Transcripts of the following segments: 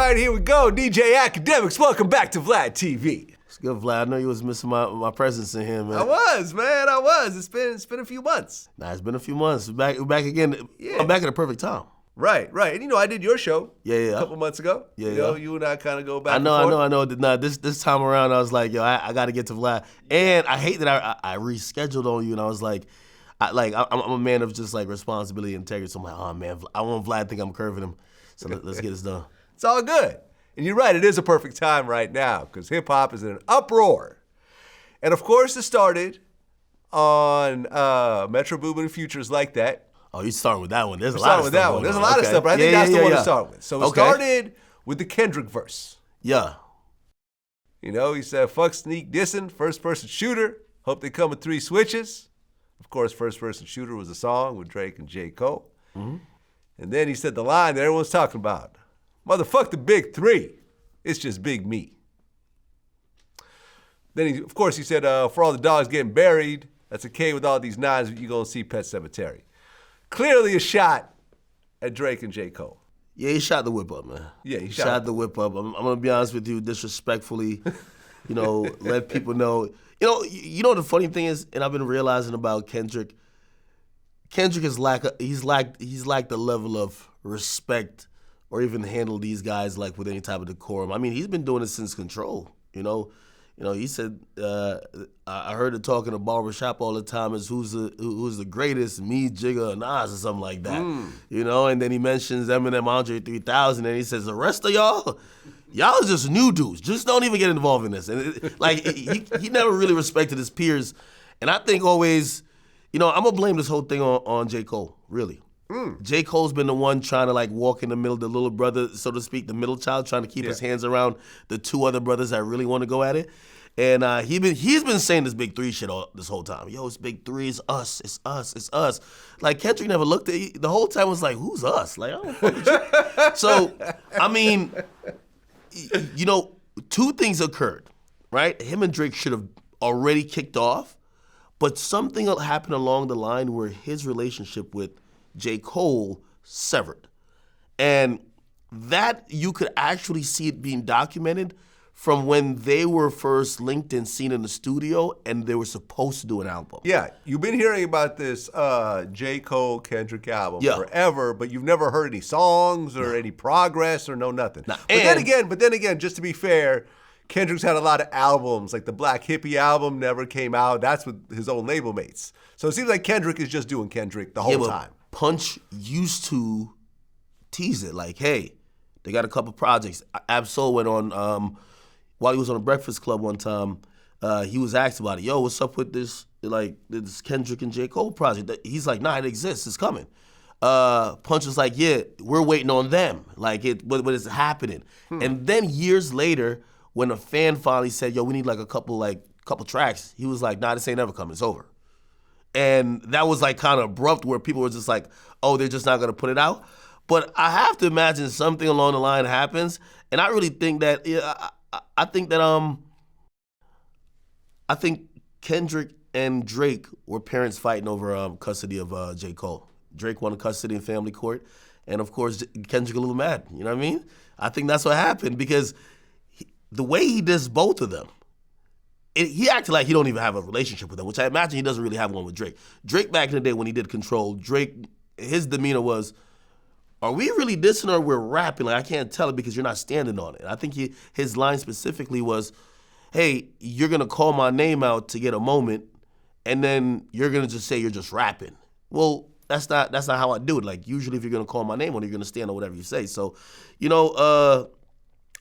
right, here we go. DJ Akademiks, welcome back to VladTV. It's good, Vlad. I know you was missing my presence in here, man. I was. It's been a few months. Nah, it's been a few months. We're back again. Yeah. I'm back at the perfect time. Right. And you know, I did your show a couple months ago. Yeah. You and I kind of go back I know. and forth. Nah, this time around, I was like, yo, I got to get to Vlad. And I hate that I rescheduled on you, and I was like, I'm a man of just like responsibility and integrity. So I'm like, oh man, I want Vlad to think I'm curving him. So let's get this done. It's all good. And you're right, it is a perfect time right now because hip-hop is in an uproar. And of course, it started on Metro Boomin and Futures Like That. Oh, you starting with that one. There's a Starting lot of with stuff that one. going There's on. a lot of Okay. stuff, but I think that's the one to start with. So it Okay. started with the Kendrick verse. Yeah. You know, he said, fuck sneak dissing, first-person shooter. Hope they come with 3 switches. Of course, first-person shooter was a song with Drake and J. Cole. Mm-hmm. And then he said the line that everyone's talking about. Motherfuck the big 3. It's just big me. Then, of course, he said, for all the dogs getting buried, that's okay with all these nines, you're going to see Pet Sematary. Clearly a shot at Drake and J. Cole. Yeah, he shot the whip up, man. Yeah, he shot the whip up. I'm going to be honest with you, disrespectfully, let people know. You know the funny thing is, and I've been realizing about Kendrick. Kendrick is he's like the level of respect or even handle these guys like with any type of decorum. I mean, he's been doing it since Control. He said I heard it talking to barbershop all the time is who's the greatest, me, Jigga, or Nas or something like that. And then he mentions Eminem, Andre 3000, and he says the rest of y'all is just new dudes. Just don't even get involved in this. And he never really respected his peers, and I think always, I'm gonna blame this whole thing on J. Cole, really. J. Cole's been the one trying to like walk in the middle, the little brother, so to speak, the middle child, trying to keep his hands around the 2 other brothers that really want to go at it. And he's been saying this big 3 shit this whole time. Yo, it's big 3, it's us, it's us, it's us. Like Kendrick never looked at the whole time was like, who's us? Like, I don't fuck with you. So, I mean, 2 things occurred, right? Him and Drake should have already kicked off, but something happened along the line where his relationship with J. Cole severed. And that you could actually see it being documented from when they were first linked and seen in the studio and they were supposed to do an album. Yeah, you've been hearing about this J. Cole Kendrick album forever, but you've never heard any songs or any progress or nothing. But then again, just to be fair, Kendrick's had a lot of albums, like the Black Hippie album never came out. That's with his own label mates. So it seems like Kendrick is just doing Kendrick the whole time. Punch used to tease it like, hey, they got a couple projects. Ab-Soul went on, while he was on the Breakfast Club one time, he was asked about it. Yo, what's up with this Kendrick and J. Cole project? He's like, nah, it exists, it's coming. Punch was like, yeah, we're waiting on them. Like, what is happening? And then years later, when a fan finally said, yo, we need like a couple tracks, he was like, nah, this ain't ever coming, it's over. And that was like kind of abrupt where people were just like, oh, they're just not going to put it out. But I have to imagine something along the line happens. And I really think that, I think Kendrick and Drake were parents fighting over custody of J. Cole. Drake won custody in family court. And of course, Kendrick a little mad. You know what I mean? I think that's what happened because the way he does both of them, he acted like he don't even have a relationship with them, which I imagine he doesn't really have one with Drake. Drake back in the day when he did Control, his demeanor was, are we really dissing or we're rapping? Like, I can't tell it because you're not standing on it. I think his line specifically was, hey, you're going to call my name out to get a moment, and then you're going to just say you're just rapping. Well, that's not how I do it. Like, usually if you're going to call my name on it, you're going to stand on whatever you say. So,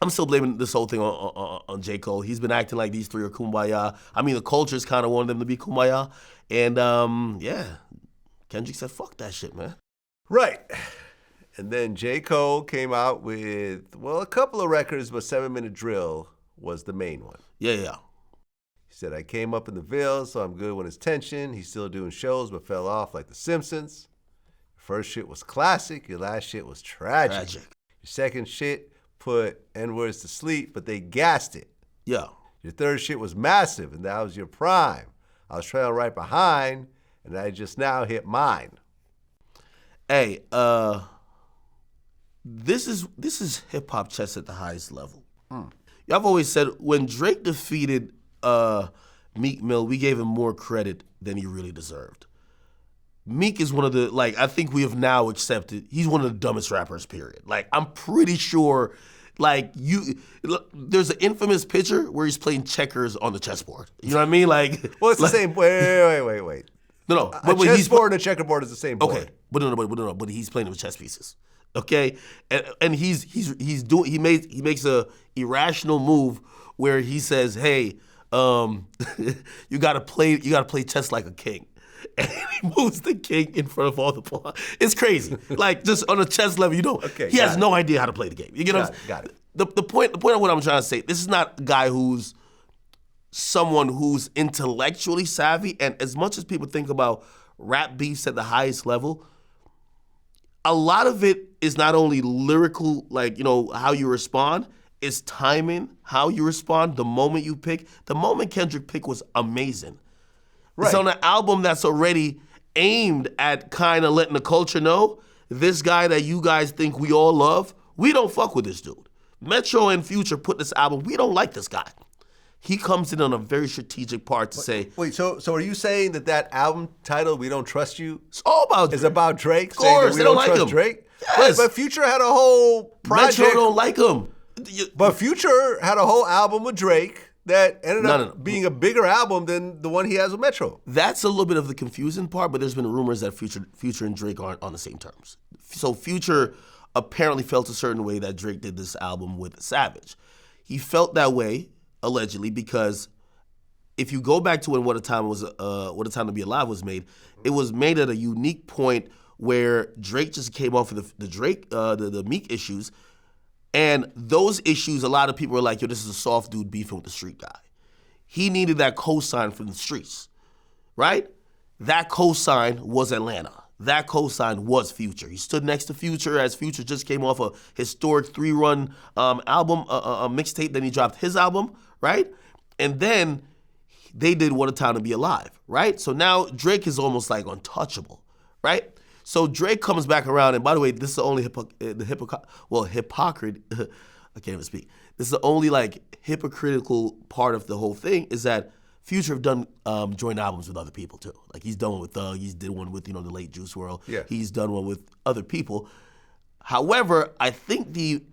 I'm still blaming this whole thing on J. Cole. He's been acting like these 3 are kumbaya. I mean, the culture's kind of wanted them to be kumbaya. And, Kendrick said, fuck that shit, man. Right. And then J. Cole came out with, a couple of records, but 7 Minute Drill was the main one. Yeah. He said, I came up in the Ville, so I'm good when it's tension. He's still doing shows, but fell off like The Simpsons. Your first shit was classic. Your last shit was tragic. Your second shit put N-words to sleep, but they gassed it. Yeah. Your third shit was massive, and that was your prime. I was trailing right behind, and I just now hit mine. Hey, this is hip hop chess at the highest level. I've always said when Drake defeated Meek Mill, we gave him more credit than he really deserved. Meek is one of the, I think we have now accepted, he's one of the dumbest rappers, period. I'm pretty sure, there's an infamous picture where he's playing checkers on the chessboard. You know what I mean? Well, it's the same, wait. No. A chessboard and a checkerboard is the same board. Okay, but he's playing with chess pieces. Okay? And he makes a irrational move where he says, hey, you gotta play chess like a king. And he moves the king in front of all the pawns. It's crazy. Just on a chess level, he has no idea how to play the game. You get what I'm saying? Got it. The point of what I'm trying to say, this is not a guy who's someone who's intellectually savvy, and as much as people think about rap beefs at the highest level, a lot of it is not only lyrical, how you respond, it's timing, how you respond, the moment you pick. The moment Kendrick picked was amazing. Right. It's on an album that's already aimed at kind of letting the culture know, this guy that you guys think we all love, we don't fuck with this dude. Metro and Future put this album, we don't like this guy. He comes in on a very strategic part to say... Wait, so are you saying that album title, We Don't Trust You, it's all about Drake. Is about Drake? Of course, they don't like trust him. Drake? Yes. But Future had a whole project... Metro don't like him. But Future had a whole album with Drake that ended up being a bigger album than the one he has with Metro. That's a little bit of the confusing part, but there's been rumors that Future and Drake aren't on the same terms. So Future apparently felt a certain way that Drake did this album with Savage. He felt that way, allegedly, because if you go back to when What a Time to Be Alive was made, it was made at a unique point where Drake just came off of the Meek issues. And those issues, a lot of people were like, yo, this is a soft dude beefing with the street guy. He needed that cosign from the streets, right? That cosign was Atlanta. That cosign was Future. He stood next to Future as Future just came off a historic 3-run album, a mixtape. Then he dropped his album, right? And then they did What a Time to Be Alive, right? So now Drake is almost like untouchable, right? So Drake comes back around, and by the way, this is the only hypocrite. I can't even speak. This is the only hypocritical part of the whole thing is that Future have done joint albums with other people too. He's done one with Thug, he's did one with the late Juice WRLD. Yeah. He's done one with other people. However, I think the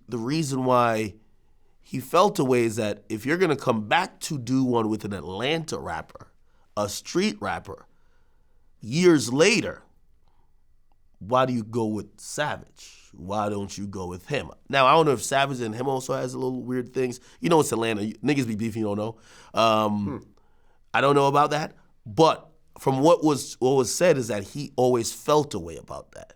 reason why he felt a way is that if you're gonna come back to do one with an Atlanta rapper, a street rapper, years later, why do you go with Savage? Why don't you go with him? Now, I don't know if Savage and him also has a little weird things. It's Atlanta. Niggas be beefing, you don't know. I don't know about that. But from what was said is that he always felt a way about that.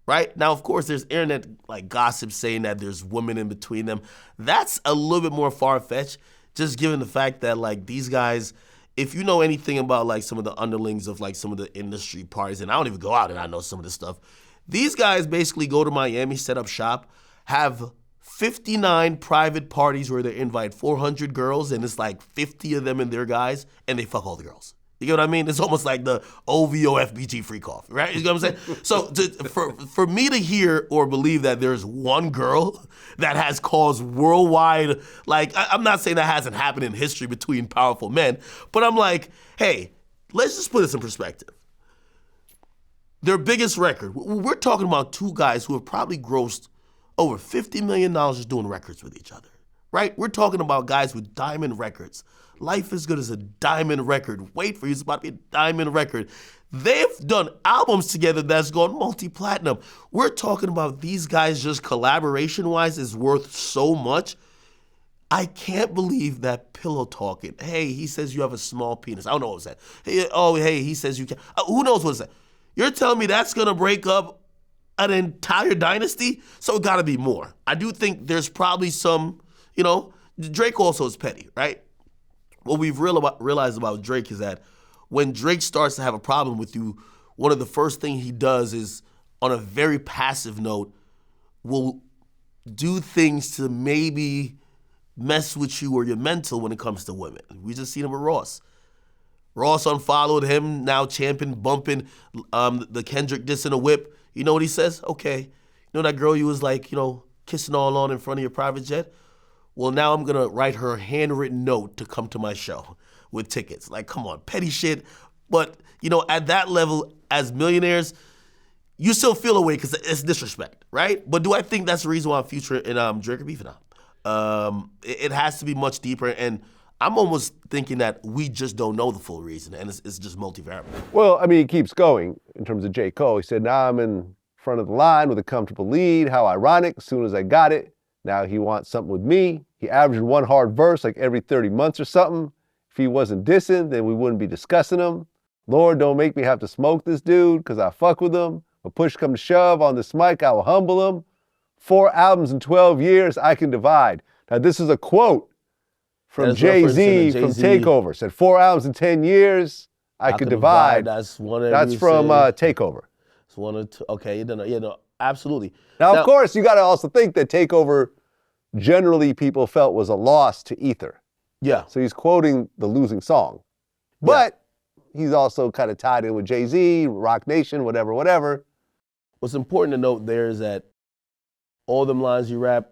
Right? Now, of course, there's internet gossip saying that there's women in between them. That's a little bit more far-fetched, just given the fact that these guys... If you know anything about some of the underlings of some of the industry parties, and I don't even go out and I know some of this stuff, these guys basically go to Miami, set up shop, have 59 private parties where they invite 400 girls, and it's 50 of them and their guys, and they fuck all the girls. You get what I mean? It's almost like the OVO FBG freak off, right? You know what I'm saying? So for me to hear or believe that there's one girl that has caused worldwide, I'm not saying that hasn't happened in history between powerful men, but I'm like, hey, let's just put this in perspective. Their biggest record, we're talking about two guys who have probably grossed over $50 million just doing records with each other, right? We're talking about guys with diamond records. Life is Good as a diamond record. Wait for you, it's about to be a diamond record. They've done albums together that's gone multi-platinum. We're talking about these guys just collaboration-wise is worth so much. I can't believe that pillow talking. Hey, he says you have a small penis. I don't know what was that. Hey, he says you can. Who knows what's that? You're telling me that's going to break up an entire dynasty? So it got to be more. I do think there's probably some, Drake also is petty, right? What we've realized about Drake is that when Drake starts to have a problem with you, one of the first things he does is, on a very passive note, will do things to maybe mess with you or your mental when it comes to women. We just seen him with Ross. Ross unfollowed him, now champion, bumping the Kendrick diss in a whip. You know what he says? Okay, know that girl you was like, kissing all on in front of your private jet? Well, now I'm going to write her a handwritten note to come to my show with tickets. Like, come on, petty shit. But, at that level, as millionaires, you still feel a way because it's disrespect, right? But do I think that's the reason why Future and Drake are beefing now? It has to be much deeper, and I'm almost thinking that we just don't know the full reason, and it's just multivariable. Well, I mean, he keeps going in terms of J. Cole. He said, now I'm in front of the line with a comfortable lead. How ironic. As soon as I got it, now he wants something with me. He averaged one hard verse like every 30 months or something. If he wasn't dissing, then we wouldn't be discussing him. Lord, don't make me have to smoke this dude because I fuck with him. But push come to shove on this mic, I will humble him. 4 albums in 12 years, I can divide. Now, this is a quote from Jay-Z from Takeover. Said 4 albums in 10 years, I could divide. That's from Takeover. It's one or two. Okay, absolutely. Now, of course, you got to also think that Takeover generally people felt was a loss to Ether. Yeah. So he's quoting the losing song. But he's also kind of tied in with Jay-Z, Rock Nation, whatever. What's important to note there is that all them lines you rap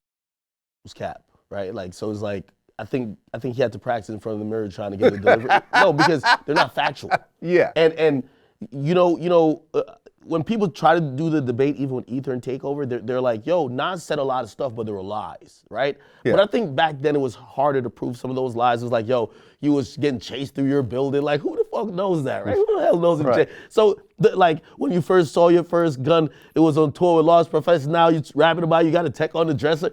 was cap, right? Like, so it's like, I think he had to practice in front of the mirror trying to get it delivered. No, because they're not factual. Yeah. And when people try to do the debate, even with Ether and Takeover, they're like, yo, Nas said a lot of stuff, but there were lies, right? Yeah. But I think back then it was harder to prove some of those lies. It was like, yo, you was getting chased through your building. Like, who the fuck knows that, right? Who the hell knows it? So, when you first saw your first gun, it was on tour with Lost Professor. Now you're rapping about you got a tech on the dresser.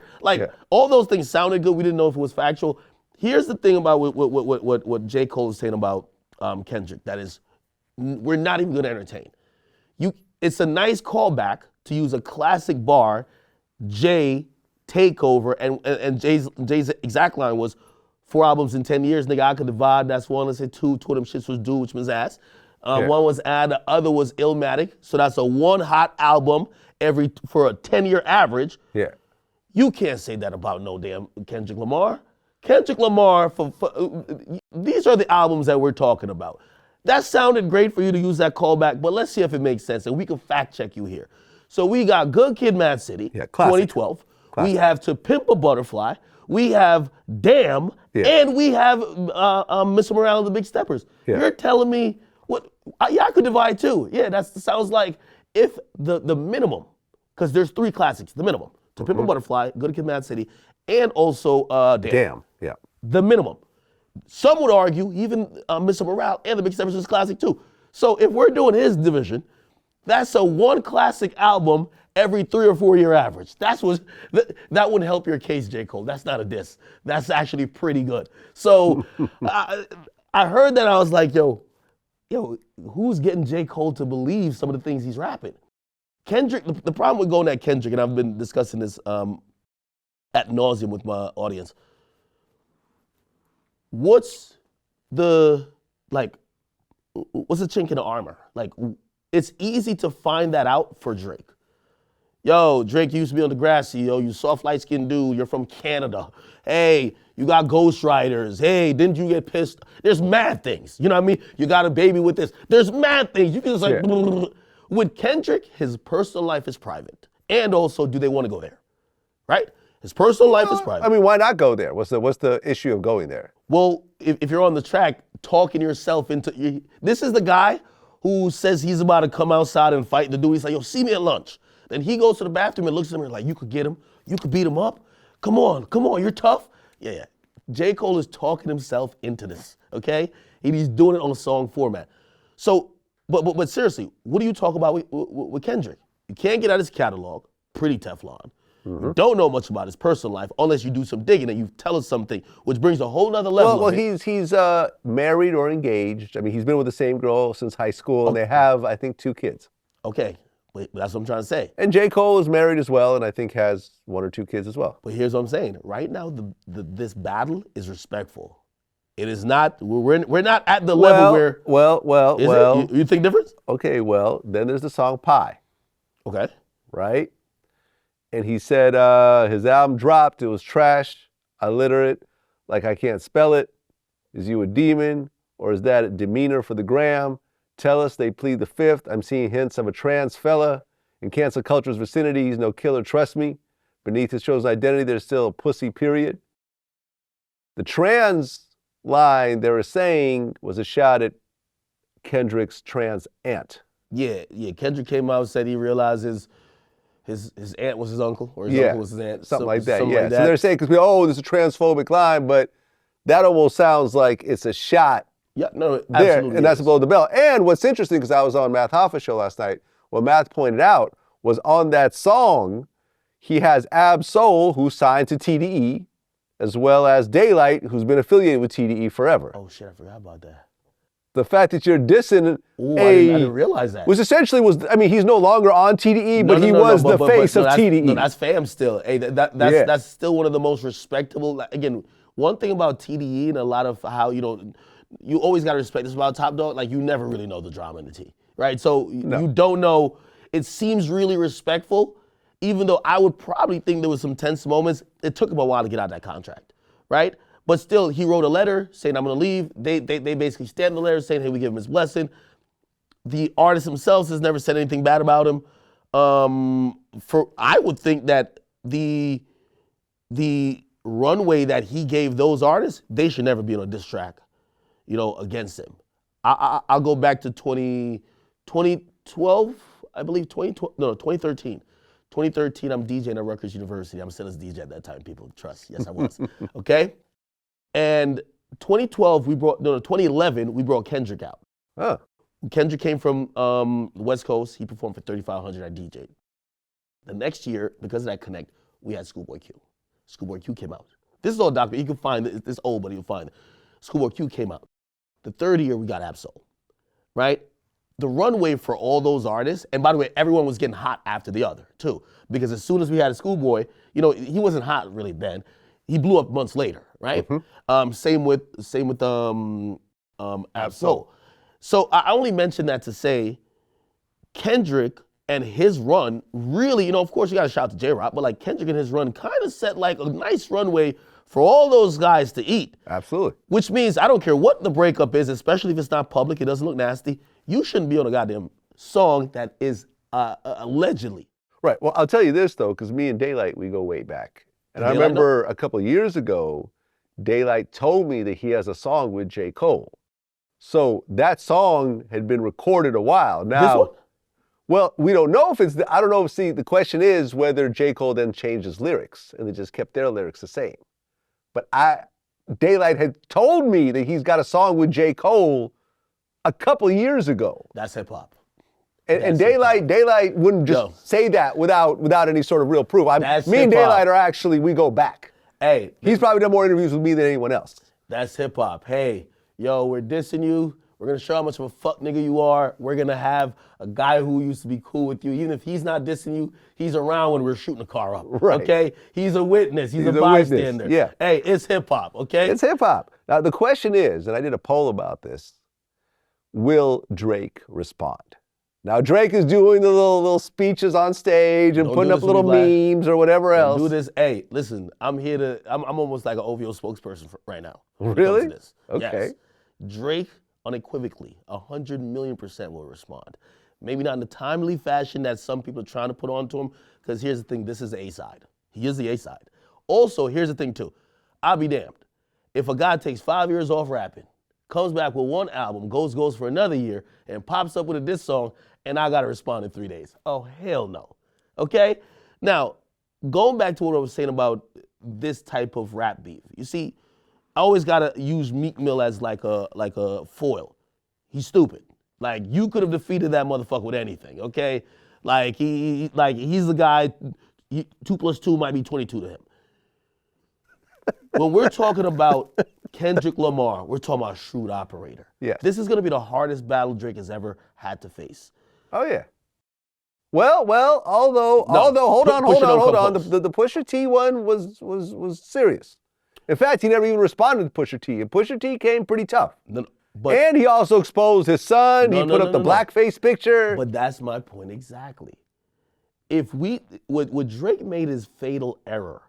All those things sounded good. We didn't know if it was factual. Here's the thing about what J. Cole is saying about Kendrick. That is, we're not even going to entertain. It's a nice callback to use a classic bar, Jay, Takeover, and Jay's exact line was 4 albums in 10 years, nigga, I could divide, that's one. Let's say 2 of them shits was due, which was ass. One was Ad, the other was Illmatic, so that's a 1 hot album for a 10-year average. Yeah. You can't say that about no damn Kendrick Lamar. Kendrick Lamar, these are the albums that we're talking about. That sounded great for you to use that callback, but let's see if it makes sense, and we can fact check you here. So we got Good Kid, Mad City, 2012. Classic. We have To Pimp a Butterfly. We have Damn, and we have Mr. Morale and the Big Steppers. Yeah. You're telling me I could divide too. Yeah, that sounds like if the minimum, because there's 3 classics, the minimum. To Pimp a Butterfly, Good Kid, Mad City, and also Damn. Yeah. The minimum. Some would argue even Mr. Morale and the Big Steppers is classic too. So if we're doing his division, that's a 1 classic album every 3 or 4 year average. That wouldn't help your case, J. Cole. That's not a diss. That's actually pretty good. So I heard that, I was like, yo, who's getting J. Cole to believe some of the things he's rapping? Kendrick, the problem with going at Kendrick, and I've been discussing this ad nauseum with my audience, what's the chink in the armor? Like, it's easy to find that out for Drake. Yo, Drake used to be on Degrassi. Yo, you soft light-skinned dude. You're from Canada. Hey, you got ghostwriters. Hey, didn't you get pissed? There's mad things. You know what I mean? You got a baby with this. There's mad things. You can just blah, blah, blah. With Kendrick, his personal life is private. And also, do they want to go there? Right? His personal life is private. I mean, why not go there? What's the issue of going there? Well, if you're on the track, talking yourself into... This is the guy who says he's about to come outside and fight the dude. He's like, yo, see me at lunch. Then he goes to the bathroom and looks at him and like, you could get him. You could beat him up. Come on, you're tough. Yeah. J. Cole is talking himself into this, okay? And he's doing it on a song format. So, but seriously, what do you talk about with Kendrick? You can't get out his catalog, pretty Teflon. Mm-hmm. Don't know much about his personal life unless you do some digging and you tell us something, which brings a whole nother level. Well, he's married or engaged. I mean, he's been with the same girl since high school, and they have, I think, 2 kids. Okay, but that's what I'm trying to say. And J. Cole is married as well, and I think has 1 or 2 kids as well. But here's what I'm saying. Right now, this battle is respectful. It is not. We're not at the level where. Well. You think different? Okay. Well, then there's the song Pie. Okay. Right. And he said his album dropped. It was trash. Illiterate. Like I can't spell it. Is you a demon or is that a demeanor for the gram? Tell us they plead the 5th. I'm seeing hints of a trans fella. In cancel culture's vicinity, he's no killer, trust me. Beneath his chosen identity, there's still a pussy, period. The trans line they were saying was a shot at Kendrick's trans aunt. Yeah. Kendrick came out and said he realized his aunt was his uncle, or his uncle was his aunt. Something like that, something yeah. like that. So they're saying, because this is a transphobic line, but that almost sounds like it's a shot there, and that's below the belt. And what's interesting, because I was on Math Hoffa's show last night, what Math pointed out was on that song, he has Ab Soul, who's signed to TDE, as well as Daylight, who's been affiliated with TDE forever. Oh shit, I forgot about that. The fact that you're dissing I didn't realize that. He's no longer on TDE, but he was the face of TDE. No, that's fam still. Hey, that's still one of the most respectable. Again, one thing about TDE and a lot of how, you always got to respect this about Top Dog, like you never really know the drama in the T, right? So you don't know. It seems really respectful, even though I would probably think there was some tense moments. It took him a while to get out that contract, right? But still, he wrote a letter saying, I'm going to leave. They basically stamped the letter saying, hey, we give him his blessing. The artist himself has never said anything bad about him. I would think that the runway that he gave those artists, they should never be on a diss track, against him. I'll go back to 2012, I believe, 2013. 2013, I'm DJing at Rutgers University. I'm still a DJ at that time, people. Trust. Yes, I was. Okay? And 2011, we brought Kendrick out. Huh. Kendrick came from the West Coast. He performed for 3,500 at DJ. The next year, because of that connect, we had Schoolboy Q. Schoolboy Q came out. This is all documented. You can find it. It's old, but you'll find it. Schoolboy Q came out. The third year, we got Ab-Soul, right? The runway for all those artists, and by the way, everyone was getting hot after the other, too. Because as soon as we had a Schoolboy, he wasn't hot really then. He blew up months later, right? Mm-hmm. Same with Ab-Soul. So I only mentioned that to say Kendrick and his run really, of course you got to shout out to J-Rock, but like Kendrick and his run kind of set like a nice runway for all those guys to eat. Absolutely. Which means I don't care what the breakup is, especially if it's not public, it doesn't look nasty, you shouldn't be on a goddamn song that is allegedly. Right. Well, I'll tell you this, though, because me and Daylight, we go way back. And I remember a couple of years ago, Daylight told me that he has a song with J. Cole. So that song had been recorded a while. Now, well, we don't know if I don't know. See, the question is whether J. Cole then changed his lyrics and they just kept their lyrics the same. But Daylight had told me that he's got a song with J. Cole a couple of years ago. That's hip hop. And Daylight wouldn't just say that without any sort of real proof. Me and Daylight are actually, we go back. Hey. He's probably done more interviews with me than anyone else. That's hip hop. Hey, we're dissing you. We're going to show how much of a fuck nigga you are. We're going to have a guy who used to be cool with you. Even if he's not dissing you, he's around when we're shooting the car up. Right. Okay? He's a witness. He's a bystander. Yeah. Hey, it's hip hop, okay? It's hip hop. Now, the question is, and I did a poll about this, will Drake respond? Now, Drake is doing the little speeches on stage and putting up little memes or whatever else. Do this. Hey, listen, I'm almost like an OVO spokesperson right now. Really? Okay. Yes. Drake, unequivocally, 100 million% will respond. Maybe not in the timely fashion that some people are trying to put onto him, because here's the thing, this is the A-side. He is the A-side. Also, here's the thing too. I'll be damned. If a guy takes 5 years off rapping, comes back with one album, goes for another year, and pops up with a diss song, and I gotta respond in 3 days. Oh, hell no. Okay? Now, going back to what I was saying about this type of rap beef, you see, I always gotta use Meek Mill as like a foil. He's stupid. Like, you could have defeated that motherfucker with anything, okay? Like, he's the guy, 2 + 2 might be 22 to him. When we're talking about Kendrick Lamar, we're talking about a shrewd operator. Yes. This is gonna be the hardest battle Drake has ever had to face. Oh, yeah. Well, although, hold on. The Pusha T one was serious. In fact, he never even responded to Pusha T. And Pusha T came pretty tough. And he also exposed his son. He put up the blackface picture. But that's my point exactly. What Drake made his fatal error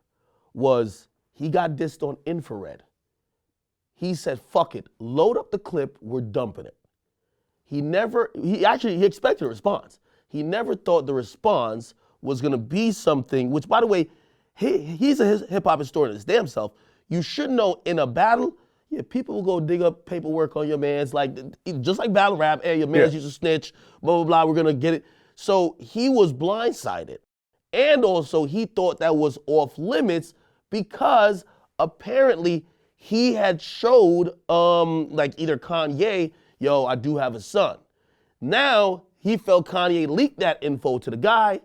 was he got dissed on Infrared. He said, fuck it, load up the clip, we're dumping it. He expected a response. he never thought the response was going to be something, which, by the way, he's a hip-hop historian his damn self. You should know in a battle, people will go dig up paperwork on your mans, like just like battle rap, hey, your mans used to snitch, blah, blah, blah, we're going to get it. So he was blindsided. And also he thought that was off limits because apparently he had showed like either Kanye, yo, I do have a son. Now he felt Kanye leaked that info to the guy,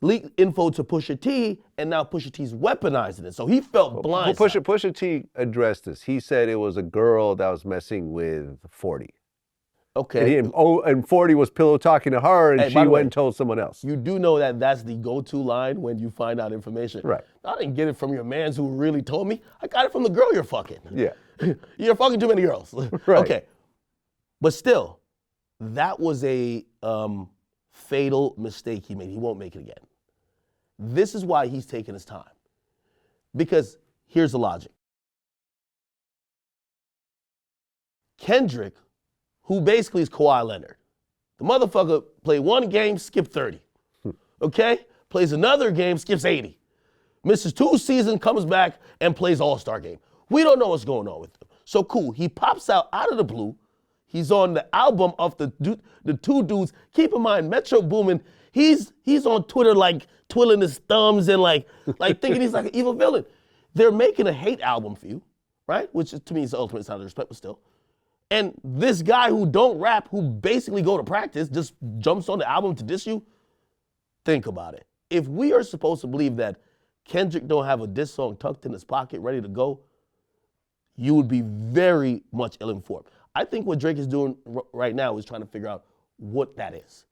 leaked info to Pusha T, and now Pusha T's weaponizing it. So he felt blindsided. Pusha T addressed this. He said it was a girl that was messing with 40. Okay. And 40 was pillow talking to her, and she went and told someone else. You do know that that's the go-to line when you find out information. Right. I didn't get it from your mans who really told me. I got it from the girl you're fucking. Yeah. You're fucking too many girls. Right. Okay. But still, that was a fatal mistake he made. He won't make it again. This is why he's taking his time. Because here's the logic. Kendrick, who basically is Kawhi Leonard. The motherfucker played one game, skipped 30. Okay? Plays another game, skips 80. Misses 2 seasons, comes back, and plays All-Star game. We don't know what's going on with him. So cool, he pops out of the blue. He's on the album of the two dudes. Keep in mind, Metro Boomin, he's on Twitter like twiddling his thumbs and like thinking he's like an evil villain. They're making a hate album for you, right? Which to me is the ultimate sign of respect, but still. And this guy who don't rap, who basically go to practice, just jumps on the album to diss you. Think about it. If we are supposed to believe that Kendrick don't have a diss song tucked in his pocket ready to go, you would be very much ill-informed. I think what Drake is doing right now is trying to figure out what that is.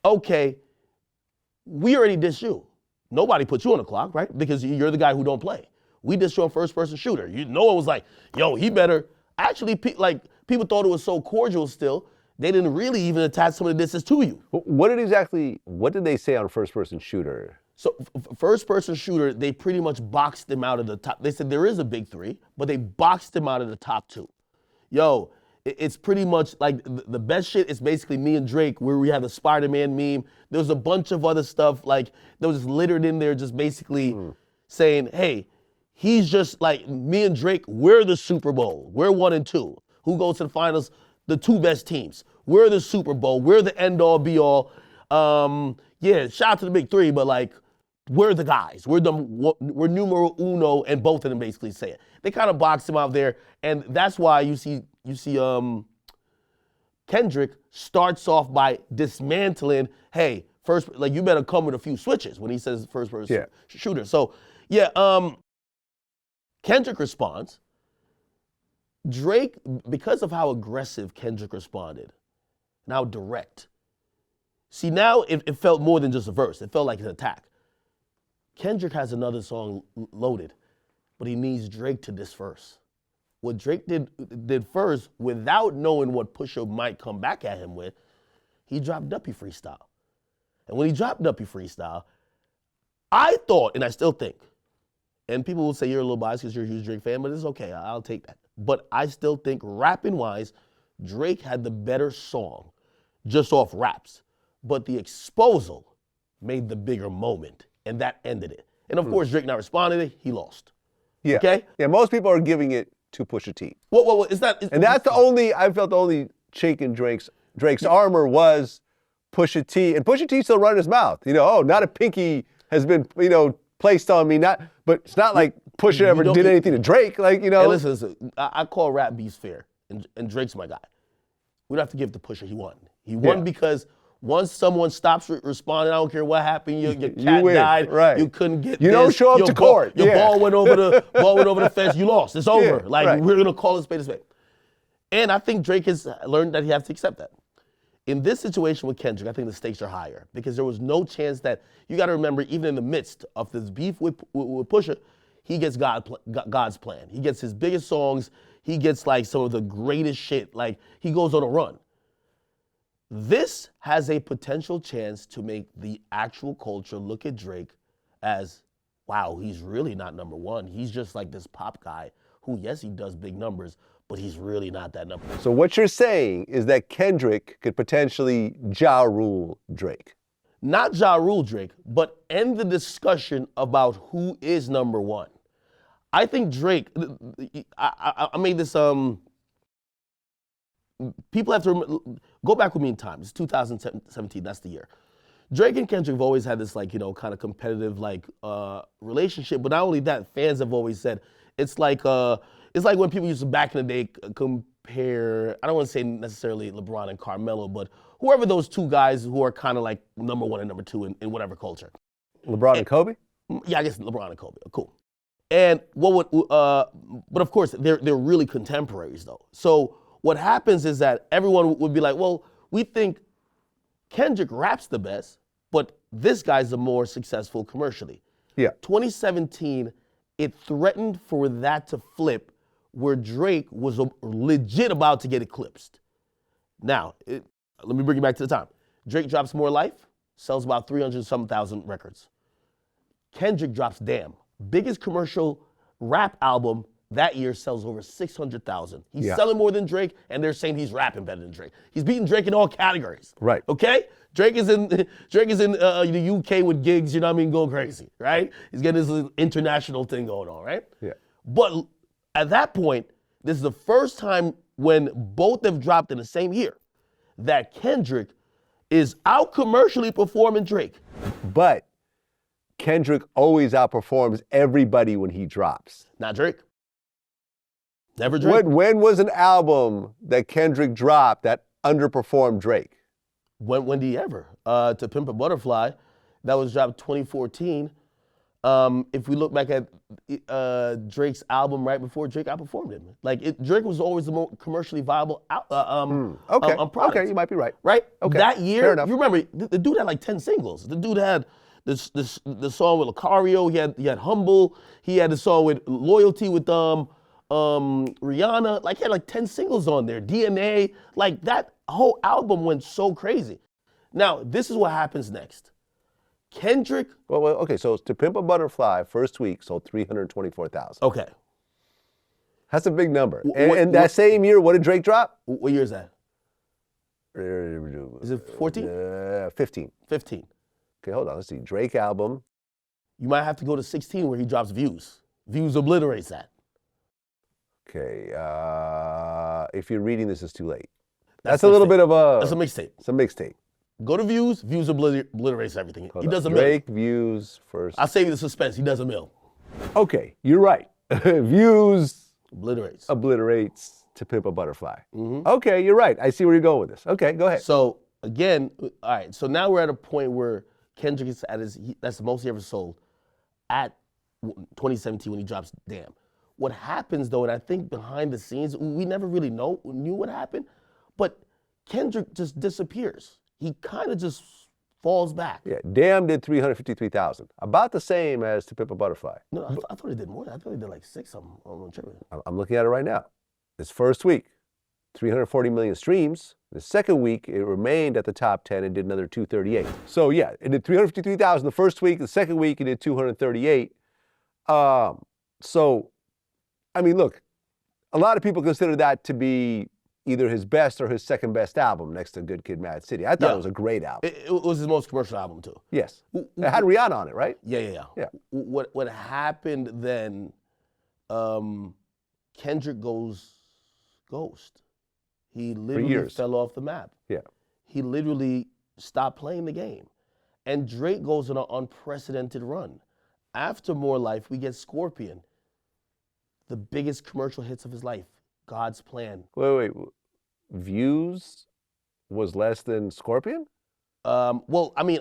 Okay, we already dissed you. Nobody put you on the clock, right? Because you're the guy who don't play. We dissed you on first-person shooter. No one was like, yo, he better. Actually, people thought it was so cordial still, they didn't really even attach some of the disses to you. What did they say on first-person shooter? So first-person shooter, they pretty much boxed him out of the top. They said there is a big 3, but they boxed him out of the top 2. Yo, it's pretty much like the best shit is basically me and Drake, where we have the Spider-Man meme. There's a bunch of other stuff, like, that was just littered in there, just basically saying, hey, he's just like me and Drake, we're the Super Bowl. We're 1 and 2. Who goes to the finals? The 2 best teams. We're the Super Bowl. We're the end-all, be-all. Yeah, shout out to the big 3, but like, we're the guys. We're numero uno, and both of them basically say it. They kind of boxed him out there, and that's why you see Kendrick starts off by dismantling, hey, first, like, you better come with a few switches when he says first-person shooter. So, yeah, Kendrick responds. Drake, because of how aggressive Kendrick responded, and how direct. See, now it felt more than just a verse. It felt like an attack. Kendrick has another song loaded, but he needs Drake to diss first. What Drake did first, without knowing what Pusha might come back at him with, he dropped Duppy Freestyle. And when he dropped Duppy Freestyle, I thought, and I still think, and people will say you're a little biased because you're a huge Drake fan, but it's okay, I'll take that. But I still think, rapping-wise, Drake had the better song just off raps. But the exposal made the bigger moment, and that ended it. And of course, Drake not responding, he lost. Yeah. Okay? Yeah, most people are giving it to Pusha T. Well, is that... And that's I felt the only chink in Drake's armor was Pusha T. And Pusha T still running his mouth. Not a pinky has been, placed on me. But it's not like Pusha ever did anything to Drake. Like, Hey, listen, I call rap beefs fair, and Drake's my guy. We don't have to give it to Pusha. He won. He won because once someone stops responding, I don't care what happened, your cat died, right. You couldn't get You don't show up to court. Your ball went over the fence, you lost. It's over. We're going to call it spade a spade. And I think Drake has learned that he has to accept that. In this situation with Kendrick, I think the stakes are higher because there was no chance that, you got to remember, even in the midst of this beef with Pusha, he gets God's plan. He gets his biggest songs. He gets like some of the greatest shit. Like, he goes on a run. This has a potential chance to make the actual culture look at Drake as, wow, he's really not number 1. He's just like this pop guy who, yes, he does big numbers, but he's really not that number one. So what you're saying is that Kendrick could potentially Ja Rule Drake. Not Ja Rule Drake, but end the discussion about who is number one. I think Drake, I made this, people have to go back with me in time. It's 2017, that's the year. Drake and Kendrick have always had this kind of competitive relationship, but not only that, fans have always said, it's like when people used to back in the day compare, I don't want to say necessarily LeBron and Carmelo, but whoever those two guys who are kind of like number one and number two in whatever culture. LeBron and Kobe? Yeah, I guess LeBron and Kobe, cool. And but of course, they're really contemporaries though. So what happens is that everyone would be like, well, we think Kendrick raps the best, but this guy's the more successful commercially. Yeah. 2017, it threatened for that to flip where Drake was legit about to get eclipsed. Now, let me bring you back to the time. Drake drops More Life, sells about 300-something thousand records. Kendrick drops Damn. Biggest commercial rap album that year, sells over 600,000. He's selling more than Drake, and they're saying he's rapping better than Drake. He's beating Drake in all categories. Right. Okay? Drake is in the UK with gigs, going crazy, right? He's getting this international thing going on, right? Yeah. But at that point, this is the first time when both have dropped in the same year that Kendrick is out commercially performing Drake. But Kendrick always outperforms everybody when he drops. Not Drake. Never Drake. When was an album that Kendrick dropped that underperformed Drake? When did he ever? To Pimp a Butterfly, that was dropped 2014. If we look back at Drake's album right before, Drake outperformed him. Drake was always the more commercially viable product. Okay, you might be right. Right? Okay. That year, fair enough. you remember, the dude had 10 singles. The dude had the song with Lucario, he had Humble, he had the song with Loyalty with Rihanna, he had 10 singles on there, DNA, that whole album went so crazy. Now, this is what happens next. Kendrick. Well, okay, so To Pimp a Butterfly, first week, sold 324,000. Okay. That's a big number. And that same year, what did Drake drop? What year is that? Is it 14? 15. 15. Okay, hold on, let's see. Drake album. You might have to go to 16 where he drops Views. Views obliterates that. Okay, if you're reading this, it's too late. That's a little bit of a... That's a mixtape. It's a mixtape. Go to Views, Views obliterates everything. Hold he on. does a Drake, mill. Views, first. I'll save you the suspense. He does a mill. Okay, you're right. Views... Obliterates To Pimp a Butterfly. Mm-hmm. Okay, you're right. I see where you're going with this. Okay, go ahead. So, again, all right, so now we're at a point where Kendrick is at that's the most he ever sold at 2017 when he drops Damn. What happens, though, and I think behind the scenes, we never really knew what happened, but Kendrick just disappears. He kind of just falls back. Yeah, Damn did 353,000. About the same as To Pimp a Butterfly. No, I thought he did more. I thought he did 6 something. I'm looking at it right now. This first week, 340 million streams. The second week, it remained at the top 10 and did another 238. So yeah, it did 353,000 the first week. The second week, it did 238. So, I mean, look, a lot of people consider that to be either his best or his second best album next to Good Kid, Mad City. I thought it was a great album. It was his most commercial album too. Yes. It had Rihanna on it, right? Yeah. What happened then, Kendrick goes ghost. He literally fell off the map. Yeah. He literally stopped playing the game. And Drake goes on an unprecedented run. After More Life, we get Scorpion, the biggest commercial hits of his life. God's Plan. Wait. Views was less than Scorpion? Well, I mean,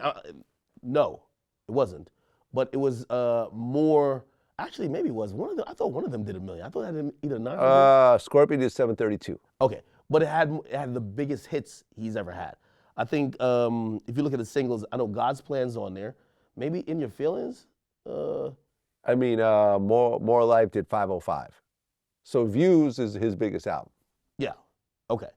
no, it wasn't. But it was more. Actually, maybe it was. I thought one of them did $1 million. I thought it had either 900. Scorpion did 732. Okay, but it had the biggest hits he's ever had. I think if you look at the singles, I know God's Plan's on there. Maybe In Your Feelings. I mean, More Life did 505. So Views is his biggest album. Yeah. Okay.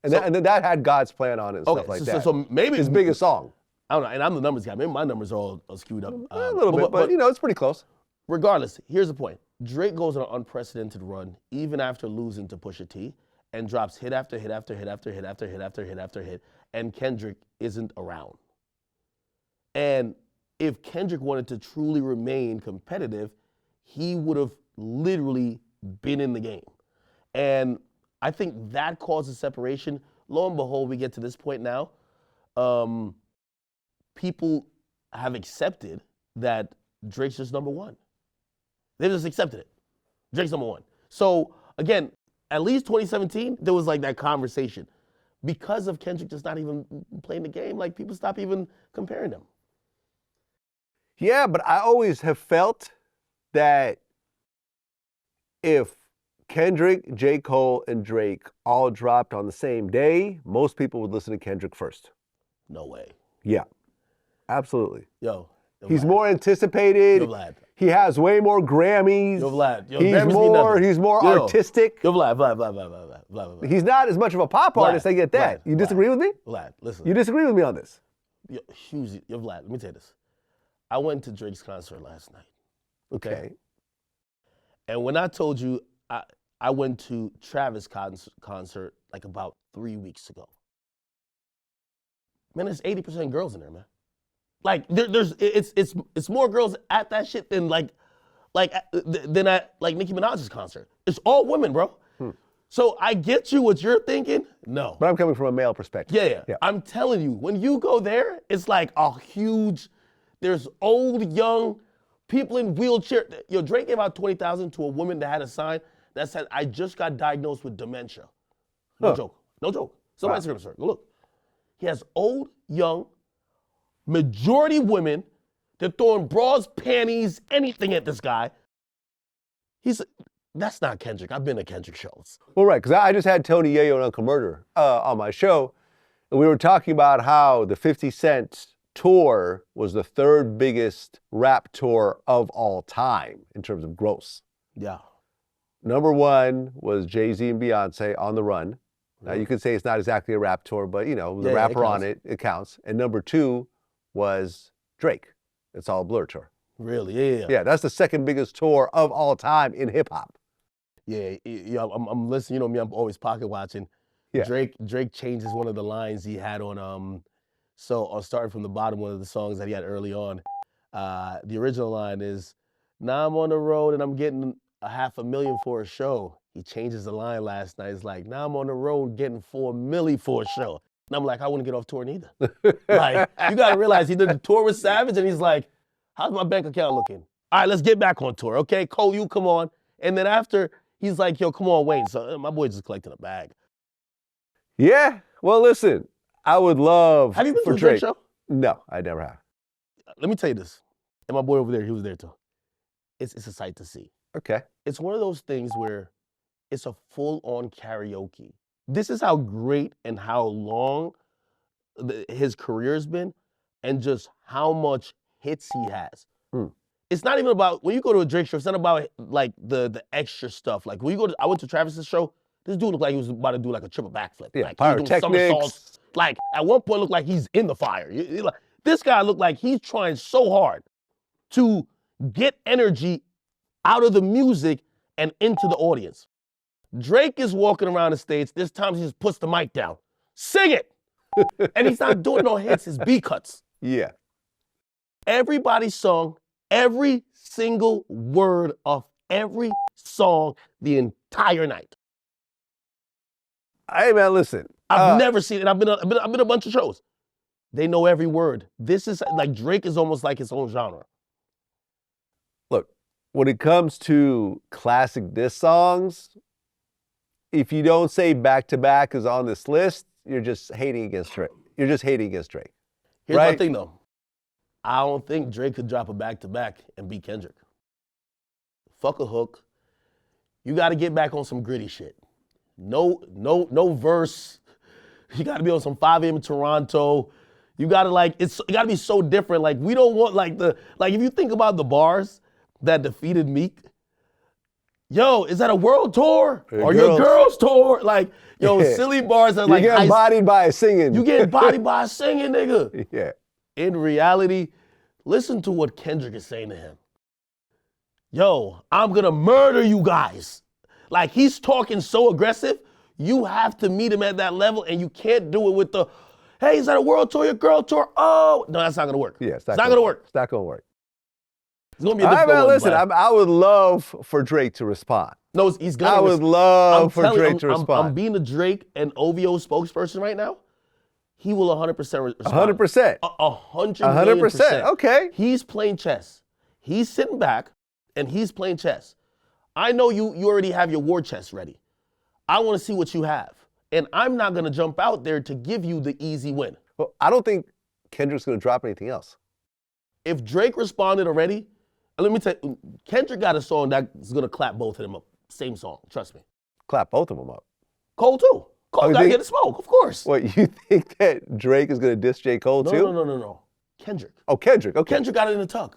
And then that had God's Plan on it and stuff like that. So maybe his biggest song. I don't know, and I'm the numbers guy. Maybe my numbers are all skewed up. A little bit, but it's pretty close. Regardless, here's the point. Drake goes on an unprecedented run, even after losing to Pusha T, and drops hit after hit after hit after hit after hit after hit after hit, and Kendrick isn't around. And if Kendrick wanted to truly remain competitive, he would have literally been in the game. And I think that causes separation. Lo and behold, we get to this point now. People have accepted that Drake's just number one. They've just accepted it. Drake's number one. So again, at least 2017, there was like that conversation. Because of Kendrick just not even playing the game, like people stop even comparing them. Yeah, but I always have felt that if Kendrick, J. Cole, and Drake all dropped on the same day, most people would listen to Kendrick first. No way. Yeah, absolutely. Yo, he's more anticipated. Yo, Vlad. He has way more Grammys. Yo, Vlad. Yo, he's more artistic. Yo, Vlad. He's not as much of a pop artist, I get that. You disagree with me? Vlad, listen. You disagree with me on this? Yo, Vlad, let me tell you this. I went to Drake's concert last night. Okay. And when I told you I went to Travis' concert like about 3 weeks ago. Man, there's 80% girls in there, man. Like it's more girls at that shit than than at like Nicki Minaj's concert. It's all women, bro. So I get you what you're thinking. No. But I'm coming from a male perspective. Yeah. I'm telling you, when you go there, it's like a huge, there's old, young, people in wheelchair. Yo, Drake gave out $20,000 to a woman that had a sign that said, "I just got diagnosed with dementia." No joke. No joke. Somebody's Instagram story. Go look. He has old, young, majority women. They're throwing bras, panties, anything at this guy. That's not Kendrick. I've been to Kendrick shows. Well, right, because I just had Tony Yayo and Uncle Murder on my show, and we were talking about how the 50 Cent tour was the third biggest rap tour of all time in terms of gross. Yeah. Number one was Jay-Z and Beyonce, On the Run. Now, you could say it's not exactly a rap tour, but, you know, the rapper on it counts. And number two was Drake. It's All Blur tour. Really? Yeah. Yeah, that's the second biggest tour of all time in hip-hop. Yeah, I'm listening. You know me, I'm always pocket watching. Yeah. Drake changes one of the lines he had on, starting from the bottom, one of the songs that he had early on. The original line is, "Now I'm on the road and I'm getting $500,000 for a show." He changes the line last night. It's like, "Now I'm on the road getting $4 million for a show." And I'm like, I wouldn't get off tour neither. Like, you gotta realize he did the tour with Savage and he's like, "How's my bank account looking? All right, let's get back on tour, okay? Cole, you come on." And then after, he's like, "Yo, come on, Wayne." So my boy just collecting a bag. Yeah, well, listen, I would love Have you been for to a Drake Drake. show? No, I never have. Let me tell you this. And my boy over there, he was there too. It's a sight to see. Okay. It's one of those things where it's a full-on karaoke. This is how great and how long his career has been and just how much hits he has. It's not even about, when you go to a Drake show, it's not about like the extra stuff. Like when you go to, I went to Travis's show, this dude looked like he was about to do like a triple backflip. Yeah, like, pyrotechnics. Like at one point looked like he's in the fire. This guy looked like he's trying so hard to get energy out of the music and into the audience. Drake is walking around the stage. This time he just puts the mic down. Sing it! And he's not doing no hits, his B cuts. Yeah. Everybody sung every single word of every song the entire night. Hey man, listen. I've never seen it. I've been a bunch of shows. They know every word. This is like Drake is almost like his own genre. Look, when it comes to classic diss songs, if you don't say Back to Back is on this list, you're just hating against Drake. You're just hating against Drake. Here's my thing though. I don't think Drake could drop a back-to-back and beat Kendrick. Fuck a hook. You got to get back on some gritty shit. No verse. You got to be on some 5 a.m. in Toronto. You got to it got to be so different. Like we don't want if you think about the bars that defeated Meek, yo, is that a world tour or your girls tour? Like, yo, silly bars that you get bodied by a singing. You get bodied by a singing nigga. Yeah. In reality, listen to what Kendrick is saying to him. yo, I'm gonna murder you guys. Like, he's talking so aggressive, you have to meet him at that level, and you can't do it with the, hey, is that a world tour, your girl tour? Oh, no, that's not gonna work. Yeah, it's not gonna work. It's not gonna work. It's gonna be a difficult one. Listen, I would love for Drake to respond. No, he's gonna. I would love for Drake to respond. I'm being a Drake and OVO spokesperson right now. He will 100% respond. 100%. 100%. Okay. He's playing chess. He's sitting back and he's playing chess. I know you already have your war chest ready. I want to see what you have. And I'm not going to jump out there to give you the easy win. Well, I don't think Kendrick's going to drop anything else. If Drake responded already, let me tell you, Kendrick got a song that's going to clap both of them up. Same song, trust me. Clap both of them up. Cole too. Cole got to get the smoke, of course. What, you think that Drake is going to diss J. Cole too? No. Kendrick. Oh, Kendrick, okay. Kendrick got it in the tuck.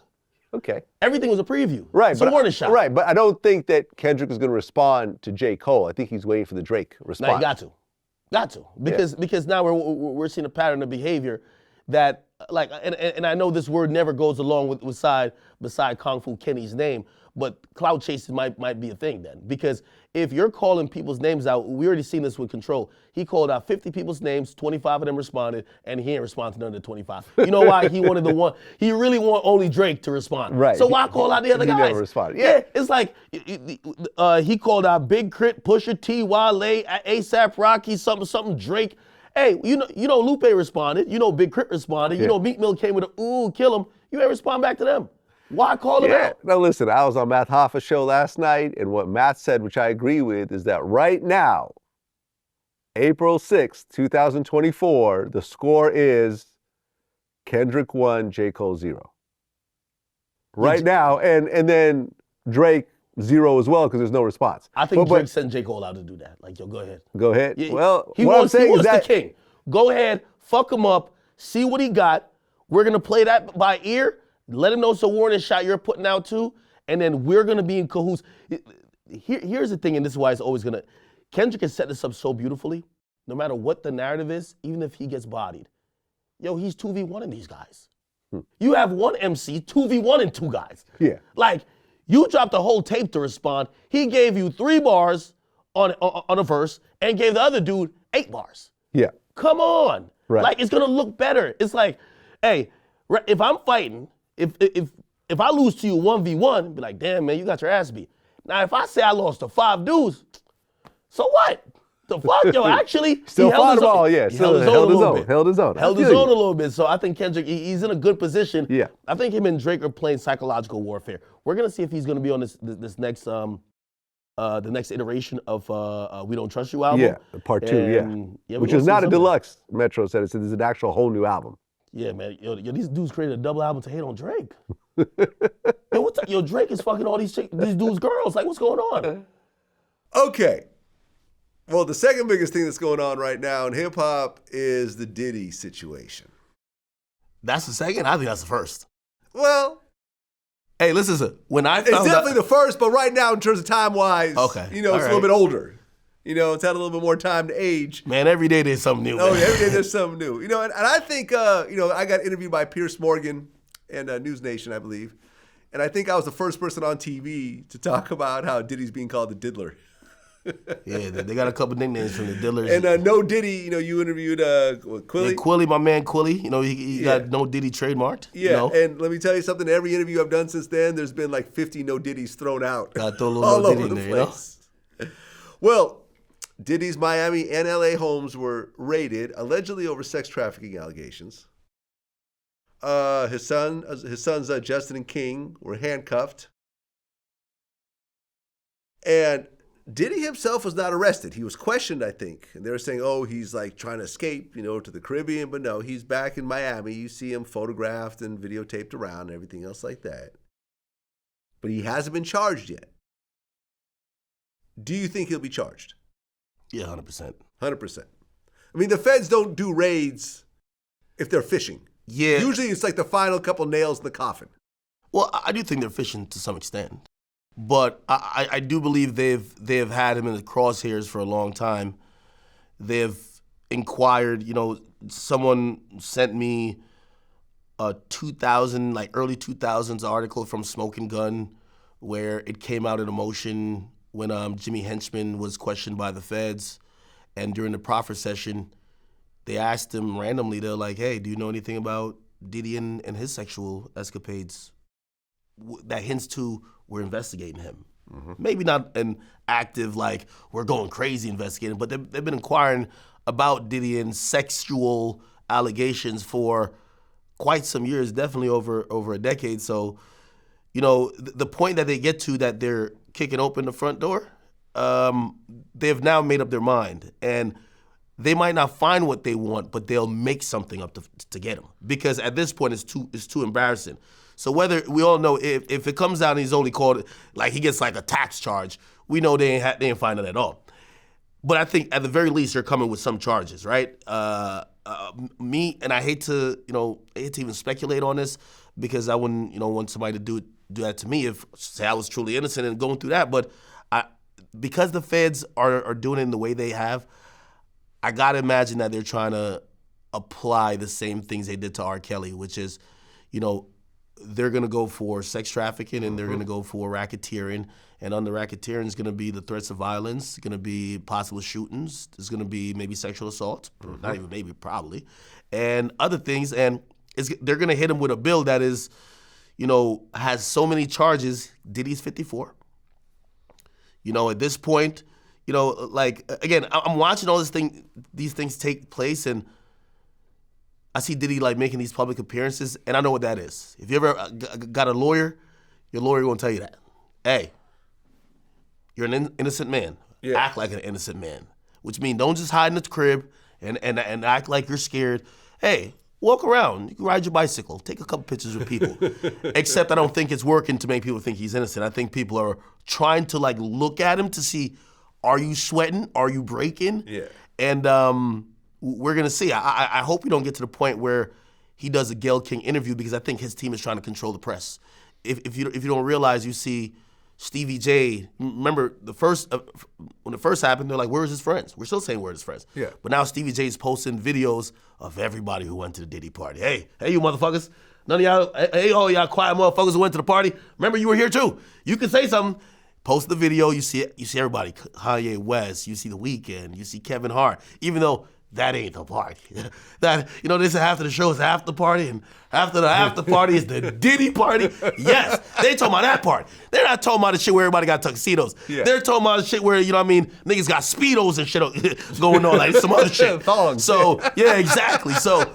Okay. Everything was a preview. Right. It's a warning shot. Right, but I don't think that Kendrick is going to respond to J. Cole. I think he's waiting for the Drake response. No, you got to. Because now we're seeing a pattern of behavior that, like, and I know this word never goes along beside Kung Fu Kenny's name, but cloud chasing might be a thing then. Because if you're calling people's names out, we already seen this with Control. He called out 50 people's names, 25 of them responded, and he ain't responded to none of the 25. You know why? He wanted the one, he really want only Drake to respond. Right. So why call out the other guys? He never responded. Yeah, it's like, he called out Big Crit, Pusha T, Wale, ASAP Rocky, something, Drake. Hey, you know Lupe responded. You know Big Crit responded. You know Meek Mill came with a, ooh, kill him. You ain't respond back to them. Why call them out? No, listen, I was on Matt Hoffa's show last night, and what Matt said, which I agree with, is that right now, April 6th, 2024, the score is Kendrick 1, J. Cole 0. Right now, and then Drake 0 as well, because there's no response. I think Drake sent J. Cole out to do that. Like, yo, go ahead. Go ahead. Yeah, well, he what wants, I'm saying is that the king. Go ahead, fuck him up, see what he got. We're going to play that by ear. Let him know it's a warning shot you're putting out too, and then we're gonna be in cahoots. Here's the thing, and this is why it's always gonna. Kendrick has set this up so beautifully. No matter what the narrative is, even if he gets bodied, yo, he's 2v1 in these guys. You have one MC, 2v1 and two guys. Yeah. Like, you dropped a whole tape to respond. He gave you 3 bars on a verse and gave the other dude 8 bars. Yeah. Come on. Right. Like, it's gonna look better. It's like, hey, if I'm fighting. If I lose to you 1v1, be like, damn, man, you got your ass beat. Now, if I say I lost to 5 dudes, so what? The fuck, yo, actually, still fought him all, yeah. Held his own a little bit. So I think Kendrick, he's in a good position. Yeah. I think him and Drake are playing psychological warfare. We're gonna see if he's gonna be on this next the next iteration of We Don't Trust You album. Yeah, part 2, yeah. Which is not a deluxe. Metro said it's an actual whole new album. Yeah, man. Yo, these dudes created a double album to hate on Drake. Yo, Drake is fucking all these dudes' girls. Like, what's going on? Okay. Well, the second biggest thing that's going on right now in hip hop is the Diddy situation. That's the second? I think that's the first. Well, hey, listen. When I found it's definitely the first, but right now, in terms of time-wise, okay. It's a little bit older. It's had a little bit more time to age. Man, every day there's something new. Oh, yeah, every day there's something new. And I think, I got interviewed by Piers Morgan and News Nation, I believe. And I think I was the first person on TV to talk about how Diddy's being called the Diddler. Yeah, they got a couple nicknames from the Diddlers. And No Diddy, you interviewed Quilly. Yeah, Quilly, my man Quilly. He got No Diddy trademarked. Yeah, and let me tell you something. Every interview I've done since then, there's been like 50 No Diddies thrown out. Got to throw a little all No over Diddy the in there, place. Well, Diddy's Miami and LA homes were raided, allegedly over sex trafficking allegations. His sons Justin and King were handcuffed. And Diddy himself was not arrested. He was questioned, I think. And they were saying, he's like trying to escape, to the Caribbean. But no, he's back in Miami. You see him photographed and videotaped around and everything else like that. But he hasn't been charged yet. Do you think he'll be charged? Yeah, 100%. 100%. I mean, the feds don't do raids if they're fishing. Yeah. Usually it's like the final couple nails in the coffin. Well, I do think they're fishing to some extent. But I do believe they've had him in the crosshairs for a long time. They've inquired, someone sent me a early 2000s article from Smoking Gun where it came out in a motion when Jimmy Henchman was questioned by the feds, and during the proffer session, they asked him randomly, they're like, hey, do you know anything about Diddy and his sexual escapades? That hints to we're investigating him. Mm-hmm. Maybe not an active, like, we're going crazy investigating, but they've been inquiring about Diddy and sexual allegations for quite some years, definitely over a decade. So, you know, the point that they get to that they're kicking open the front door, they've now made up their mind. And they might not find what they want, but they'll make something up to get them. Because at this point, it's too embarrassing. So whether, we all know if it comes out and he's only called, like he gets like a tax charge, we know they ain't find it at all. But I think at the very least, they're coming with some charges, right? Me, and I hate to even speculate on this because I wouldn't, want somebody to do that to me if, say, I was truly innocent and going through that. But because the feds are doing it in the way they have, I gotta imagine that they're trying to apply the same things they did to R. Kelly, which is, they're gonna go for sex trafficking and they're gonna go for racketeering. And under racketeering is gonna be the threats of violence, gonna be possible shootings, there's gonna be maybe sexual assault, not even maybe, probably, and other things. And they're gonna hit him with a bill that is, has so many charges. Diddy's 54. At this point, like, again, I'm watching all these things take place, and I see Diddy like making these public appearances, and I know what that is. If you ever got a lawyer, your lawyer gonna tell you that. Hey, you're an innocent man. Yeah. Act like an innocent man, which means don't just hide in the crib and act like you're scared. Hey, walk around. You can ride your bicycle. Take a couple pictures with people. Except I don't think it's working to make people think he's innocent. I think people are trying to like look at him to see, are you sweating? Are you breaking? Yeah. And we're gonna see. I hope we don't get to the point where he does a Gayle King interview, because I think his team is trying to control the press. If you don't realize, you see Stevie J. Remember when it first happened, they're like, "Where's his friends?" We're still saying where's his friends. Yeah. But now Stevie J is posting videos of everybody who went to the Diddy party. Hey, you motherfuckers! None of y'all, hey, all y'all quiet motherfuckers who went to the party. Remember, you were here too. You can say something. Post the video. You see everybody. Kanye West. You see The Weeknd. You see Kevin Hart. Even though that ain't the party. That, they say after the show is after party, and after the after party is the Diddy party. Yes, they talking about that part. They're not talking about the shit where everybody got tuxedos. Yeah. They're talking about the shit where, niggas got Speedos and shit going on, like some other shit. Thongs. So, yeah, exactly. So,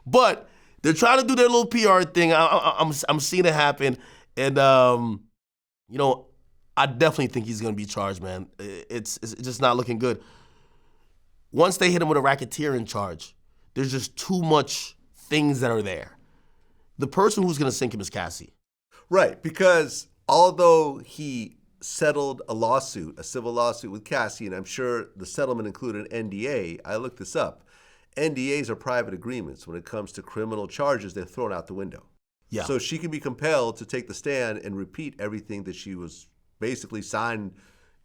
but they're trying to do their little PR thing. I'm seeing it happen. And, I definitely think he's going to be charged, man. It's just not looking good. Once they hit him with a racketeering charge, there's just too much things that are there. The person who's going to sink him is Cassie. Right, because although he settled a civil lawsuit with Cassie, and I'm sure the settlement included an NDA, I looked this up. NDAs are private agreements. When it comes to criminal charges, they're thrown out the window. Yeah. So she can be compelled to take the stand and repeat everything that she was basically signed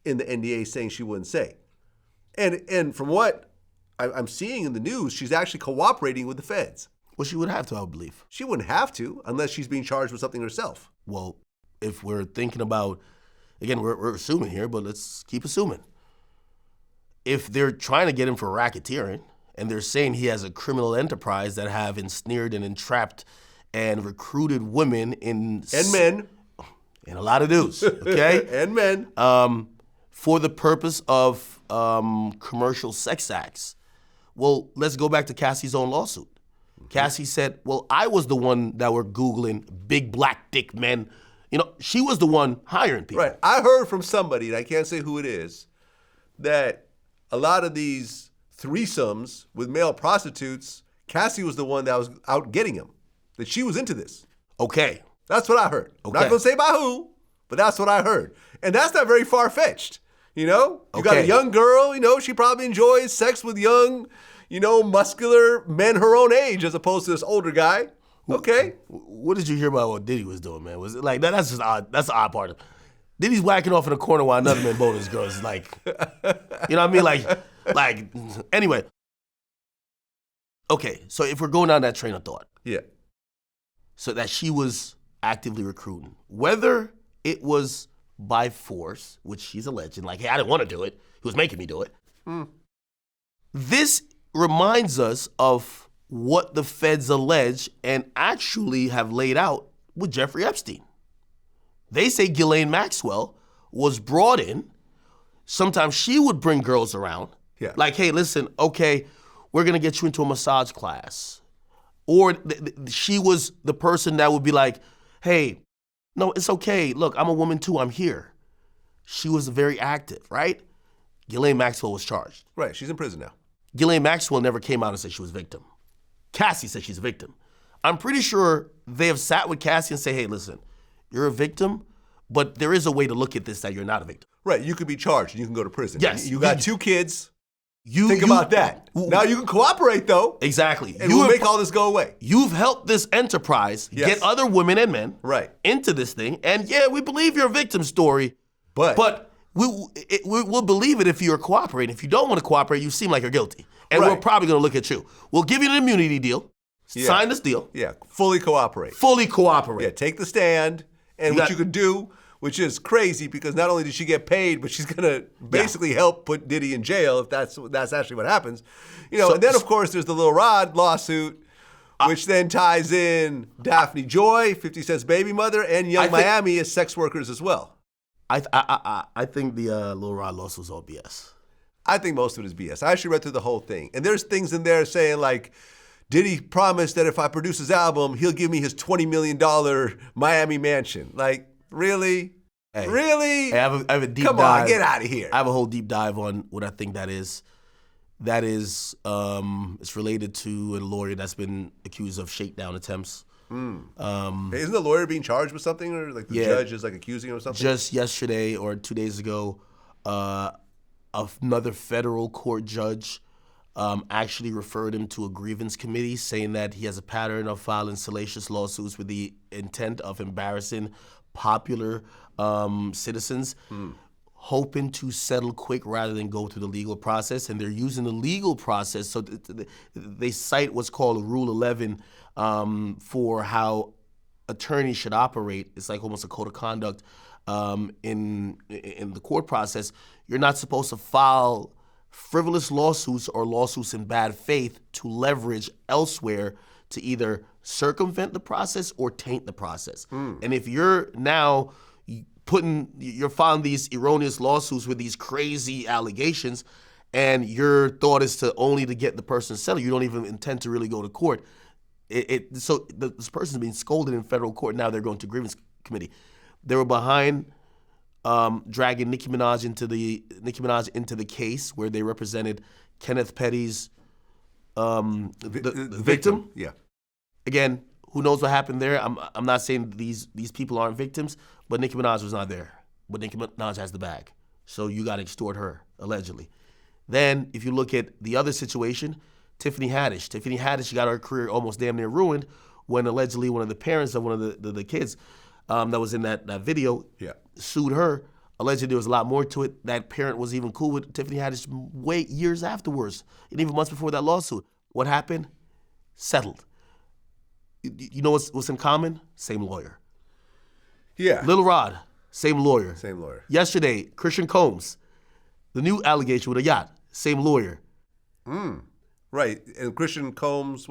in the NDA saying she wouldn't say. And from what I'm seeing in the news, she's actually cooperating with the feds. Well, she would have to, I believe. She wouldn't have to unless she's being charged with something herself. Well, if we're thinking about, again, we're assuming here, but let's keep assuming. If they're trying to get him for racketeering, and they're saying he has a criminal enterprise that have ensnared and entrapped and recruited women and men. And a lot of dudes, okay? And men. For the purpose of commercial sex acts. Well, let's go back to Cassie's own lawsuit. Mm-hmm. Cassie said, well, I was the one that were Googling big black dick men. She was the one hiring people. Right. I heard from somebody, and I can't say who it is, that a lot of these threesomes with male prostitutes, Cassie was the one that was out getting them, that she was into this. Okay. That's what I heard. Okay. I'm not going to say by who, but that's what I heard. And that's not very far-fetched. You got a young girl, she probably enjoys sex with young, muscular men her own age as opposed to this older guy. Okay. What did you hear about what Diddy was doing, man? Was it like, that's just odd. That's the odd part of it. Diddy's whacking off in the corner while another man boning his girl. It's like, you know what I mean? Like, anyway. Okay, so if we're going down that train of thought. Yeah. So that she was actively recruiting. Whether it was by force, which she's alleging, like, hey, I didn't want to do it. He was making me do it. This reminds us of what the feds allege and actually have laid out with Jeffrey Epstein. They say Ghislaine Maxwell was brought in. Sometimes she would bring girls around. Yeah. Like, hey, listen, okay, we're going to get you into a massage class. Or she was the person that would be like, hey, no, it's okay. Look, I'm a woman too. I'm here. She was very active, right? Ghislaine Maxwell was charged. Right, she's in prison now. Ghislaine Maxwell never came out and said she was a victim. Cassie said she's a victim. I'm pretty sure they have sat with Cassie and say, hey, listen, you're a victim, but there is a way to look at this that you're not a victim. Right, you could be charged and you can go to prison. Yes. You got 2 kids. Think about that. Now you can cooperate, though. Exactly. And we'll make all this go away. You've helped this enterprise get other women and men into this thing. And yeah, we believe your victim story, but we'll believe it if you're cooperating. If you don't want to cooperate, you seem like you're guilty. And we're probably going to look at you. We'll give you an immunity deal. Sign this deal. Yeah, fully cooperate. Fully cooperate. Yeah, take the stand. And what you could do, which is crazy because not only did she get paid, but she's gonna basically help put Diddy in jail if that's actually what happens. You know, and then of course there's the Lil Rod lawsuit, which then ties in Daphne Joy, 50 Cent's baby mother, and Young Miami as sex workers as well. I think the Lil Rod lawsuit was all BS. I think most of it is BS. I actually read through the whole thing, and there's things in there saying like, Diddy promised that if I produce his album, he'll give me his $20 million Miami mansion. Like, really? Hey, really? Hey, I have a deep dive. Come on, get out of here. I have a whole deep dive on what I think that is. That is, it's related to a lawyer that's been accused of shakedown attempts. Isn't the lawyer being charged with something, or like the judge is like accusing him of something? Just yesterday or 2 days ago, another federal court judge actually referred him to a grievance committee, saying that he has a pattern of filing salacious lawsuits with the intent of embarrassing popular citizens, hoping to settle quick rather than go through the legal process. And they're using the legal process, so they cite what's called Rule 11 for how attorneys should operate. It's like almost a code of conduct in the court process. You're not supposed to file frivolous lawsuits or lawsuits in bad faith to leverage elsewhere to either circumvent the process or taint the process. And if you're now you're filing these erroneous lawsuits with these crazy allegations, and your thought is only to get the person settled, you don't even intend to really go to court. So this person's being scolded in federal court. Now they're going to grievance committee. They were behind dragging Nicki Minaj into the case where they represented Kenneth Petty's the victim. Yeah. Again, who knows what happened there? I'm not saying these people aren't victims, but Nicki Minaj was not there. But Nicki Minaj has the bag, so you got to extort her allegedly. Then, if you look at the other situation, Tiffany Haddish got her career almost damn near ruined when allegedly one of the parents of one of the kids that was in that video sued her. Allegedly, there was a lot more to it. That parent was even cool with Tiffany Haddish years afterwards, and even months before that lawsuit. What happened? Settled. You know what's in common? Same lawyer. Yeah. Lil Rod, same lawyer. Same lawyer. Yesterday, Christian Combs, the new allegation with a yacht, same lawyer. Right. And Christian Combs,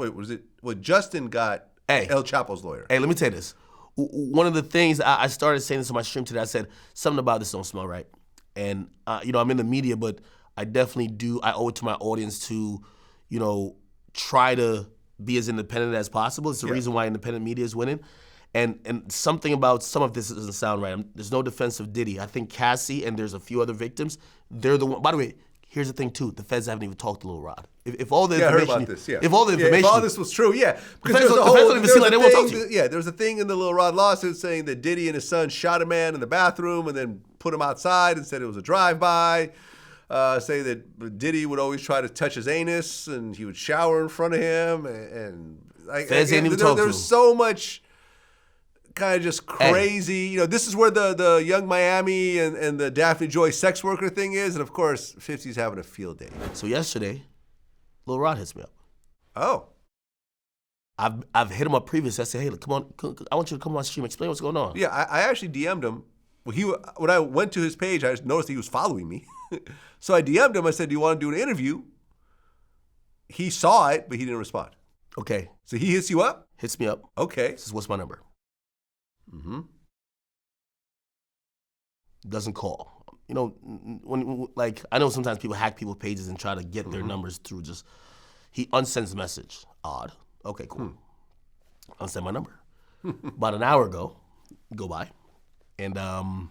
Justin got El Chapo's lawyer. Hey, let me tell you this. One of the things, I started saying this on my stream today, I said, something about this don't smell right. And, I'm in the media, but I definitely I owe it to my audience to, try to be as independent as possible. It's the reason why independent media is winning. And something about some of this doesn't sound right. There's no defense of Diddy. I think Cassie and there's a few other victims, they're the one. By the way, here's the thing too. The feds haven't even talked to Lil Rod. If all the information, I heard about this. Yeah. If all the information, if all this was true, because the feds don't even seem like they won't talk to you. Yeah, there's a thing in the Lil Rod lawsuit saying that Diddy and his son shot a man in the bathroom and then put him outside and said it was a drive-by. Say that Diddy would always try to touch his anus and he would shower in front of him, and feds ain't even talk to him. There's so much kind of just crazy. This is where the Young Miami and the Daphne Joy sex worker thing is, and of course 50's having a field day. So yesterday, Lil Rod hits me up. Oh. I've hit him up previously. I said, hey, look, come on, I want you to come on stream, explain what's going on. Yeah, I actually DM'd him when I went to his page, I just noticed he was following me. So I DM'd him. I said, do you want to do an interview? He saw it, but he didn't respond. Okay. So he hits you up? Hits me up. Okay. Says, what's my number? Mm-hmm. Doesn't call. You know, when I know sometimes people hack people's pages and try to get their numbers through just, he unsends the message. Odd. Okay, cool. Unsend my number. About an hour ago, go by, and a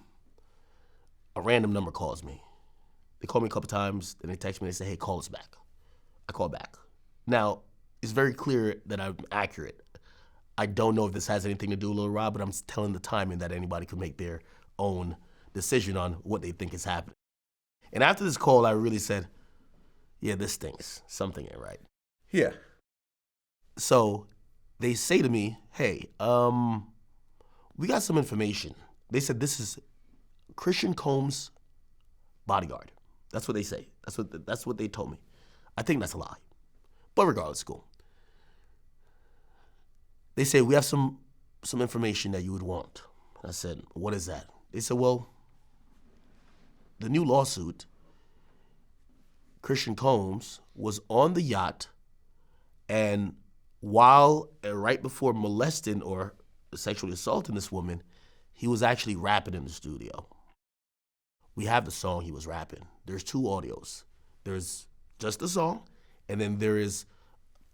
random number calls me. They call me a couple times, then they text me, they say, hey, call us back. I call back. Now, it's very clear that I'm accurate. I don't know if this has anything to do with Lil Rob, but I'm telling the timing that anybody can make their own decision on what they think is happening. And after this call, I really said, yeah, this stinks. Something ain't right. Yeah. So they say to me, hey, we got some information. They said this is Christian Combs' bodyguard. That's what they say. That's what they told me. I think that's a lie. But regardless, it's cool. They say, we have some information that you would want. I said, what is that? They said, well, the new lawsuit, Christian Combs was on the yacht, and while right before molesting or sexually assaulting this woman, he was actually rapping in the studio. We have the song he was rapping. There's 2 audios. There's just the song, and then there is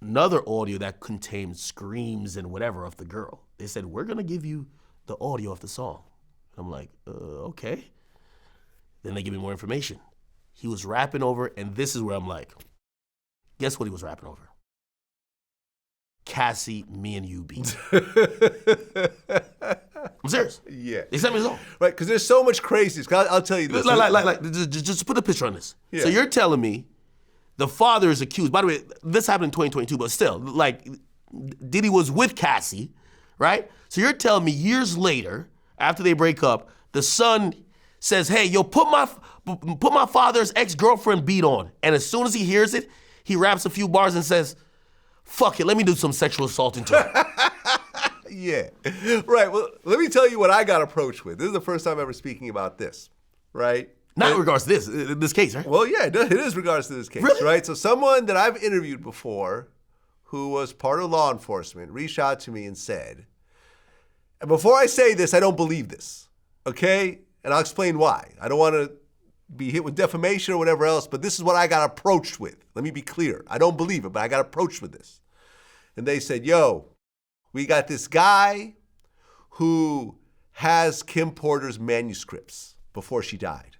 another audio that contains screams and whatever of the girl. They said, we're gonna give you the audio of the song. I'm like, okay. Then they give me more information. He was rapping over, and this is where I'm like, guess what he was rapping over? Cassie, me and you beat. I'm serious. Yeah. They sent me the song. Right, because there's so much crazy. I'll tell you this. Just put a picture on this. Yeah. So you're telling me the father is accused. By the way, this happened in 2022, but still, Diddy was with Cassie, right? So you're telling me years later, after they break up, the son says, hey, yo, put my father's ex-girlfriend beat on. And as soon as he hears it, he raps a few bars and says, fuck it, let me do some sexual assaulting to her. Yeah. Right. Well, let me tell you what I got approached with. This is the first time ever speaking about this, right? Not in regards to this case, right? Well, yeah, it is regards to this case, really? Right? So someone that I've interviewed before who was part of law enforcement reached out to me and said, and before I say this, I don't believe this, okay? And I'll explain why. I don't want to be hit with defamation or whatever else, but this is what I got approached with. Let me be clear. I don't believe it, but I got approached with this. And they said, yo, we got this guy who has Kim Porter's manuscripts before she died.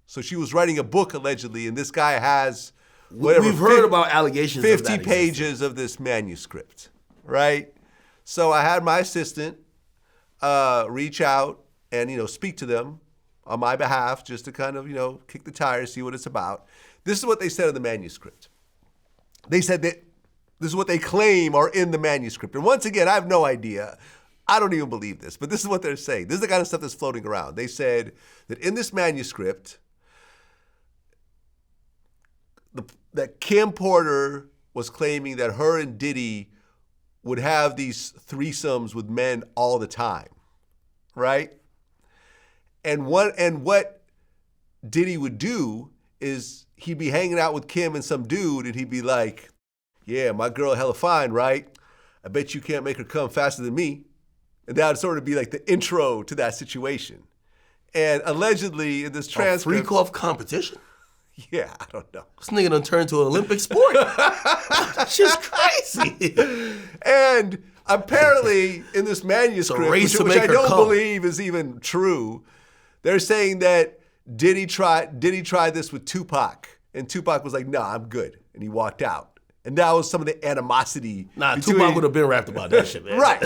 So she was writing a book allegedly, and this guy has whatever. We've heard about allegations 50 of that pages of this manuscript, right? So I had my assistant reach out and, speak to them on my behalf just to kind of, kick the tires, see what it's about. This is what they said in the manuscript. They said that this is what they claim are in the manuscript. And once again, I have no idea. I don't even believe this, but this is what they're saying. This is the kind of stuff that's floating around. They said that in this manuscript, that Kim Porter was claiming that her and Diddy would have these threesomes with men all the time, right? And what Diddy would do is he'd be hanging out with Kim and some dude, and he'd be like, yeah, my girl hella fine, right? I bet you can't make her come faster than me. And that would sort of be like the intro to that situation. And allegedly in this transcript... A freak-off competition? Yeah, I don't know. This nigga done turned to an Olympic sport. That's just crazy. And apparently in this manuscript, which I don't believe is even true, they're saying that Diddy tried this with Tupac. And Tupac was like, nah, I'm good. And he walked out. And that was some of the animosity. Nah, Tupac would have been rapped about that shit, man. Right.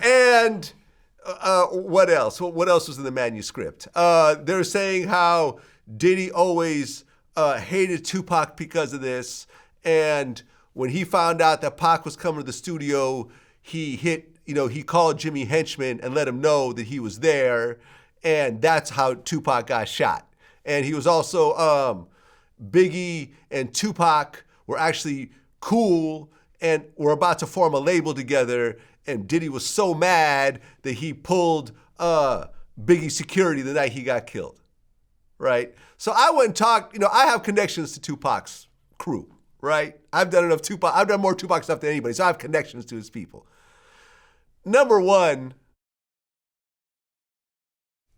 And what else? What else was in the manuscript? They're saying how Diddy always hated Tupac because of this. And when he found out that Pac was coming to the studio, he called Jimmy Henchman and let him know that he was there. And that's how Tupac got shot. And he was also, Biggie and Tupac were actually cool, and were about to form a label together, and Diddy was so mad that he pulled Biggie's security the night he got killed, right? So I went and talked, I have connections to Tupac's crew, right? I've done more Tupac stuff than anybody, so I have connections to his people. Number one,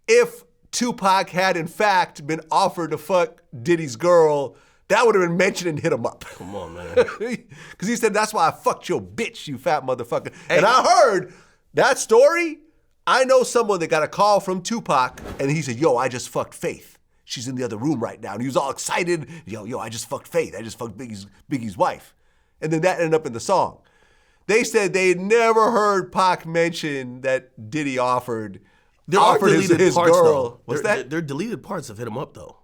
if Tupac had in fact been offered to fuck Diddy's girl, that would have been mentioned and hit him up. Come on, man. Because he said, that's why I fucked your bitch, you fat motherfucker. Hey. And I heard that story. I know someone that got a call from Tupac, and he said, yo, I just fucked Faith. She's in the other room right now. And he was all excited. Yo, I just fucked Faith. I just fucked Biggie's wife. And then that ended up in the song. They said they never heard Pac mention that Diddy offered his parts, girl. Though. What's that? They're deleted parts of Hit 'Em Up, though.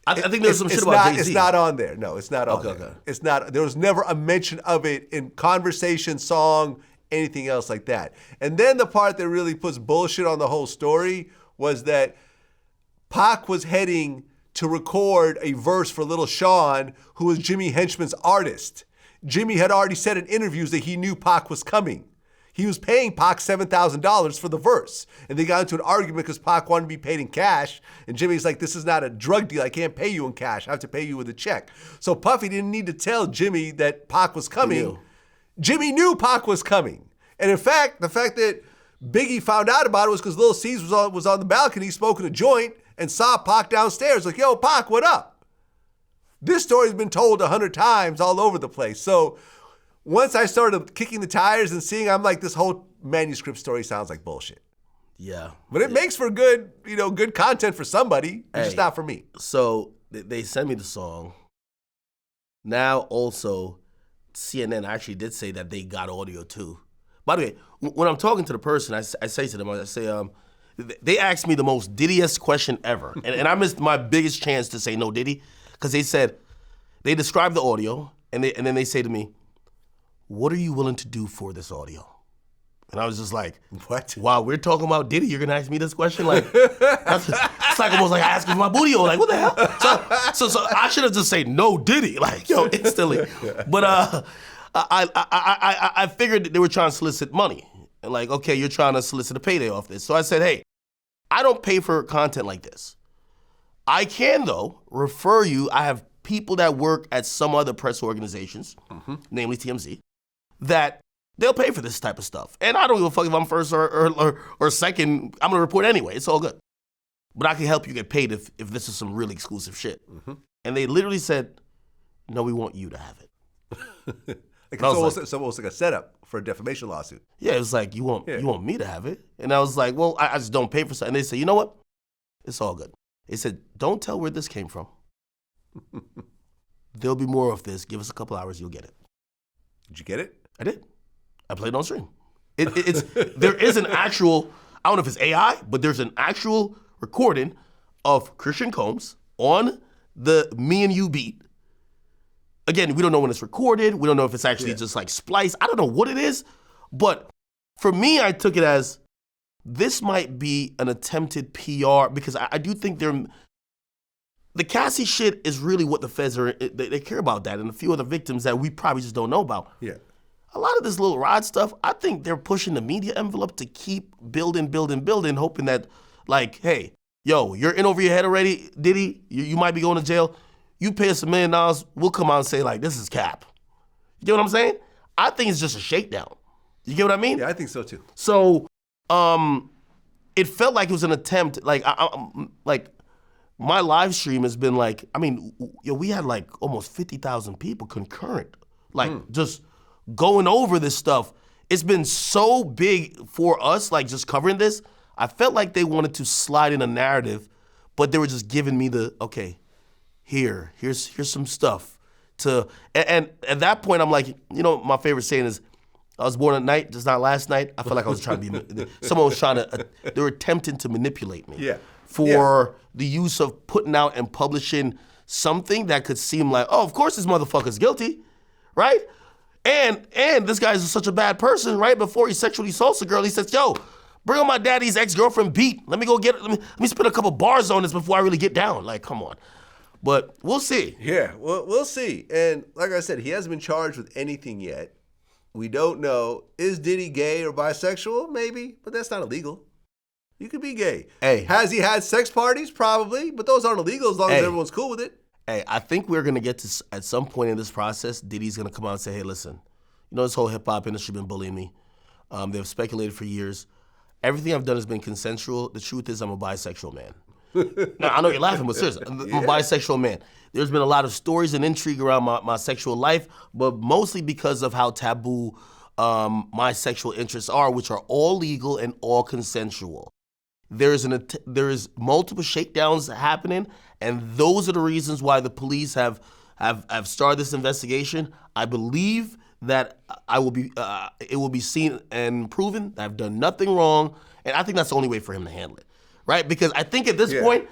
I think there's some shit about Jay-Z. It's not on there. No, it's not on there. Okay. It's not. There was never a mention of it in conversation, song, anything else like that. And then the part that really puts bullshit on the whole story was that Pac was heading to record a verse for Lil Sean, who was Jimmy Henchman's artist. Jimmy had already said in interviews that he knew Pac was coming. He was paying Pac $7,000 for the verse. And they got into an argument because Pac wanted to be paid in cash. And Jimmy's like, this is not a drug deal. I can't pay you in cash. I have to pay you with a check. So Puffy didn't need to tell Jimmy that Pac was coming. Jimmy knew Pac was coming. And in fact, the fact that Biggie found out about it was because Lil Cease was on the balcony smoking a joint and saw Pac downstairs. Like, yo, Pac, what up? This story's been told 100 times all over the place. So once I started kicking the tires and seeing, I'm like, this whole manuscript story sounds like bullshit. Yeah. But it makes for good content for somebody, just not for me. So they sent me the song. Now also, CNN actually did say that they got audio too. By the way, when I'm talking to the person, I say to them, I say, they asked me the most Diddy-esque question ever. and I missed my biggest chance to say no Diddy, because they said, they described the audio, and then they say to me, what are you willing to do for this audio? And I was just like, what? Wow, we're talking about Diddy, you're gonna ask me this question? Like, it's like almost like asking for my booty hole. Like, what the hell? So I should have just said no Diddy, like, yo, instantly. But I figured that they were trying to solicit money. And like, okay, you're trying to solicit a payday off this. So I said, hey, I don't pay for content like this. I can, though, refer you. I have people that work at some other press organizations, namely TMZ, that they'll pay for this type of stuff. And I don't give a fuck if I'm first or second. I'm going to report anyway. It's all good. But I can help you get paid if this is some really exclusive shit. And they literally said, no, we want you to have it. It's almost like a setup for a defamation lawsuit. Yeah, it was like, you want me to have it? And I was like, well, I just don't pay for something. And they said, you know what? It's all good. They said, don't tell where this came from. There'll be more of this. Give us a couple hours, you'll get it. Did you get it? I did. I played it on stream. There is an actual, I don't know if it's AI, but there's an actual recording of Christian Combs on the Me and You beat. Again, we don't know when it's recorded. We don't know if it's actually just like spliced. I don't know what it is. But for me, I took it as this might be an attempted PR, because I do think the Cassie shit is really what the feds they care about that, and a few other victims that we probably just don't know about. Yeah. A lot of this Lil Rod stuff, I think they're pushing the media envelope to keep building, hoping that, like, hey, yo, you're in over your head already, Diddy. You might be going to jail. You pay us $1 million, we'll come out and say, like, this is cap. You get what I'm saying? I think it's just a shakedown. You get what I mean? Yeah, I think so too. So, it felt like it was an attempt, like, like, my live stream has been like, I mean, we had like almost 50,000 people concurrent, like just going over this stuff. It's been so big for us, like just covering this. I felt like they wanted to slide in a narrative, but they were just giving me the, okay, here's some stuff to, and at that point I'm like, my favorite saying is, I was born at night, just not last night. I felt like I was trying to be, someone was trying to, they were attempting to manipulate me. Yeah. For the use of putting out and publishing something that could seem like, oh, of course this motherfucker's guilty, right? And this guy's such a bad person, right? Before he sexually assaults a girl, he says, yo, bring on my daddy's ex-girlfriend beat. Let me go let me spit a couple bars on this before I really get down. Like, come on. But we'll see. Yeah, we'll see. And like I said, he hasn't been charged with anything yet. We don't know. Is Diddy gay or bisexual? Maybe, but that's not illegal. You could be gay. Hey. Has he had sex parties? Probably, but those aren't illegal as long as everyone's cool with it. Hey, I think we're going to get to, at some point in this process, Diddy's going to come out and say, hey, listen, this whole hip-hop industry been bullying me. They've speculated for years. Everything I've done has been consensual. The truth is I'm a bisexual man. No, I know you're laughing, but seriously, I'm a bisexual man. There's been a lot of stories and intrigue around my sexual life, but mostly because of how taboo my sexual interests are, which are all legal and all consensual. There is multiple shakedowns happening, and those are the reasons why the police have started this investigation. I believe that it will be seen and proven that I've done nothing wrong, and I think that's the only way for him to handle it, right? Because I think at this point,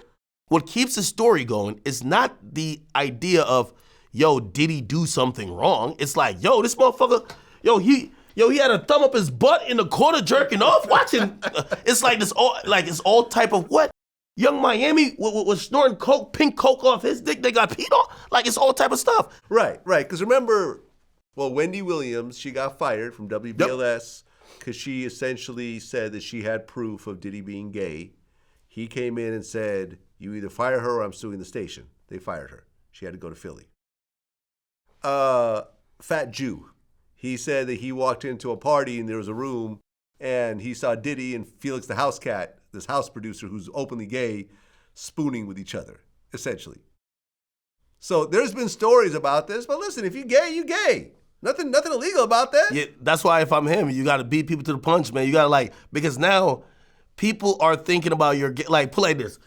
what keeps the story going is not the idea of, did he do something wrong? It's like, this motherfucker, he had a thumb up his butt in the corner jerking off, watching. It's like this, it's all type of what? Young Miami was snorting coke, pink coke off his dick. They got peed on. Like it's all type of stuff. Right. Because remember, Wendy Williams, she got fired from WBLS because she essentially said that she had proof of Diddy being gay. He came in and said, "You either fire her or I'm suing the station." They fired her. She had to go to Philly. Fat Jew. He said that he walked into a party and there was a room and he saw Diddy and Felix the House Cat, this house producer who's openly gay, spooning with each other, essentially. So there's been stories about this, but listen, if you're gay, you gay. Nothing illegal about that. Yeah, that's why if I'm him, you got to beat people to the punch, man. You got to because now people are thinking about your put like this.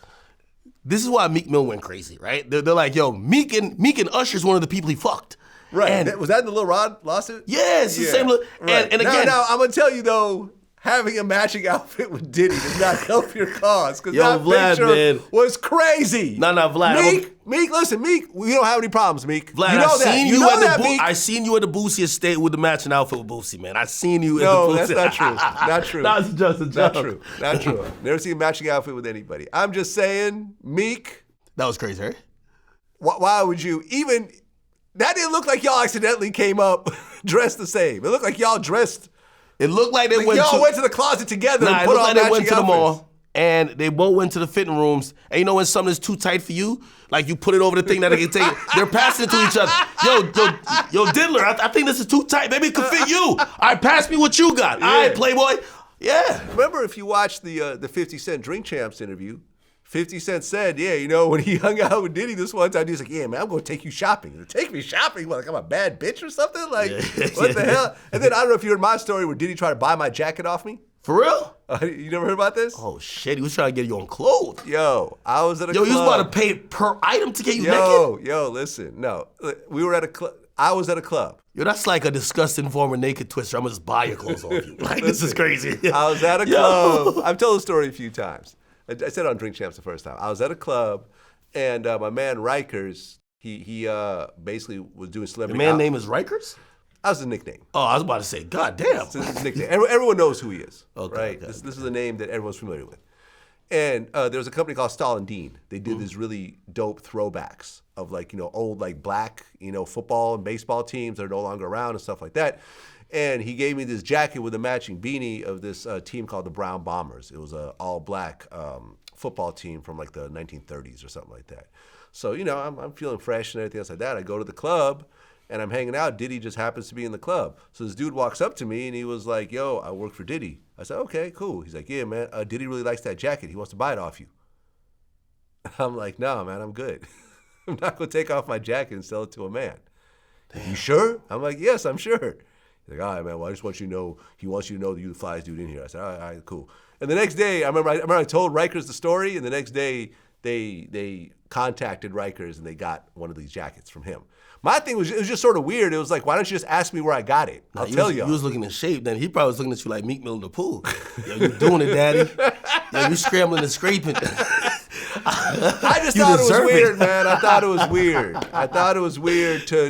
This is why Meek Mill went crazy, right? They're like, Meek and Usher's one of the people he fucked. Right. And was that in the Lil Rod lawsuit? Yeah, it's the same. Right. And again, now I'm gonna tell you though, having a matching outfit with Diddy does not help your cause because that Vlad, picture was crazy. No, Vlad. Meek, listen, Meek, we don't have any problems, Meek. Vlad, you know that. Meek. I seen you at the Boosie estate with the matching outfit with Boosie, man. I seen you at the Boosie. No, that's not true. Not true. That's just a joke. Not true. Never seen a matching outfit with anybody. I'm just saying, Meek. That was crazy, right? Why would you even? That didn't look like y'all accidentally came up dressed the same. It looked like y'all dressed. It looked like they went to the closet together and put on matching outfits. It looked like they went to the mall and they both went to the fitting rooms. And when something is too tight for you, like you put it over the thing that they can take it, they're passing it to each other. Yo, Diddler, I think this is too tight. Maybe it could fit you. All right, pass me what you got. Yeah. All right, Playboy. Yeah. Remember if you watched the 50 Cent Drink Champs interview, 50 Cent said, when he hung out with Diddy this one time, he was like, man, I'm going to take you shopping. Take me shopping? Like I'm a bad bitch or something? Like, what the hell? And then I don't know if you heard my story where Diddy tried to buy my jacket off me. For real? You never heard about this? Oh, shit. He was trying to get you on clothes. I was at a club. You was about to pay per item to get you naked? Listen. No. We were at a club. I was at a club. That's like a disgusting form of naked twister. I'm going to just buy your clothes off you. Like, this is crazy. I was at a club. I've told the story a few times. I said it on Drink Champs the first time. I was at a club, and my man Rikers, he basically was doing celebrity. Your man's name is Rikers? That was his nickname. Oh, I was about to say, God damn. It's his nickname. Everyone knows who he is, okay, right? Okay, this is a name that everyone's familiar with. And there was a company called Stalin Dean. They did these really dope throwbacks of old black football and baseball teams that are no longer around and stuff like that. And he gave me this jacket with a matching beanie of this team called the Brown Bombers. It was an all-black football team from the 1930s or something like that. So, I'm feeling fresh and everything else like that. I go to the club, and I'm hanging out. Diddy just happens to be in the club. So this dude walks up to me, and he was like, yo, I work for Diddy. I said, okay, cool. He's like, yeah, man, Diddy really likes that jacket. He wants to buy it off you. I'm like, no, man, I'm good. I'm not going to take off my jacket and sell it to a man. Damn. You sure? I'm like, yes, I'm sure. He's like, all right, man, well, I just want you to know, he wants you to know that you're the flyest dude in here. I said, all right, cool. And the next day, I remember I told Rikers the story, and the next day they contacted Rikers, and they got one of these jackets from him. My thing was, it was just sort of weird. It was like, why don't you just ask me where I got it? I'll tell you. You was looking in shape then. He probably was looking at you like Meek Mill in the pool. Yo, you doing it, daddy. Yo, you scrambling and scraping. I just thought it was weird, man. I thought it was weird. I thought it was weird to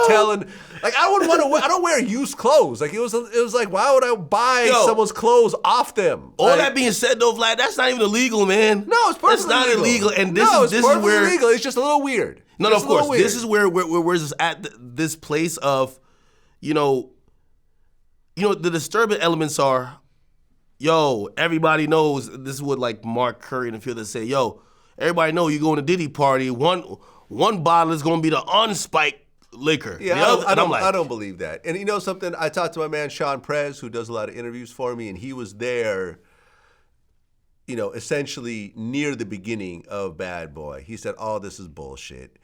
tell and like I wouldn't want to. I don't wear used clothes. Like it was like why would I buy someone's clothes off them? All that being said, though, Vlad, that's not even illegal, man. No, it's perfectly That's not illegal. And this is where illegal. It's just a little weird. No, of course. This is where we're just at this place of, the disturbing elements are, everybody knows, this is what like Mark Curry and the field that say, everybody know you going to Diddy party, one bottle is going to be the unspiked liquor. Yeah, I don't believe that. And you know something? I talked to my man Sean Prez, who does a lot of interviews for me, and he was there, essentially near the beginning of Bad Boy. He said, "Oh, this is bullshit."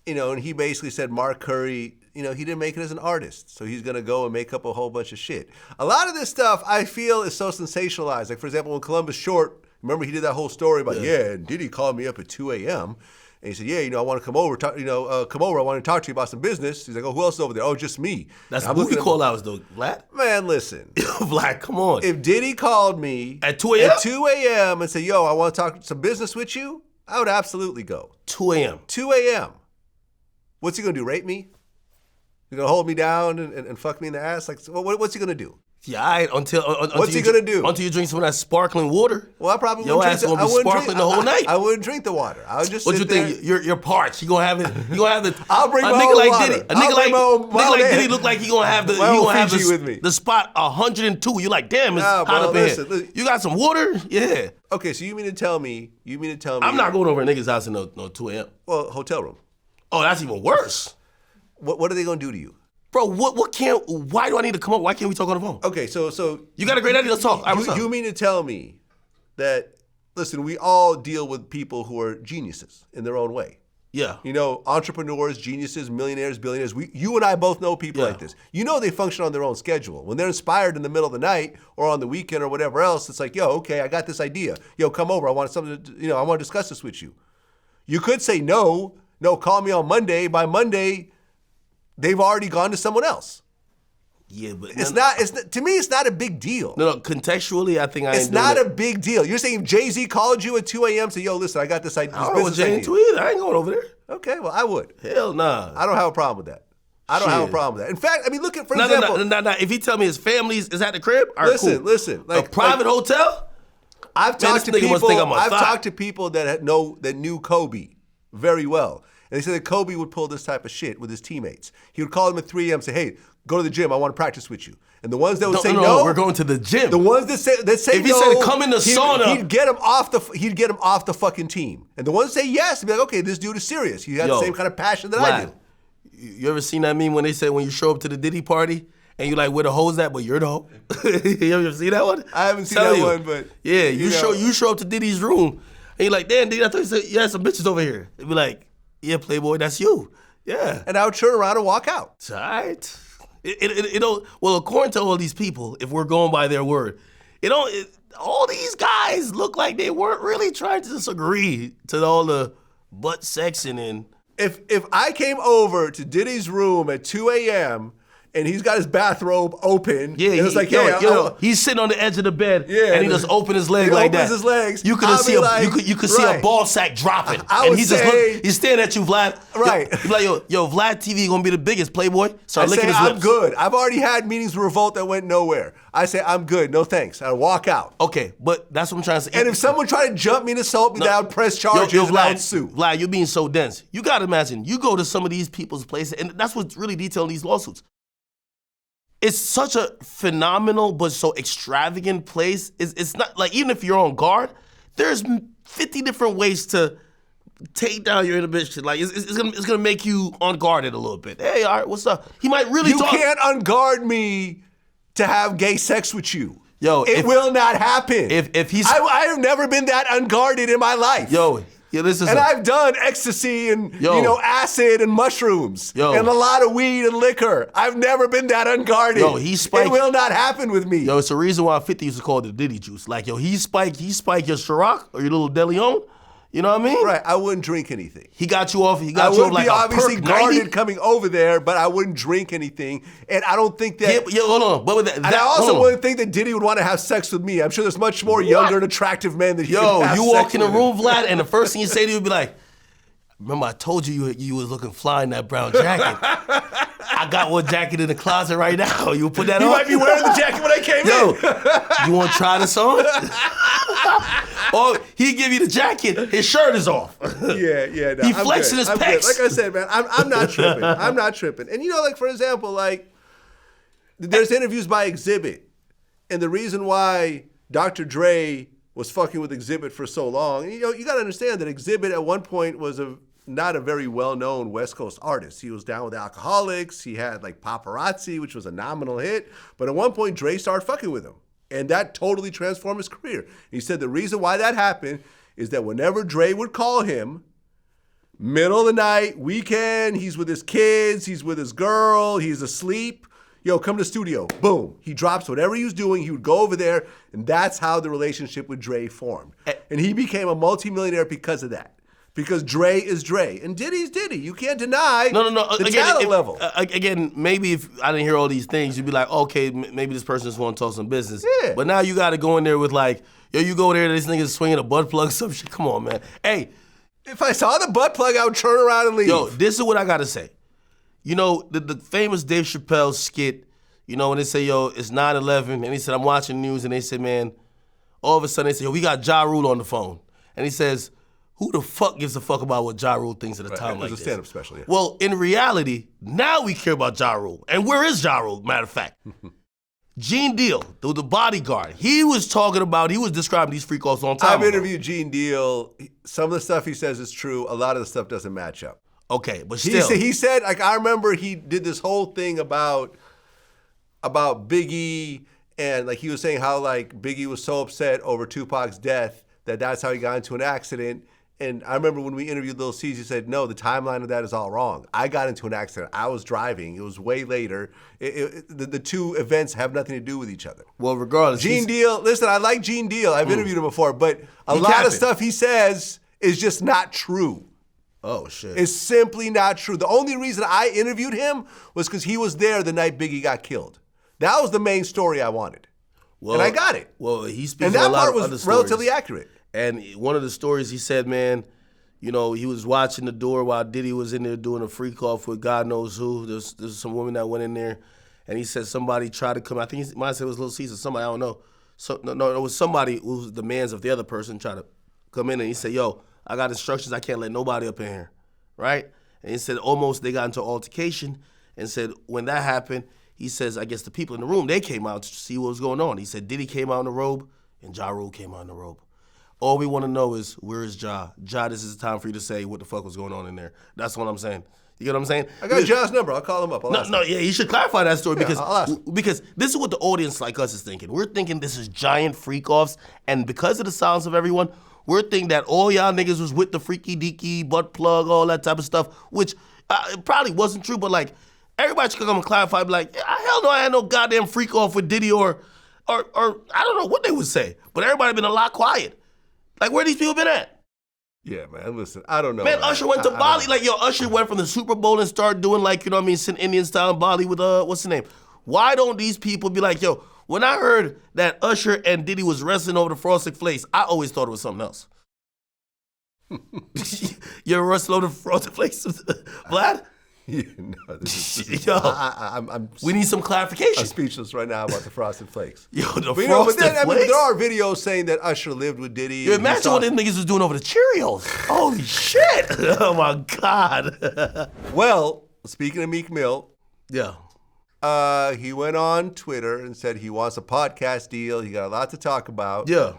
And he basically said Mark Curry, he didn't make it as an artist, so he's going to go and make up a whole bunch of shit. A lot of this stuff I feel is so sensationalized. Like, for example, when Columbus Short, remember he did that whole story about, and Diddy called me up at 2 a.m., and he said, I want to come over, I want to talk to you about some business. He's like, who else is over there? Oh, just me. That's movie call hours, though, Vlad. Man, listen. Vlad, come on. If Diddy called me at 2 a.m.? At 2 a.m. and said, I want to talk some business with you, I would absolutely go. 2 a.m.? 2 a.m. What's he going to do, rape me? He's going to hold me down and fuck me in the ass? Like, what's he going to do? Yeah, until what's he gonna do? Until you drink some of that sparkling water. Well, I probably wouldn't drink. Your ass gonna be sparkling the whole night. I wouldn't drink the water. I would just. What sit you there. think? You're parched. You gonna have it. You gonna have the. I'll bring my nigga own like water. Diddy. A nigga like Diddy look like he gonna have the. The spot 102. You're like, damn, it's hot up in here. Listen. You got some water? Yeah. Okay, so you mean to tell me? I'm not going over a nigga's house in no 2 a.m. Well, hotel room. Oh, that's even worse. What are they gonna do to you? Bro, why do I need to come up? Why can't we talk on the phone? Okay, so you got a great idea. Let's talk. You mean to tell me that, listen, we all deal with people who are geniuses in their own way. Yeah. Entrepreneurs, geniuses, millionaires, billionaires. You and I both know people like this. They function on their own schedule. When they're inspired in the middle of the night or on the weekend or whatever else, it's like, okay, I got this idea. Come over. I want something to, I want to discuss this with you. You could say no, call me on Monday. By Monday, they've already gone to someone else. Yeah, but it's not. To me, it's not a big deal. No. Contextually, I think it's not a big deal. You're saying Jay-Z called you at 2 a.m. Say, listen, I got this idea. I don't know what Jay into either. I ain't going over there. Okay, well, I would. Hell nah. I don't have a problem with that. I don't have a problem with that. In fact, look at, for example. No. If he tell me his family is at the crib, all right, listen. Like, a private hotel? I've talked to people that knew Kobe very well. And they said that Kobe would pull this type of shit with his teammates. He would call them at 3 a.m. and say, hey, go to the gym. I want to practice with you. And the ones that would say no, we're going to the gym. The ones that say if he said come in the sauna, he'd get him off the fucking team. And the ones that say yes, he'd be like, okay, this dude is serious. He has the same kind of passion that I do. You ever seen that meme when they say when you show up to the Diddy party and you like where the hoes at, but you're the hoe? You ever see that one? I haven't seen that one, but yeah, you show up to Diddy's room and you're like, damn, Diddy, I thought you had some bitches over here. They'd be like, yeah, Playboy, that's you. Yeah. And I would turn around and walk out. It's all right. Well, according to all these people, if we're going by their word, all these guys look like they weren't really trying to disagree to all the butt sexing and. If I came over to Diddy's room at 2 a.m., and he's got his bathrobe open. Yeah, and it's like, he's sitting on the edge of the bed, and he just opened his leg like that. He opens his legs. You could see a ball sack dropping, and he's staring at you, Vlad. Right. He's like, yo, VladTV gonna be the biggest, Playboy. Start licking his lips. I'm good. I've already had meetings with Revolt that went nowhere. I say I'm good. No thanks. I walk out. Okay, but that's what I'm trying to say. And if someone tried to jump me and assault me, I would press charges and I would sue. Vlad, you're being so dense. You gotta imagine. You go to some of these people's places, and that's what's really detailed in these lawsuits. It's such a phenomenal but so extravagant place. It's not like, even if you're on guard, there's 50 different ways to take down your inhibition. Like it's gonna make you unguarded a little bit. Hey, all right, what's up? He might really. You can't unguard me to have gay sex with you. Yo, it will not happen. If he's, I have never been that unguarded in my life. Yo. Yeah, I've done ecstasy and acid and mushrooms and a lot of weed and liquor. I've never been that unguarded. Yo, he spiked. It will not happen with me. Yo, it's the reason why 50 used to call it the Diddy juice. Like, yo, he spiked your Ciroc or your little De Leon. You know what I mean? Right. I wouldn't drink anything. He got you off. I would be obviously guarded coming over there, but I wouldn't drink anything. And I don't think that. Yeah, hold on. But with that, and I also wouldn't think that Diddy would want to have sex with me. I'm sure there's much more younger and attractive men that he could have you sex walk in the with. room, Vlad, and the first thing you say to you would be like, "Remember, I told you was looking fly in that brown jacket. I got one jacket in the closet right now. You put that on? You might be wearing the jacket when I came in. You want to try this on?" Or he give you the jacket, his shirt is off. Yeah. No, he flexing his pecs. Like I said, man, I'm not tripping. I'm not tripping. And like for example, like there's interviews by Exhibit, and the reason why Dr. Dre was fucking with Exhibit for so long, you got to understand that Exhibit at one point was not a very well-known West Coast artist. He was down with Alcoholics. He had like Paparazzi, which was a nominal hit. But at one point, Dre started fucking with him. And that totally transformed his career. He said the reason why that happened is that whenever Dre would call him, middle of the night, weekend, he's with his kids, he's with his girl, he's asleep, come to the studio. Boom. He drops whatever he was doing. He would go over there, and that's how the relationship with Dre formed. And he became a multimillionaire because of that. Because Dre is Dre. And Diddy's Diddy. You can't deny the talent level. Again, maybe if I didn't hear all these things, you'd be like, okay, maybe this person just want to talk some business. Yeah. But now you got to go in there with like, you go there, this nigga's swinging a butt plug, some shit. Come on, man. Hey. If I saw the butt plug, I would turn around and leave. This is what I got to say. The famous Dave Chappelle skit, when they say, it's 9/11, and he said, I'm watching news, and they said, man, all of a sudden they say, we got Ja Rule on the phone. And he says, who the fuck gives a fuck about what Ja Rule thinks at a time like this? It was a stand-up special, yeah. Well, in reality, now we care about Ja Rule. And where is Ja Rule, matter of fact? Gene Deal, the bodyguard, he was describing these freak offs on time. I've interviewed Gene Deal. Some of the stuff he says is true. A lot of the stuff doesn't match up. Okay, but still. He said, like, I remember he did this whole thing about Biggie, and like he was saying how like Biggie was so upset over Tupac's death that's how he got into an accident. And I remember when we interviewed Lil C's, he said, no, the timeline of that is all wrong. I got into an accident. I was driving. It was way later. The two events have nothing to do with each other. Well, regardless. Gene Deal, listen, I like Gene Deal. I've interviewed him before, but a lot of stuff he says is just not true. Oh, shit. It's simply not true. The only reason I interviewed him was because he was there the night Biggie got killed. That was the main story I wanted. Well, and I got it. Well, he speaks a lot of other stories. And that part was relatively accurate. And one of the stories he said, man, he was watching the door while Diddy was in there doing a freak off with God knows who. There's some woman that went in there, and he said somebody tried to come. I think he might have said it was Lil Caesar, somebody, I don't know. So no, it was somebody who was the mans of the other person tried to come in, and he said, yo, I got instructions. I can't let nobody up in here, right? And he said almost they got into an altercation, and said when that happened, he says, I guess the people in the room, they came out to see what was going on. He said Diddy came out in the robe, and Ja Rule came out in the robe. All we want to know is, where is Ja? Ja, this is the time for you to say what the fuck was going on in there. That's what I'm saying. You get what I'm saying? I got Ja's number. I'll call him up. You should clarify that story because this is what the audience like us is thinking. We're thinking this is giant freak-offs, and because of the silence of everyone, we're thinking that all y'all niggas was with the freaky-deaky, butt plug, all that type of stuff, which it probably wasn't true, but like, everybody should come and clarify, be like, hell no, I had no goddamn freak-off with Diddy or I don't know what they would say, but everybody been a lot quiet. Like, where these people been at? Yeah, man, listen, I don't know. Man, Usher went to Bali. Like, Usher went from the Super Bowl and started doing, like, Sin Indian style in Bali with, what's the name? Why don't these people be like, yo, when I heard that Usher and Diddy was wrestling over the Frosted Flakes, I always thought it was something else. You ever wrestled over the Frosted Flakes, Vlad? Yeah, no, this is we need some clarification. I'm speechless right now about the Frosted Flakes. But Flakes? There are videos saying that Usher lived with Diddy. Imagine what them niggas was doing over the Cheerios. Holy shit. Oh, my God. Well, speaking of Meek Mill. Yeah. He went on Twitter and said he wants a podcast deal. He got a lot to talk about. Yeah.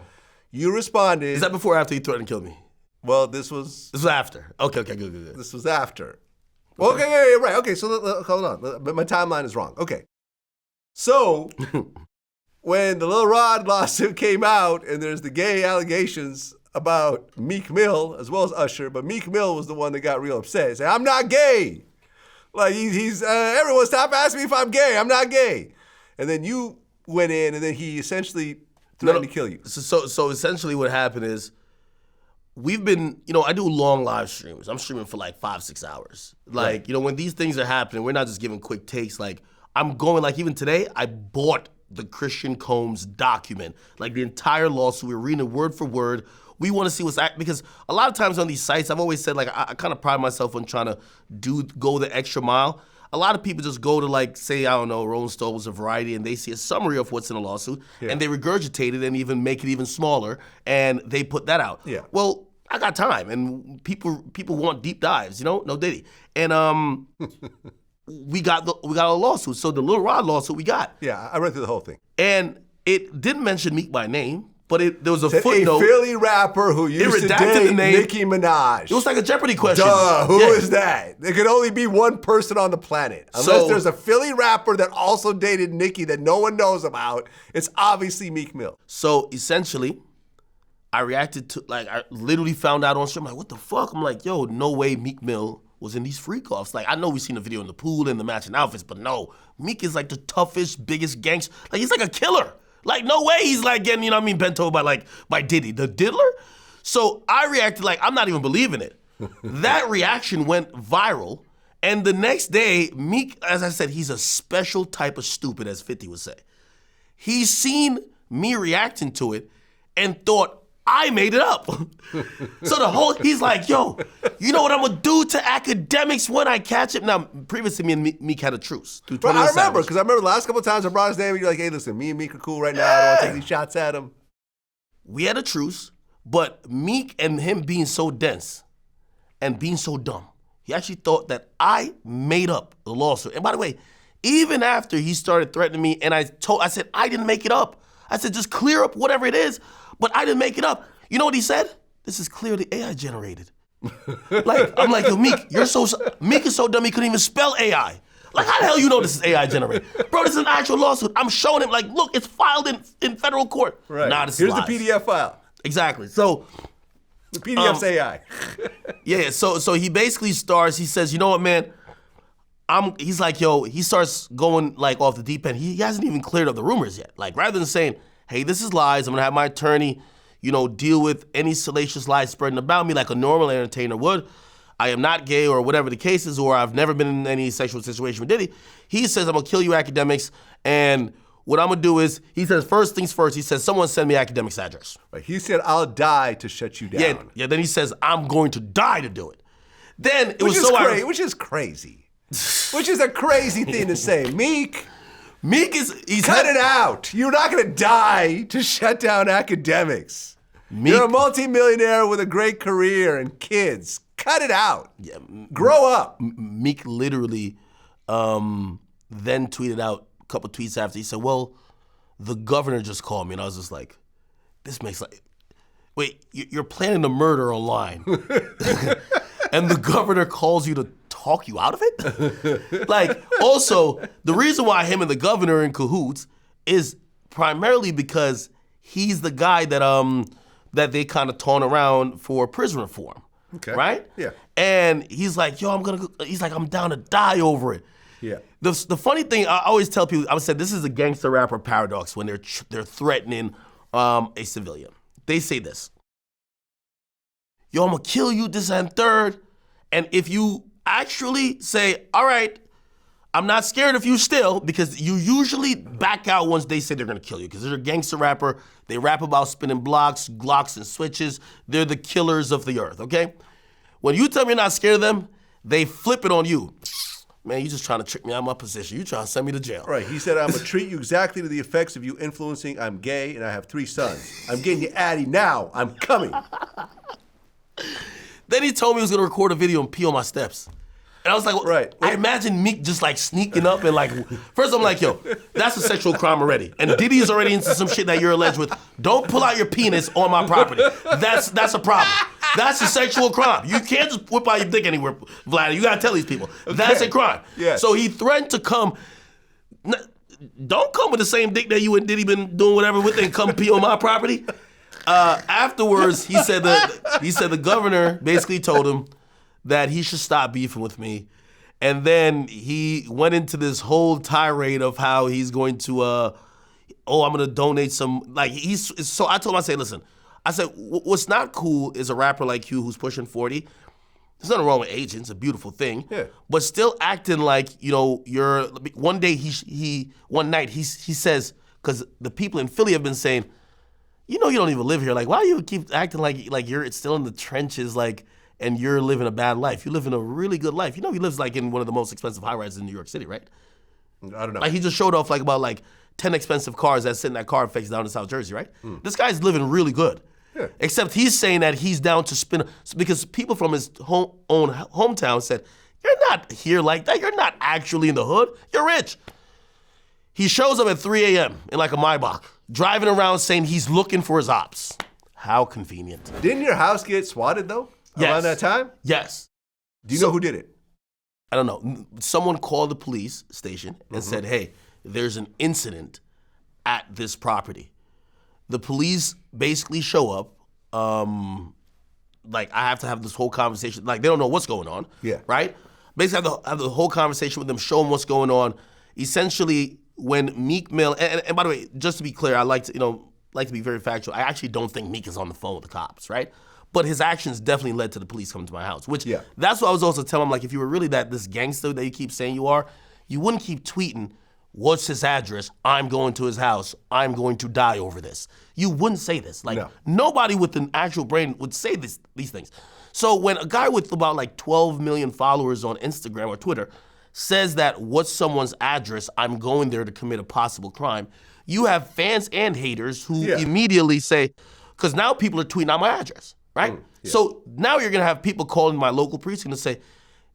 You responded. Is that before or after he threatened to kill me? Well, this was after. Okay, good. This was after. Okay, yeah, right. Okay, so hold on. But my timeline is wrong. Okay. So, when the Lil Rod lawsuit came out and there's the gay allegations about Meek Mill as well as Usher, but Meek Mill was the one that got real upset. He said, I'm not gay. Like, he's everyone stop asking me if I'm gay. I'm not gay. And then you went in and then he essentially threatened to kill you. So essentially what happened is we've been, I do long live streams. I'm streaming for like 5-6 hours. Like, when these things are happening, we're not just giving quick takes. Like, I'm going, like, even today, I bought the Christian Combs document, like the entire lawsuit. We're reading it word for word. We want to see what's because a lot of times on these sites, I've always said, like, I kind of pride myself on trying to go the extra mile. A lot of people just go to, like, say, I don't know, Rolling Stones or Variety, and they see a summary of what's in a lawsuit, and they regurgitate it and even make it even smaller, and they put that out. Yeah. Well, I got time, and people want deep dives, no Diddy. And we got a lawsuit. So the Lil Rod lawsuit we got. Yeah, I read through the whole thing. And it didn't mention Meek by name, but there was a footnote. A Philly rapper who used to date Nicki Minaj. It was like a Jeopardy question. Who is that? There could only be one person on the planet. Unless there's a Philly rapper that also dated Nicki that no one knows about. It's obviously Meek Mill. So essentially, I reacted to, like, I literally found out on stream, I'm like, what the fuck? I'm like, yo, no way Meek Mill was in these freak-offs. Like, I know we've seen the video in the pool and the matching outfits, but no, Meek is like the toughest, biggest gangster. Like, he's like a killer. Like, no way he's like getting, bent over by Diddy, the diddler. So I reacted like, I'm not even believing it. That reaction went viral. And the next day, Meek, as I said, he's a special type of stupid, as 50 would say. He's seen me reacting to it and thought, I made it up. So he's like, yo, you know what I'm gonna do to Akademiks when I catch him? Now, previously, me and Meek had a truce. But I remember, because I remember the last couple of times I brought his name, and you're like, hey, listen, me and Meek are cool right now. I don't want to take these shots at him. We had a truce, but Meek and him being so dense and being so dumb, he actually thought that I made up the lawsuit. And by the way, even after he started threatening me, and I said, I didn't make it up. I said, just clear up whatever it is. But I didn't make it up. You know what he said? This is clearly AI generated. Like, I'm like, yo, Meek, Meek is so dumb he couldn't even spell AI. Like, how the hell you know this is AI generated? Bro, this is an actual lawsuit. I'm showing him, like, look, it's filed in federal court. Right. Nah, this is Here's lies. the PDF file. Exactly. So the PDF's AI. Yeah, so he basically starts, he says, you know what, man? He's like, yo, he starts going, like, off the deep end. He hasn't even cleared up the rumors yet. Like, rather than saying, hey, this is lies, I'm gonna have my attorney, deal with any salacious lies spreading about me like a normal entertainer would. I am not gay or whatever the case is, or I've never been in any sexual situation with Diddy. He says, I'm gonna kill you, Akademiks, and what I'm gonna do is, he says, first things first, he says, someone send me Akademiks' address. Right. He said, I'll die to shut you down. Yeah, then he says, I'm going to die to do it. Then it was which is crazy. Which is a crazy thing to say. Meek is cut it out. You're not gonna die to shut down Akademiks. You're a multimillionaire with a great career and kids. Cut it out. Yeah, grow up. Meek literally then tweeted out a couple tweets after. He said, well, the governor just called me. And I was just like, this makes like, wait, you're planning a murder online. And the governor calls you to talk you out of it? Like, also, the reason why him and the governor are in cahoots is primarily because he's the guy that they kind of taunt around for prison reform. Okay. Right? Yeah. And he's like, yo, I'm down to die over it. Yeah. The funny thing, I always tell people, I said this is a gangster rapper paradox when they're threatening a civilian. They say this. Yo, I'm gonna kill you, this and third. And if you actually say, all right, I'm not scared of you still, because you usually back out once they say they're gonna kill you, because they're a gangster rapper. They rap about spinning blocks, Glocks, and switches. They're the killers of the earth, okay? When you tell me you're not scared of them, they flip it on you. Man, you just trying to trick me out of my position. You trying to send me to jail. Right, he said, I'm gonna treat you exactly to the effects of you influencing, I'm gay and I have 3 sons. I'm getting you Addy now, I'm coming. Then he told me he was gonna record a video and pee on my steps. And I was like, right. I imagine Meek just like sneaking up and like, first I'm like, yo, that's a sexual crime already. And Diddy is already into some shit that you're alleged with. Don't pull out your penis on my property. That's a problem. That's a sexual crime. You can't just whip out your dick anywhere, Vlad. You gotta tell these people. Okay. That's a crime. Yes. So he threatened to come. Don't come with the same dick that you and Diddy been doing whatever with and come pee on my property. Afterwards, he said the governor basically told him that he should stop beefing with me. And then he went into this whole tirade of how he's going to, I'm going to donate some, like, so I told him, I said, listen, I said, what's not cool is a rapper like you who's pushing 40. There's nothing wrong with aging. It's a beautiful thing. Yeah. But still acting like, you're, one night he says, because the people in Philly have been saying, you don't even live here. Like, why do you keep acting like you're still in the trenches, and you're living a bad life? You live in a really good life. He lives in one of the most expensive high-rises in New York City, right? I don't know. Like, he just showed off about 10 expensive cars that sit in that car face down in South Jersey, right? This guy's living really good. Yeah. Except he's saying that he's down to spin, because people from his own hometown said, you're not here like that. You're not actually in the hood. You're rich. He shows up at 3 a.m. in a Maybach, driving around saying he's looking for his ops. How convenient. Didn't your house get swatted, though, around that time? Yes. Do you know who did it? I don't know. Someone called the police station and said, hey, there's an incident at this property. The police basically show up. I have to have this whole conversation. They don't know what's going on. Yeah. Right? Basically, have the whole conversation with them, show them what's going on. Essentially, when Meek Mill, and by the way, just to be clear, I like to be very factual. I actually don't think Meek is on the phone with the cops, right? But his actions definitely led to the police coming to my house, which that's what I was also telling him. If you were really this gangster that you keep saying you are, you wouldn't keep tweeting, what's his address? I'm going to his house. I'm going to die over this. You wouldn't say this. No. Nobody with an actual brain would say these things. So when a guy with about 12 million followers on Instagram or Twitter says that what's someone's address, I'm going there to commit a possible crime, you have fans and haters who immediately say, because now people are tweeting out my address, right? So now you're going to have people calling my local precinct and say,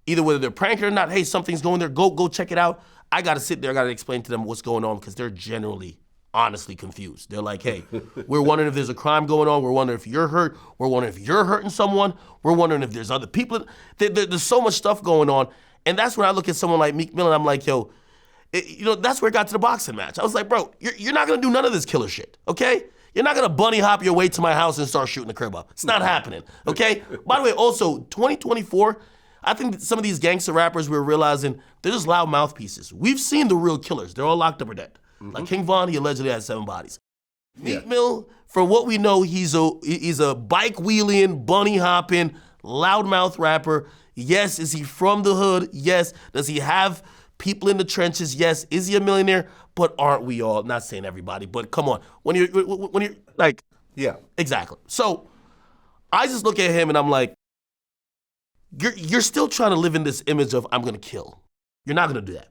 either whether they're pranking or not, hey, something's going there, go check it out. I got to sit there, I got to explain to them what's going on, because they're generally honestly confused. They're like, hey, we're wondering if there's a crime going on. We're wondering if you're hurt. We're wondering if you're hurting someone. We're wondering if there's other people. There's so much stuff going on. And that's when I look at someone like Meek Mill and I'm like, yo, that's where it got to the boxing match. I was like, bro, you're not going to do none of this killer shit, okay? You're not going to bunny hop your way to my house and start shooting the crib up. It's not happening, okay? By the way, also, 2024, I think that some of these gangster rappers, we're realizing they're just loud mouthpieces. We've seen the real killers. They're all locked up or dead. Like King Von, he allegedly had 7 bodies. Meek Mill, from what we know, he's a bike wheeling, bunny hopping, loudmouth rapper. Yes, is he from the hood? Yes. Does he have people in the trenches? Yes. Is he a millionaire? But aren't we all? Not saying everybody, but come on. When you're like, yeah, exactly. So I just look at him and I'm like, you're still trying to live in this image of I'm gonna kill. You're not gonna do that.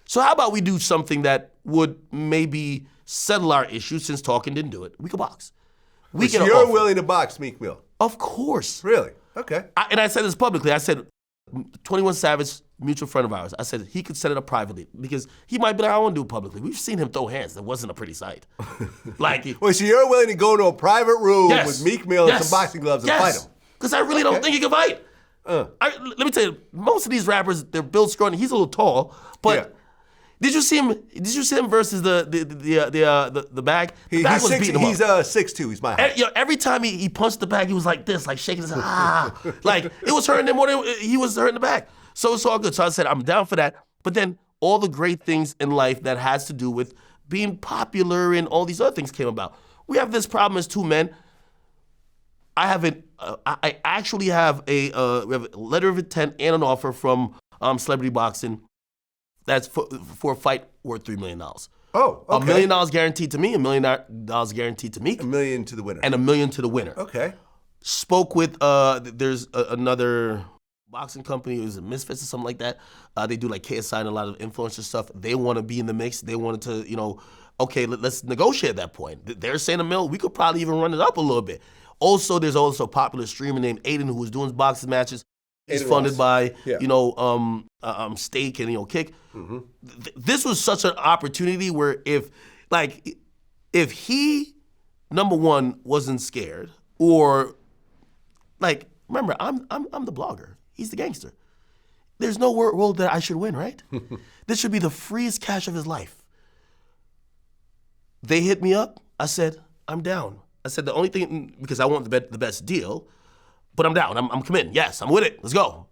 So how about we do something that would maybe settle our issues, since talking didn't do it? We could box. So you're willing to box Meek Mill? Of course. Really? Okay. And I said this publicly. I said, 21 Savage, mutual friend of ours, I said he could set it up privately, because he might be like, I want to do it publicly. We've seen him throw hands. That wasn't a pretty sight. Well, so you're willing to go to a private room with Meek Mill and some boxing gloves and fight him? Because I really don't think he can fight. Let me tell you, most of these rappers, they're built scrawny. He's a little tall, but did you see him? Did you see him versus the bag? The bag was beating him up. He's 6'2". He's my height. Every time he punched the bag, he was like this, like shaking his head. Like it was hurting him more than he was hurting the bag. So it's all good. So I said I'm down for that. But then all the great things in life that has to do with being popular and all these other things came about. We have this problem as 2 men. I actually have we have a letter of intent and an offer from Celebrity Boxing. That's for a fight worth $3 million. Oh, okay. $1 million guaranteed to me, $1 million guaranteed to Meek. $1 million to the winner. And $1 million to the winner. Okay. Spoke with, there's another boxing company, it was Misfits or something like that. They do like KSI and a lot of influencer stuff. They want to be in the mix. They wanted to, okay, let's negotiate at that point. They're saying $1 million. We could probably even run it up a little bit. Also, there's also a popular streamer named Aiden who was doing boxing matches. He's funded by, Stake and, Kick. Mm-hmm. This was such an opportunity where if he, number one, wasn't scared, or remember, I'm the blogger. He's the gangster. There's no world that I should win, right? This should be the freest cash of his life. They hit me up. I said, I'm down. I said, the only thing, because I want the best deal, but I'm down. I'm committing. Yes, I'm with it. Let's go.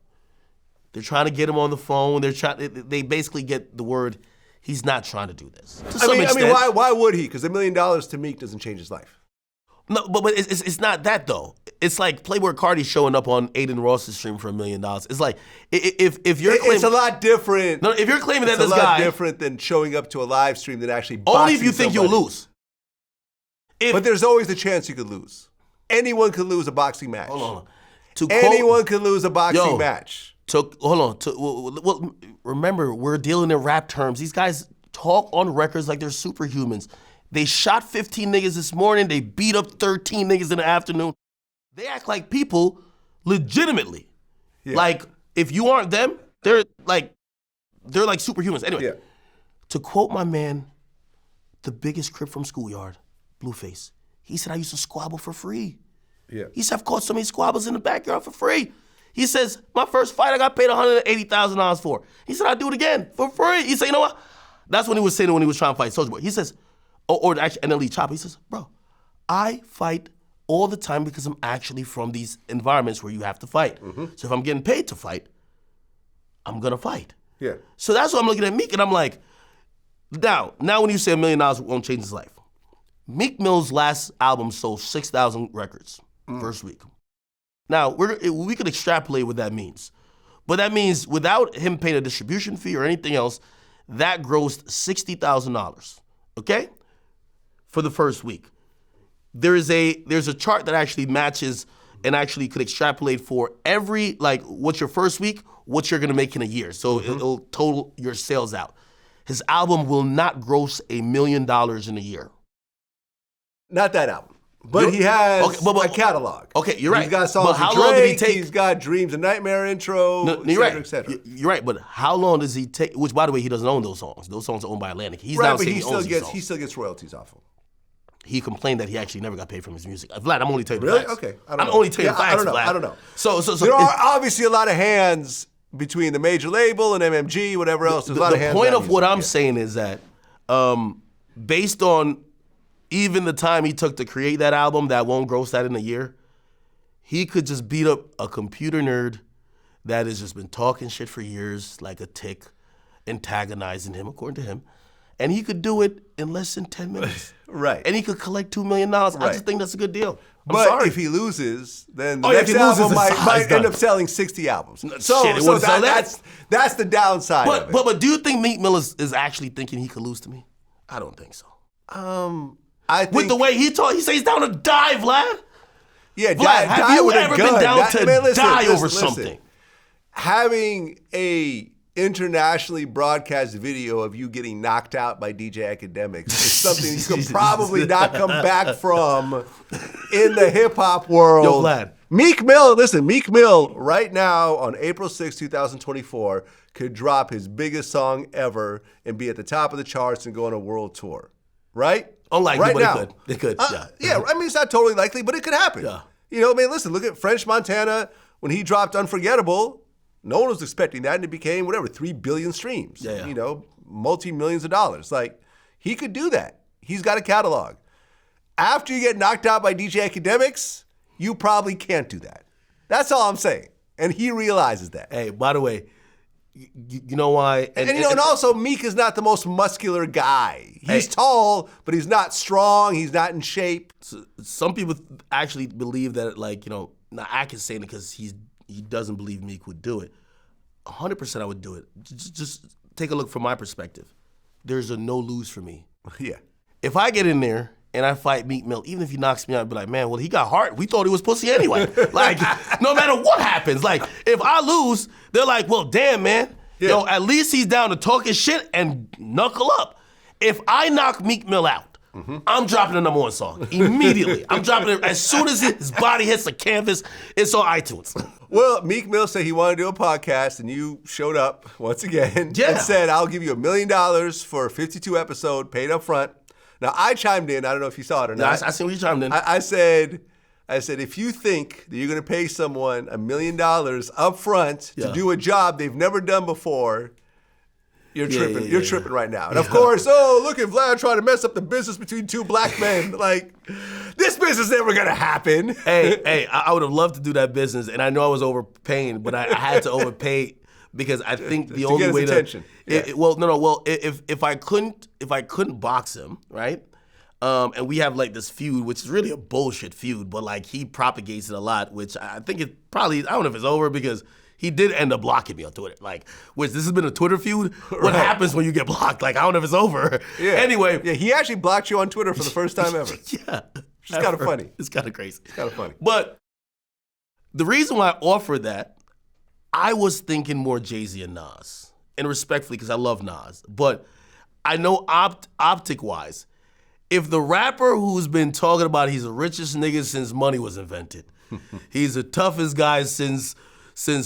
They're trying to get him on the phone. They basically get the word, he's not trying to do this. To some extent. Why would he? Because $1 million to Meek doesn't change his life. No, but it's not that though. It's like Playboy Cardi showing up on Aiden Ross's stream for $1 million. It's like if you're claiming, it's a lot different. No, if you're claiming that this guy, it's a lot different than showing up to a live stream than actually boxing only if you think somebody. you'll lose. But there's always a chance you could lose. Anyone could lose a boxing match. Hold on. Anyone could lose a boxing match. Well, remember, we're dealing in rap terms. These guys talk on records like they're superhumans. They shot 15 niggas this morning. They beat up 13 niggas in the afternoon. They act like people legitimately. Yeah. Like, if you aren't them, they're like superhumans. Anyway, to quote my man, the biggest crip from Schoolyard, Blueface, he said, I used to squabble for free. Yeah. He said, I've caught so many squabbles in the backyard for free. He says, my first fight I got paid $180,000 for. He said, I'll do it again for free. He said, you know what? That's when he was saying it when he was trying to fight Soulja Boy. He says, or actually, and then Lee Chopper, he says, bro, I fight all the time because I'm actually from these environments where you have to fight. Mm-hmm. So if I'm getting paid to fight, I'm gonna fight. Yeah. So that's why I'm looking at Meek and I'm like, now when you say $1 million won't change his life. Meek Mill's last album sold 6,000 records first week. Now, we could extrapolate what that means. But that means without him paying a distribution fee or anything else, that grossed $60,000, okay? For the first week. There's a chart that actually matches and actually could extrapolate for every, like, what's your first week, what you're gonna make in a year. So it'll total your sales out. His album will not gross $1 million in a year. Not that album. But he has a catalog. Okay, you're right. He's got songs with Drake, he's got Dreams and Nightmare intro, et cetera. You're right, but how long does he take, which by the way, he doesn't own those songs. Those songs are owned by Atlantic. He's right, now but saying he still gets royalties off them. He complained that he actually never got paid from his music. Vlad, I'm only telling you the facts. Okay, I'm only telling you the facts, Vlad. I don't know. So there are obviously a lot of hands between the major label and MMG, whatever else. There's a lot of hands. The point of what I'm saying is that based on even the time he took to create that album that won't gross that in a year, he could just beat up a computer nerd that has just been talking shit for years like a tick, antagonizing him, according to him, and he could do it in less than 10 minutes. Right. And he could collect $2 million. Right. I just think that's a good deal. But sorry. if he loses, then the next album might end up selling 60 albums. So that's the downside of it. But do you think Meek Mill is actually thinking he could lose to me? I don't think so. I think, with the way he talk, he says he's down to die, Vlad. Yeah, Vlad, have you ever been down to die over something? Having a internationally broadcast video of you getting knocked out by DJ Akademiks is something you could probably not come back from in the hip-hop world. Yo, Vlad. Meek Mill right now on April 6, 2024 could drop his biggest song ever and be at the top of the charts and go on a world tour. Right? Unlikely, right but now. It could. Yeah, I mean, it's not totally likely, but it could happen. Yeah. You know, I mean, listen, look at French Montana. When he dropped Unforgettable, no one was expecting that, and it became, 3 billion streams. Yeah. You know, multi-millions of dollars. Like, he could do that. He's got a catalog. After you get knocked out by DJ Akademiks, you probably can't do that. That's all I'm saying. And he realizes that. Hey, by the way, you know why? And also, Meek is not the most muscular guy. He's tall, but he's not strong. He's not in shape. Some people actually believe that, now I can say it because he doesn't believe Meek would do it. 100% I would do it. Just take a look from my perspective. There's a no lose for me. Yeah. If I get in there and I fight Meek Mill, even if he knocks me out, I'd be like, man, well, he got heart. We thought he was pussy anyway. No matter what happens. If I lose, they're like, well, damn, man. Yeah. Yo, at least he's down to talk his shit and knuckle up. If I knock Meek Mill out, I'm dropping the #1 song immediately. I'm dropping it as soon as his body hits the canvas. It's on iTunes. Well, Meek Mill said he wanted to do a podcast, and you showed up once again and said, I'll give you $1 million for a 52 episode paid up front. Now, I chimed in. I don't know if you saw it or not. I see what you chimed in. I said, if you think that you're going to pay someone $1 million up front to do a job they've never done before, you're tripping. You're tripping right now. And of course, look at Vlad trying to mess up the business between two black men. This business is never going to happen. Hey, I would have loved to do that business, and I know I was overpaying, but I had to overpay because I think the only way to. Attention. Well, if I couldn't box him, right? And we have like this feud, which is really a bullshit feud, but like he propagates it a lot, which I think it probably, I don't know if it's over because he did end up blocking me on Twitter. Like, which this has been a Twitter feud. What happens when you get blocked? Like, I don't know if it's over. Yeah. Anyway. Yeah, he actually blocked you on Twitter for the first time ever. Yeah. Which is kind of funny. It's kind of crazy. It's kind of funny. But the reason why I offered that, I was thinking more Jay-Z and Nas. And respectfully, because I love Nas. But I know optic-wise, if the rapper who's been talking about he's the richest nigga since money was invented, he's the toughest guy since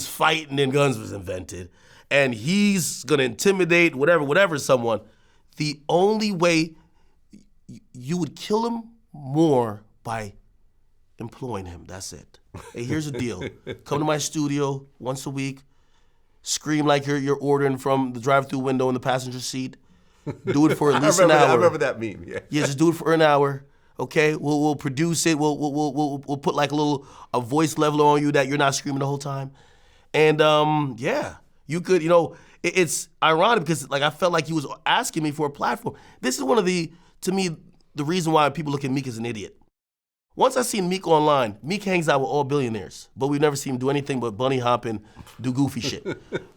fighting and guns was invented, and he's gonna intimidate whatever someone, the only way you would kill him more by employing him. That's it. Hey, here's the deal. Come to my studio once a week, scream like you're ordering from the drive-through window in the passenger seat. Do it for at least an hour. I remember that meme. Yeah. Yeah, just do it for an hour. Okay, we'll produce it. We'll put like a voice leveler on you that you're not screaming the whole time. And yeah, you could, it's ironic because like I felt like he was asking me for a platform. This is one of to me, the reason why people look at Meek as an idiot. Once I seen Meek online, Meek hangs out with all billionaires, but we've never seen him do anything but bunny hop and do goofy shit.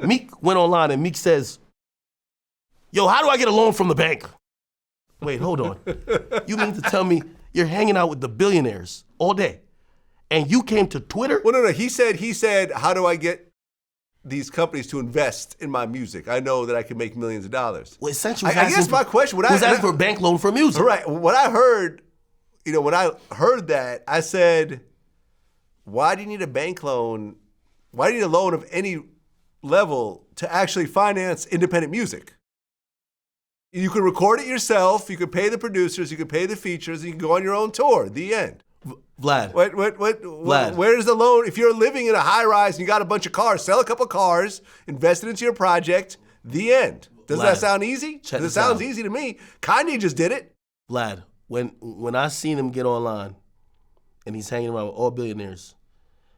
Meek went online and Meek says, yo, how do I get a loan from the bank? Wait, hold on. You mean to tell me you're hanging out with the billionaires all day and you came to Twitter? Well, no. He said, how do I get these companies to invest in my music? I know that I can make millions of dollars. Well, essentially, I guess my question, was asking for a bank loan for music. Right. What I heard, when I heard that, I said, why do you need a bank loan? Why do you need a loan of any level to actually finance independent music? You can record it yourself, you can pay the producers, you can pay the features, and you can go on your own tour. The end. Vlad. Vlad. Where's the loan? If you're living in a high rise and you got a bunch of cars, sell a couple cars, invest it into your project. The end. Does that sound easy? Because it sounds easy to me. Kanye just did it. Vlad, when I seen him get online and he's hanging around with all billionaires,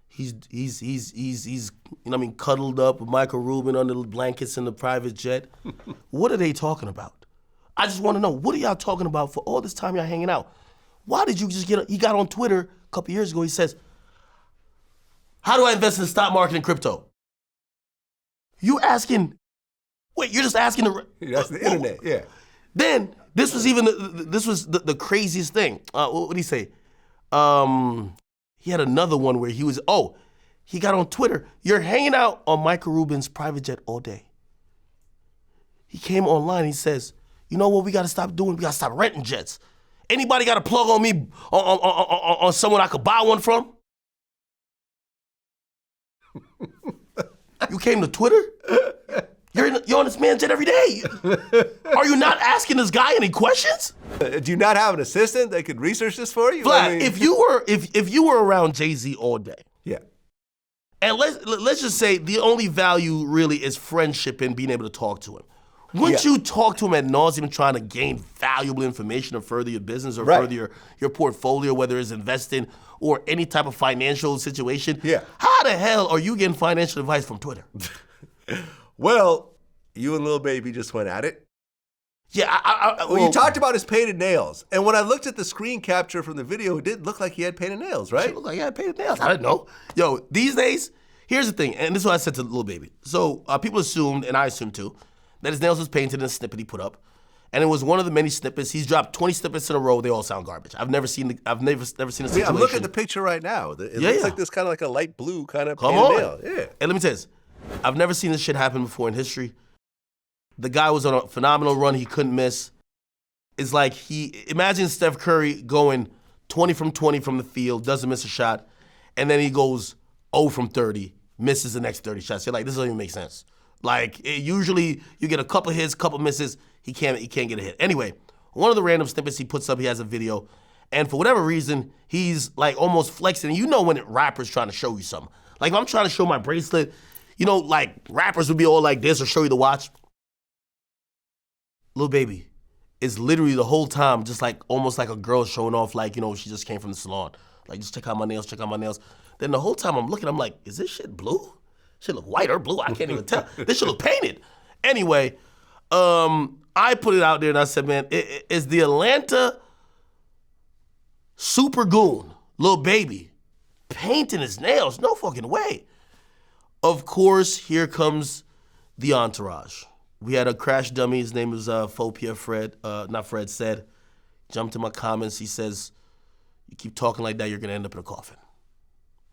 he's cuddled up with Michael Rubin under the blankets in the private jet. What are they talking about? I just want to know, what are y'all talking about for all this time y'all hanging out? Why did you just he got on Twitter a couple years ago, he says, how do I invest in the stock market and crypto? You're just asking That's the internet, yeah. Then, this was the craziest thing. What did he say? He had another one where he got on Twitter. You're hanging out on Michael Rubin's private jet all day. He came online, he says, you know what we gotta stop doing? We gotta stop renting jets. Anybody got a plug on me, on someone I could buy one from? You came to Twitter? You're on this man's jet every day. Are you not asking this guy any questions? Do you not have an assistant that could research this for you? Vlad, if you were around Jay-Z all day, yeah, and let's just say the only value really is friendship and being able to talk to him. Wouldn't you talk to him ad nauseum trying to gain valuable information or further your business or further your portfolio, whether it's investing or any type of financial situation? Yeah. How the hell are you getting financial advice from Twitter? Well, you and Lil Baby just went at it. Yeah, you talked about his painted nails. And when I looked at the screen capture from the video, it did look like he had painted nails, right? It looked like he had painted nails. I didn't know. Yo, these days, here's the thing, and this is what I said to Lil Baby. So people assumed, and I assumed too, that his nails was painted in a snippet he put up. And it was one of the many snippets. He's dropped 20 snippets in a row. They all sound garbage. I've never seen a situation. I'm looking at the picture right now. It looks like this kind of like a light blue kind of painted nail. Yeah. And let me tell you this. I've never seen this shit happen before in history. The guy was on a phenomenal run. He couldn't miss. It's like imagine Steph Curry going 20 from 20 from the field, doesn't miss a shot, and then he goes 0 from 30, misses the next 30 shots. You're like, this doesn't even make sense. Like, usually you get a couple hits, couple misses, he can't get a hit. Anyway, one of the random snippets he puts up, he has a video, and for whatever reason, he's like almost flexing. You know when a rapper's trying to show you something. Like if I'm trying to show my bracelet, like rappers would be all like this or show you the watch. Lil Baby is literally the whole time just like almost like a girl showing off like, she just came from the salon. Like, just check out my nails, check out my nails. Then the whole time I'm looking, I'm like, is this shit blue? Shit look white or blue? I can't even tell. This shit look painted. Anyway, I put it out there and I said, man, is the Atlanta Super goon, Lil Baby, painting his nails. No fucking way. Of course, here comes the entourage. We had a crash dummy. His name was Phobia Fred. Not Fred, said. Jumped in my comments. He says, you keep talking like that, you're going to end up in a coffin.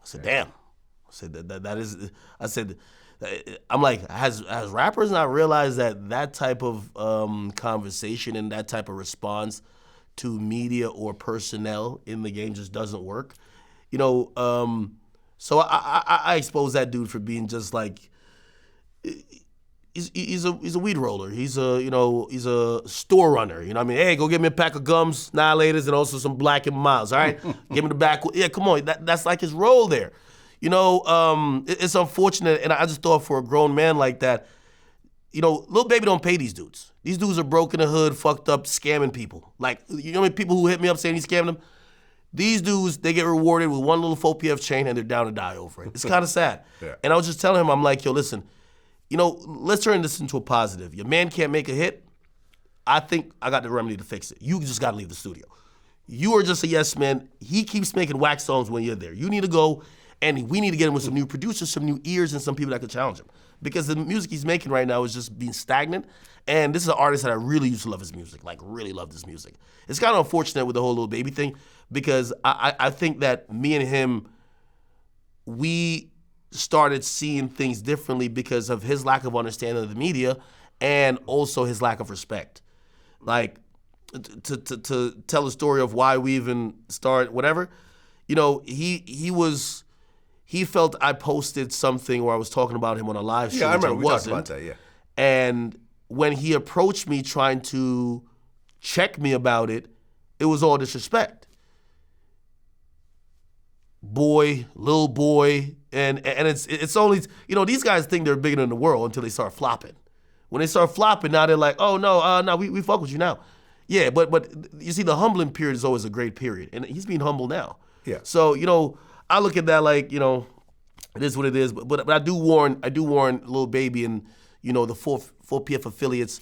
I said, damn. I said, that is, I said, I'm like, has rappers not realized that type of conversation and that type of response to media or personnel in the game just doesn't work? You know, so I exposed that dude for being just like, he's a weed roller. He's a store runner. You know what I mean? Hey, go get me a pack of gums, Annihilators, and also some Black and Miles. All right, give me the back. Yeah, come on. That's like his role there. You know, it's unfortunate, and I just thought for a grown man like that, you know, Lil Baby don't pay these dudes. These dudes are broke in the hood, fucked up, scamming people. Like, you know how many people who hit me up saying he scammed them? These dudes, they get rewarded with one little 4PF chain and they're down to die over it. It's kind of sad. Yeah. And I was just telling him, I'm like, yo, listen, you know, let's turn this into a positive. Your man can't make a hit. I think I got the remedy to fix it. You just got to leave the studio. You are just a yes man. He keeps making whack songs when you're there. You need to go, and we need to get him with some new producers, some new ears, and some people that could challenge him. Because the music he's making right now is just being stagnant. And this is an artist that I really used to love his music, like really loved his music. It's kind of unfortunate with the whole Lil Baby thing, because I think that me and him, we started seeing things differently because of his lack of understanding of the media and also his lack of respect. Like, to tell a story of why we even started, whatever, you know, he felt I posted something where I was talking about him on a live show. Yeah, I remember we talked about that, yeah. And when he approached me trying to check me about it, it was all disrespect. Boy, little boy, and it's only, you know, these guys think they're bigger than the world until they start flopping. When they start flopping, now they're like, oh no, we fuck with you now. Yeah, but you see, the humbling period is always a great period, and he's being humble now. Yeah. So, you know, I look at that like, you know, it is what it is. But I do warn Lil Baby and, you know, the 4PF affiliates.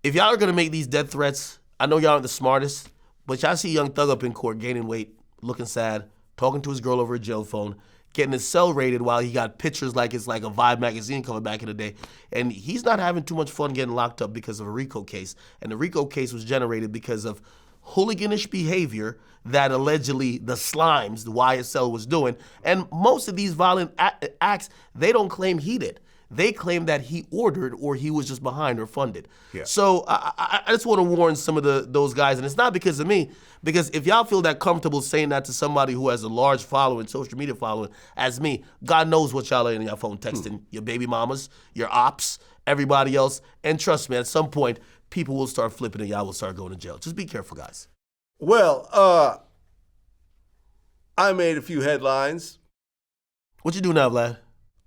If y'all are gonna make these death threats, I know y'all aren't the smartest, but y'all see Young Thug up in court gaining weight, looking sad, talking to his girl over a jail phone, getting his cell rated while he got pictures like it's like a Vibe magazine cover back in the day. And he's not having too much fun getting locked up because of a RICO case. And the RICO case was generated because of hooliganish behavior that allegedly the Slimes, the YSL, was doing. And most of these violent acts, they don't claim he did. They claim that he ordered or he was just behind or funded. Yeah. So I just want to warn some of those guys, and it's not because of me, because if y'all feel that comfortable saying that to somebody who has a large following, social media following, as me, God knows what y'all are in your phone texting your baby mamas, your ops, everybody else. And trust me, at some point, people will start flipping and y'all will start going to jail. Just be careful, guys. Well, I made a few headlines. What you do now, Vlad?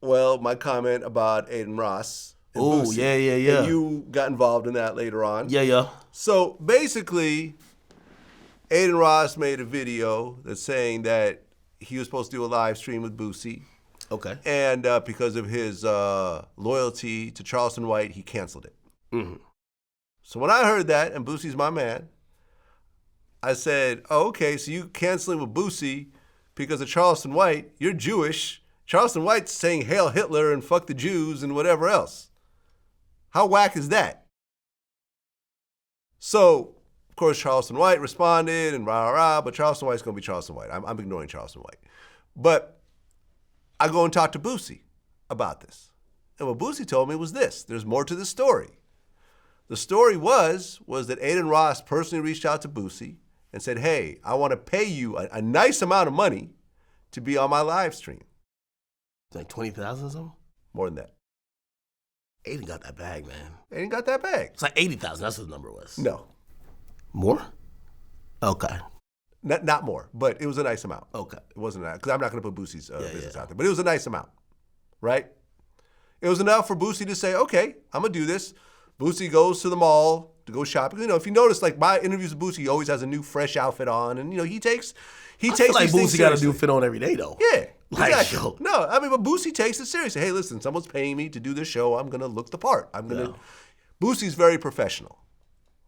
Well, my comment about Aiden Ross. Oh, yeah. And you got involved in that later on. Yeah. So basically, Aiden Ross made a video that's saying that he was supposed to do a live stream with Boosie. Okay. And because of his loyalty to Charleston White, he canceled it. Mm-hmm. So when I heard that, and Boosie's my man, I said, oh, okay, so you canceling with Boosie because of Charleston White, you're Jewish. Charleston White's saying Hail Hitler and fuck the Jews and whatever else. How whack is that? So, of course, Charleston White responded and rah, but Charleston White's going to be Charleston White. I'm ignoring Charleston White. But I go and talk to Boosie about this. And what Boosie told me was this. There's more to the story. The story was that Aiden Ross personally reached out to Boosie and said, hey, I want to pay you a nice amount of money to be on my live stream. Like 20,000 or something? More than that. Aiden got that bag, man. Aiden got that bag. It's like 80,000. That's what the number was. No. More? Okay. Not more, but it was a nice amount. Okay. It wasn't that, because I'm not going to put Boosie's business out there. But it was a nice amount, right? It was enough for Boosie to say, okay, I'm going to do this. Boosie goes to the mall to go shopping. You know, if you notice, like my interviews with Boosie, he always has a new fresh outfit on. And, you know, he takes I feel like Boosie got a new fit on every day, though. Yeah. Like, exactly. No, I mean, but Boosie takes it seriously. Hey, listen, someone's paying me to do this show. I'm going to look the part. Boosie's very professional,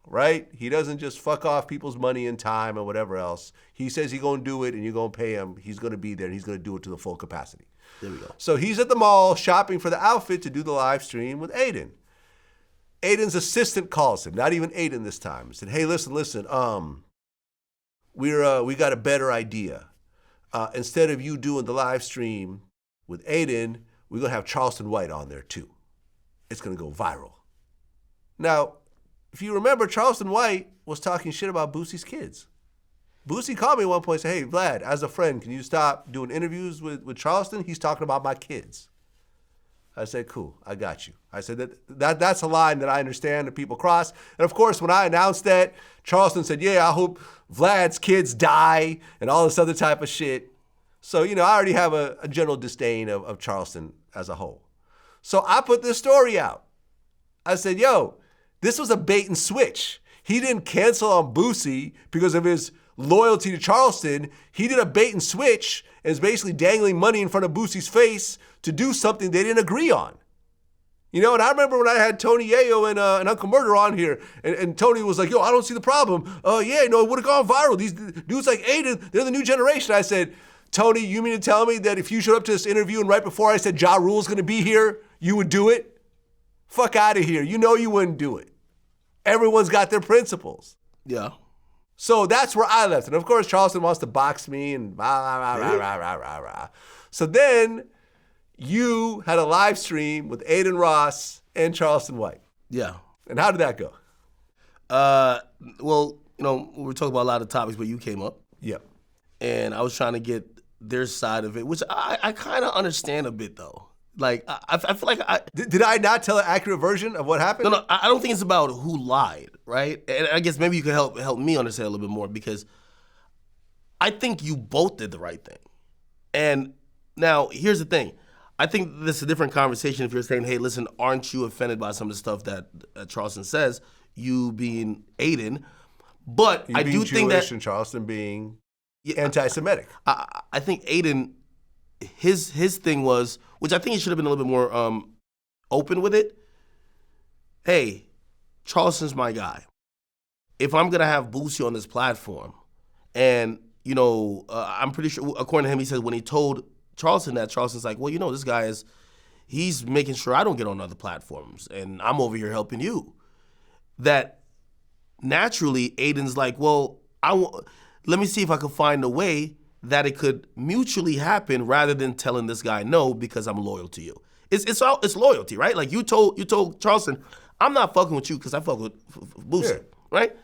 right? He doesn't just fuck off people's money and time and whatever else. He says he's going to do it and you're going to pay him. He's going to be there and he's going to do it to the full capacity. There we go. So he's at the mall shopping for the outfit to do the live stream with Aiden. Aiden's assistant calls him, not even Aiden this time. He said, hey, listen, we got a better idea. Instead of you doing the live stream with Aiden, we're going to have Charleston White on there too. It's going to go viral. Now, if you remember, Charleston White was talking shit about Boosie's kids. Boosie called me at one point and said, hey, Vlad, as a friend, can you stop doing interviews with Charleston? He's talking about my kids. I said, cool, I got you. I said, that's a line that I understand that people cross. And of course, when I announced that, Charleston said, yeah, I hope Vlad's kids die and all this other type of shit. So, I already have a general disdain of Charleston as a whole. So I put this story out. I said, yo, this was a bait and switch. He didn't cancel on Boosie because of his loyalty to Charleston. He did a bait and switch and is basically dangling money in front of Boosie's face to do something they didn't agree on. And I remember when I had Tony Yayo and Uncle Murder on here, and Tony was like, yo, I don't see the problem. It would have gone viral. These dudes like Aiden, they're the new generation. I said, Tony, you mean to tell me that if you showed up to this interview and right before I said Ja Rule's going to be here, you would do it? Fuck out of here. You wouldn't do it. Everyone's got their principles. Yeah. So that's where I left. And of course, Charleston wants to box me and rah. So then you had a live stream with Aiden Ross and Charleston White. Yeah. And how did that go? Well, we were talking about a lot of topics, but you came up. Yep. And I was trying to get their side of it, which I kind of understand a bit, though. Like, I feel like Did I not tell an accurate version of what happened? No, I don't think it's about who lied, right? And I guess maybe you could help me understand a little bit more, because I think you both did the right thing. And now, here's the thing. I think this is a different conversation if you're saying, hey, listen, aren't you offended by some of the stuff that Charleston says, you being Aiden? But you I being do Jewish think that... and Charleston being anti-Semitic. I think Aiden, his thing was, which I think he should have been a little bit more open with it. Hey, Charleston's my guy. If I'm gonna have Boosie on this platform, and I'm pretty sure, according to him, he said when he told Charleston that, Charleston's like, well, this guy he's making sure I don't get on other platforms, and I'm over here helping you. That naturally, Aiden's like, well, let me see if I can find a way that it could mutually happen rather than telling this guy no because I'm loyal to you. It's loyalty, right? Like you told Charleston, I'm not fucking with you because I fuck with Boosie, right?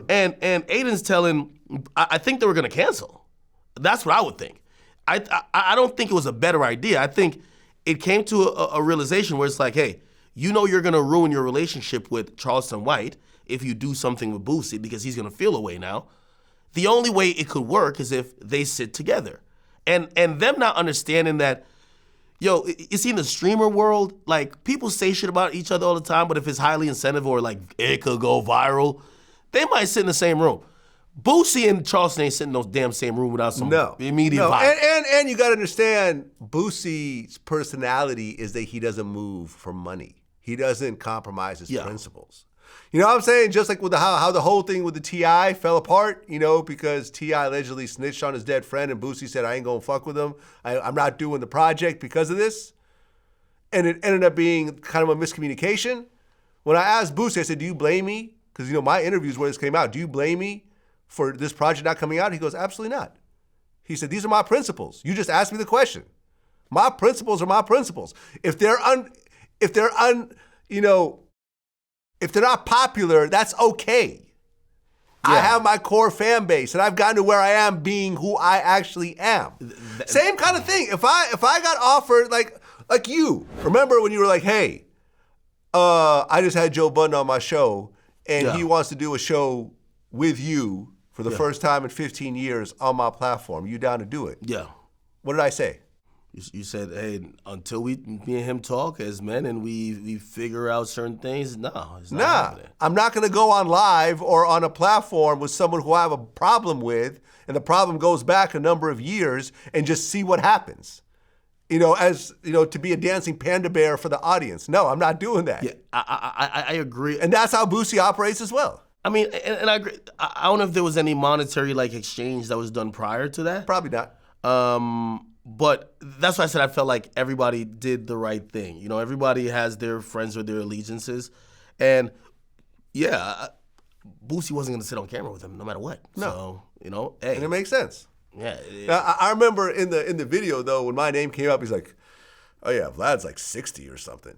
And Aiden's telling, I think they were gonna cancel. That's what I would think. I don't think it was a better idea. I think it came to a realization where it's like, hey, you're gonna ruin your relationship with Charleston White if you do something with Boosie because he's gonna feel away now. The only way it could work is if they sit together. And them not understanding that, you see in the streamer world, like people say shit about each other all the time, but if it's highly incentive or like it could go viral, they might sit in the same room. Boosie and Charleston ain't sitting in those damn same room without some immediate vibe. And you gotta understand, Boosie's personality is that he doesn't move for money. He doesn't compromise his principles. You know what I'm saying? Just like with how the whole thing with the T.I. fell apart, because T.I. allegedly snitched on his dead friend and Boosie said, I ain't gonna fuck with him. I'm not doing the project because of this. And it ended up being kind of a miscommunication. When I asked Boosie, I said, do you blame me? Because, my interviews where this came out, do you blame me for this project not coming out? He goes, absolutely not. He said, these are my principles. You just asked me the question. My principles are my principles. If they're not popular, that's okay. Yeah. I have my core fan base, and I've gotten to where I am being who I actually am. Same kind of thing. If I got offered, like you, remember when you were like, hey, I just had Joe Budden on my show, and he wants to do a show with you for the first time in 15 years on my platform. You down to do it? Yeah. What did I say? You said, hey, until me and him talk as men and we figure out certain things, it's not happening. I'm not going to go on live or on a platform with someone who I have a problem with, and the problem goes back a number of years, and just see what happens. To be a dancing panda bear for the audience. No, I'm not doing that. Yeah, I agree. And that's how Boosie operates as well. I mean, and I agree. I don't know if there was any monetary like exchange that was done prior to that. Probably not. But that's why I said I felt like everybody did the right thing. You know, everybody has their friends or their allegiances, and yeah, Boosie wasn't going to sit on camera with him no matter what. No. So, you know, hey. And it makes sense. Yeah. Now, I remember in the video, though, when my name came up, he's like, oh, yeah, Vlad's like 60 or something.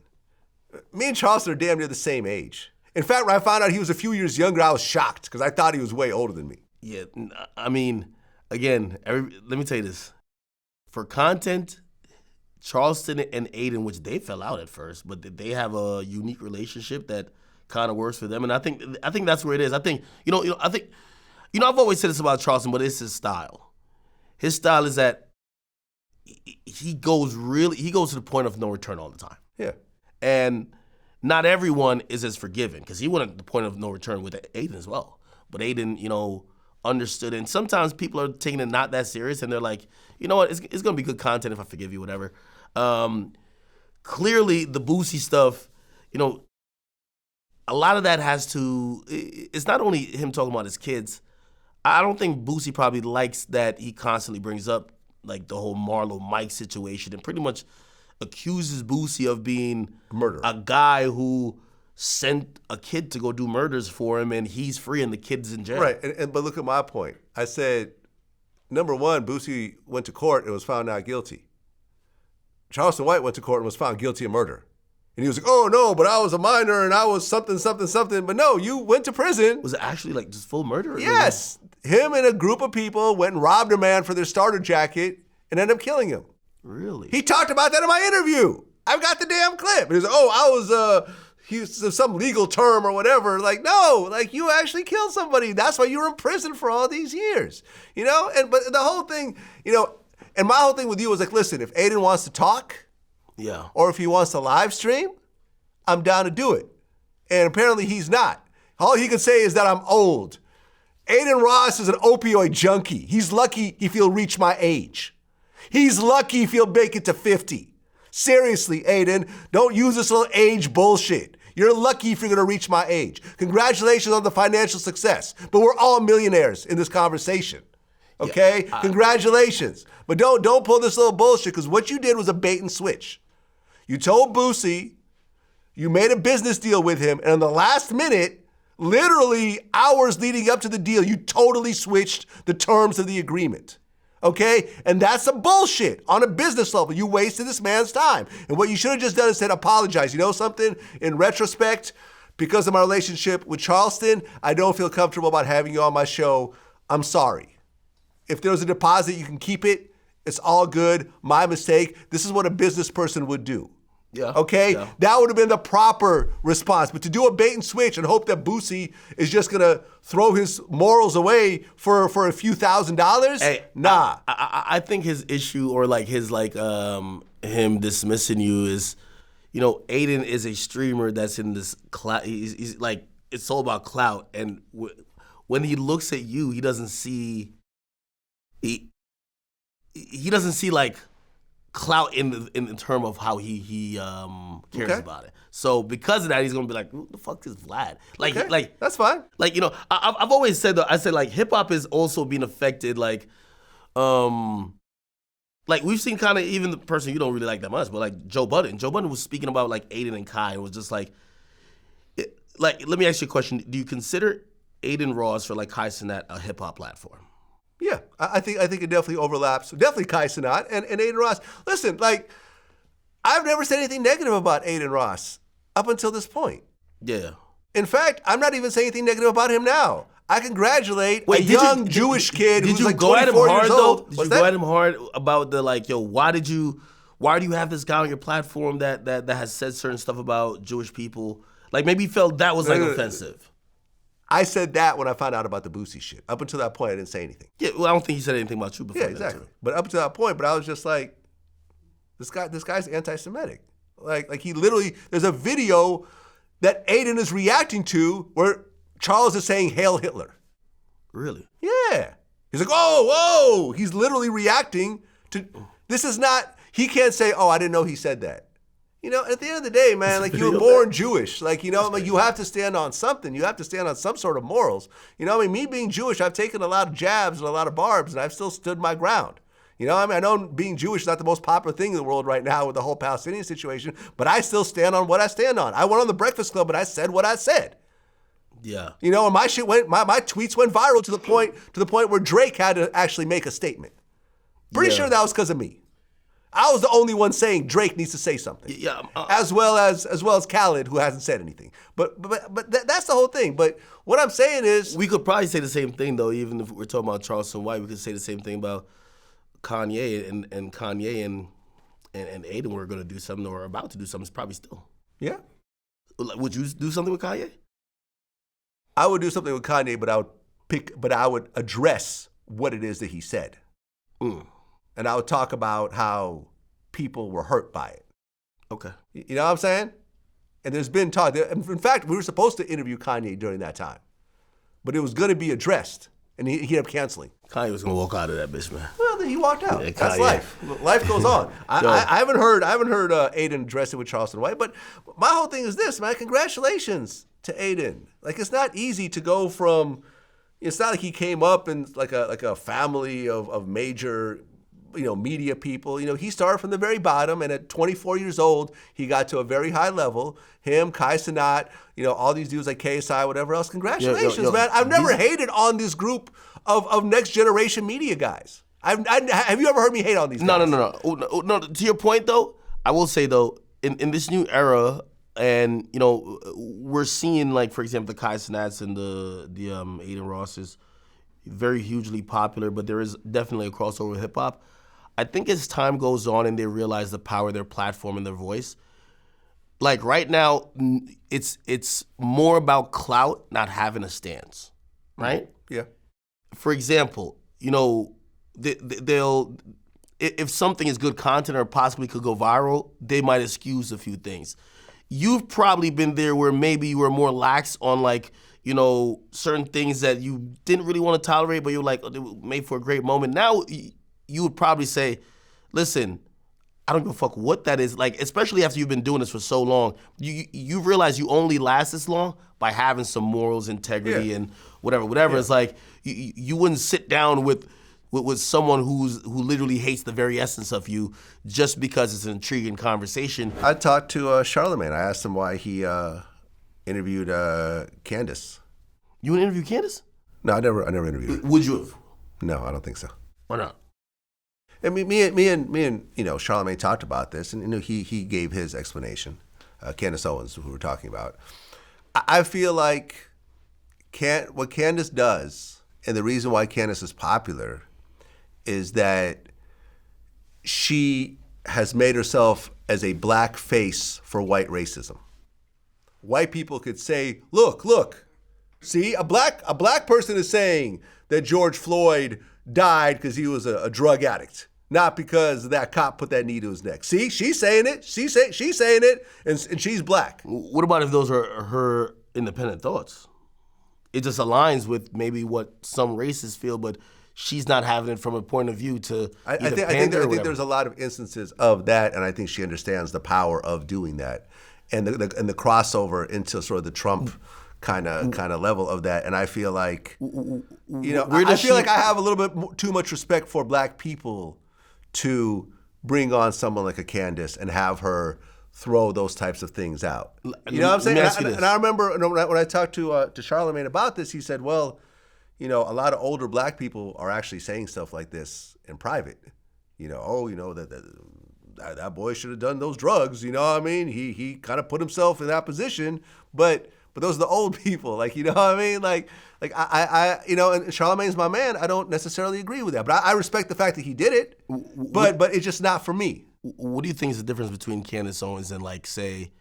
Me and Charleston are damn near the same age. In fact, when I found out he was a few years younger, I was shocked because I thought he was way older than me. Yeah, I mean, again, let me tell you this. For content, Charleston and Aiden, which they fell out at first, but they have a unique relationship that kind of works for them, and I think that's where it is. I think I've always said this about Charleston, but it's his style. His style is that he goes to the point of no return all the time. Yeah, and not everyone is as forgiving because he went at the point of no return with Aiden as well. But Aiden, you know, understood. And sometimes people are taking it not that serious and they're like, you know what, it's going to be good content if I forgive you, whatever. Clearly, the Boosie stuff, you know, a lot of that it's not only him talking about his kids. I don't think Boosie probably likes that he constantly brings up like the whole Marlo Mike situation and pretty much accuses Boosie of being a guy who sent a kid to go do murders for him and he's free and the kid's in jail. Right, but look at my point. I said, number one, Boosie went to court and was found not guilty. Charleston White went to court and was found guilty of murder. And he was like, oh, no, but I was a minor and I was something. But no, you went to prison. Was it actually like just full murder? Yes. Him and a group of people went and robbed a man for their starter jacket and ended up killing him. Really? He talked about that in my interview. I've got the damn clip. He was like, oh, he was some legal term or whatever. Like, no, like you actually killed somebody. That's why you were in prison for all these years. You know? But the whole thing, you know, and my whole thing with you was like, listen, if Aiden wants to talk, yeah, or if he wants to live stream, I'm down to do it. And apparently he's not. All he can say is that I'm old. Aiden Ross is an opioid junkie. He's lucky if he'll reach my age. He's lucky if he'll make it to 50. Seriously, Aiden, don't use this little age bullshit. You're lucky if you're gonna reach my age. Congratulations on the financial success. But we're all millionaires in this conversation. Okay? Yeah, congratulations. But don't pull this little bullshit, because what you did was a bait and switch. You told Boosie, you made a business deal with him, and in the last minute, literally hours leading up to the deal, you totally switched the terms of the agreement. Okay? And that's some bullshit on a business level. You wasted this man's time. And what you should have just done is said, apologize. You know something? In retrospect, because of my relationship with Charleston, I don't feel comfortable about having you on my show. I'm sorry. If there's a deposit, you can keep it. It's all good. My mistake. This is what a business person would do. Yeah. Okay? Yeah. That would have been the proper response. But to do a bait and switch and hope that Boosie is just going to throw his morals away for a few $1,000s? Hey, nah. I think his issue, or like his him dismissing you, is, you know, Aiden is a streamer that's in this clout. He's like, it's all about clout. And when he looks at you, he doesn't see like clout in the term of how he cares about it. So because of that, he's gonna be like, "Who the fuck is Vlad?" Like that's fine. Like, you know, I've always said though, I said like hip hop is also being affected. Like we've seen kind of even the person you don't really like that much, but like Joe Budden. Joe Budden was speaking about like Aiden and Kai and was just like, let me ask you a question. Do you consider Aiden Ross or like Kai Cenat a hip hop platform? Yeah, I think it definitely overlaps. Definitely Kai Cenat and Aiden Ross. Listen, like, I've never said anything negative about Aiden Ross up until this point. Yeah. In fact, I'm not even saying anything negative about him now. I congratulate a young Jewish kid who's like 24 years old. Did you go at him hard about the like, yo, why do you have this guy on your platform that has said certain stuff about Jewish people? Like maybe he felt that was like offensive. I said that when I found out about the Boosie shit. Up until that point, I didn't say anything. Yeah, well, I don't think he said anything about you before. Yeah, exactly. But up until that point, I was just like, this guy's anti-Semitic. Like he literally, there's a video that Aiden is reacting to where Charles is saying, "Hail Hitler." Really? Yeah. He's like, oh, whoa. He's literally reacting to, this is not, he can't say, oh, I didn't know he said that. You know, at the end of the day, man, like you were born Jewish. Like, you know, like you have to stand on something. You have to stand on some sort of morals. You know, I mean, me being Jewish, I've taken a lot of jabs and a lot of barbs, and I've still stood my ground. You know, I mean, I know being Jewish is not the most popular thing in the world right now with the whole Palestinian situation, but I still stand on what I stand on. I went on the Breakfast Club and I said what I said. Yeah. You know, and my tweets went viral to the point where Drake had to actually make a statement. Pretty sure that was because of me. I was the only one saying Drake needs to say something. Yeah. As well as Khaled, who hasn't said anything. But that's the whole thing. But what I'm saying is, we could probably say the same thing though. Even if we're talking about Charleston White, we could say the same thing about Kanye and Kanye and Aiden were going to do something or are about to do something. It's probably still. Yeah. Would you do something with Kanye? I would do something with Kanye, but I would address what it is that he said. And I would talk about how people were hurt by it. Okay. You know what I'm saying? And there's been talk. In fact, we were supposed to interview Kanye during that time. But it was going to be addressed. And he ended up canceling. Kanye was going to walk out of that bitch, man. Well, then he walked out. Yeah, that's life. Life goes on. I haven't heard Aiden address it with Charleston White. But my whole thing is this, man. Congratulations to Aiden. Like, it's not easy to go from, it's not like he came up in like a family of major, you know, media people. You know, he started from the very bottom, and at 24 years old, he got to a very high level. Him, Kai Cenat, you know, all these dudes like KSI, whatever else. Congratulations, man. I've never hated on this group of next generation media guys. Have you ever heard me hate on these guys? No. To your point, though, I will say, though, in this new era, and, you know, we're seeing, like, for example, the Kai Cenats and the Aiden Rosses, very hugely popular, but there is definitely a crossover with hip-hop. I think as time goes on and they realize the power of their platform and their voice, like right now, it's more about clout, not having a stance, right? Yeah. For example, you know, they'll if something is good content or possibly could go viral, they might excuse a few things. You've probably been there where maybe you were more lax on, like, you know, certain things that you didn't really want to tolerate, but you were like, oh, they were made for a great moment. Now you would probably say, listen, I don't give a fuck what that is. Like, especially after you've been doing this for so long, you realize you only last this long by having some morals, integrity, and whatever. Yeah. It's like you wouldn't sit down with someone who literally hates the very essence of you just because it's an intriguing conversation. I talked to Charlemagne. I asked him why he interviewed Candace. You would interview Candace? No, I never interviewed her. Would you have? No, I don't think so. Why not? I mean, me and you know, Charlemagne talked about this, and you know, he gave his explanation. Candace Owens, who we're talking about. I feel like what Candace does, and the reason why Candace is popular, is that she has made herself as a black face for white racism. White people could say, look, see, a black person is saying that George Floyd died because he was a drug addict, not because that cop put that knee to his neck. See, she's saying it. She's saying it, and she's black. What about if those are her independent thoughts? It just aligns with maybe what some racists feel, but she's not having it from a point of view to I think there's a lot of instances of that, and I think she understands the power of doing that, and the crossover into sort of the Trump kind of level of that. And I feel like, you know, I feel like I have a little bit too much respect for black people to bring on someone like a Candace and have her throw those types of things out. You know what I'm saying? And I remember when I talked to Charlemagne about this, he said, well, you know, a lot of older black people are actually saying stuff like this in private. You know, oh, you know, that boy should have done those drugs. You know what I mean? He kind of put himself in that position, but those are the old people. Like, you know what I mean? Like I you know, and Charlemagne's my man. I don't necessarily agree with that, but I respect the fact that he did it. But it's just not for me. What do you think is the difference between Candace Owens and, like, say,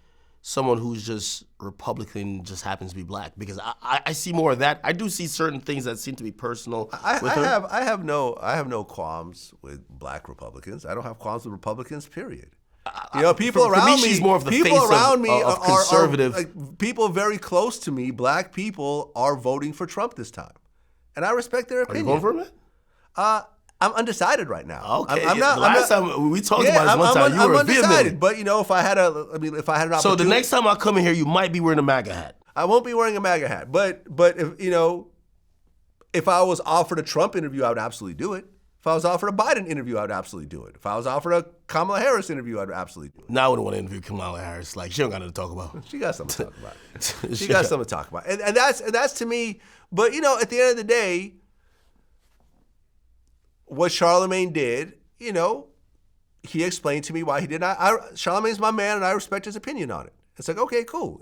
someone who's just Republican just happens to be black? Because I see more of that. I do see certain things that seem to be personal with her. I have no qualms with black Republicans. I don't have qualms with Republicans, period. You know, people around me, she's more of the face of conservative. Like, people very close to me, black people, are voting for Trump this time, and I respect their opinion. Are you voting for him? I'm undecided right now. Okay. I'm not. Last time we talked about this one time, you were undecided. But if I had an opportunity. So the next time I come in here, you might be wearing a MAGA hat. I won't be wearing a MAGA hat. But if I was offered a Trump interview, I would absolutely do it. If I was offered a Biden interview, I would absolutely do it. If I was offered a Kamala Harris interview, I would absolutely do it. Now I wouldn't want to interview Kamala Harris. Like, she don't got nothing to talk about. She got something to talk about. She got something to talk about. And that's to me. But, at the end of the day, what Charlamagne did, he explained to me why he did not. Charlamagne's my man, and I respect his opinion on it. It's like, okay, cool.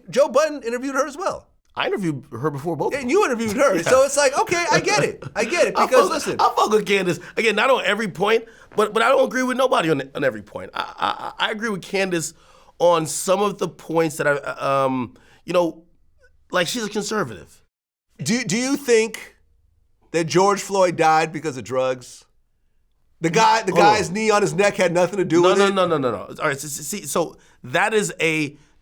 Joe Budden interviewed her as well. I interviewed her before both. And you interviewed her. Yeah. So it's like, okay, I get it. Because listen. I fuck with Candace. Again, not on every point, but I don't agree with nobody on every point. I agree with Candace on some of the points that like she's a conservative. Do you think that George Floyd died because of drugs? The guy's knee on his neck had nothing to do with it? No. All right, see, so that is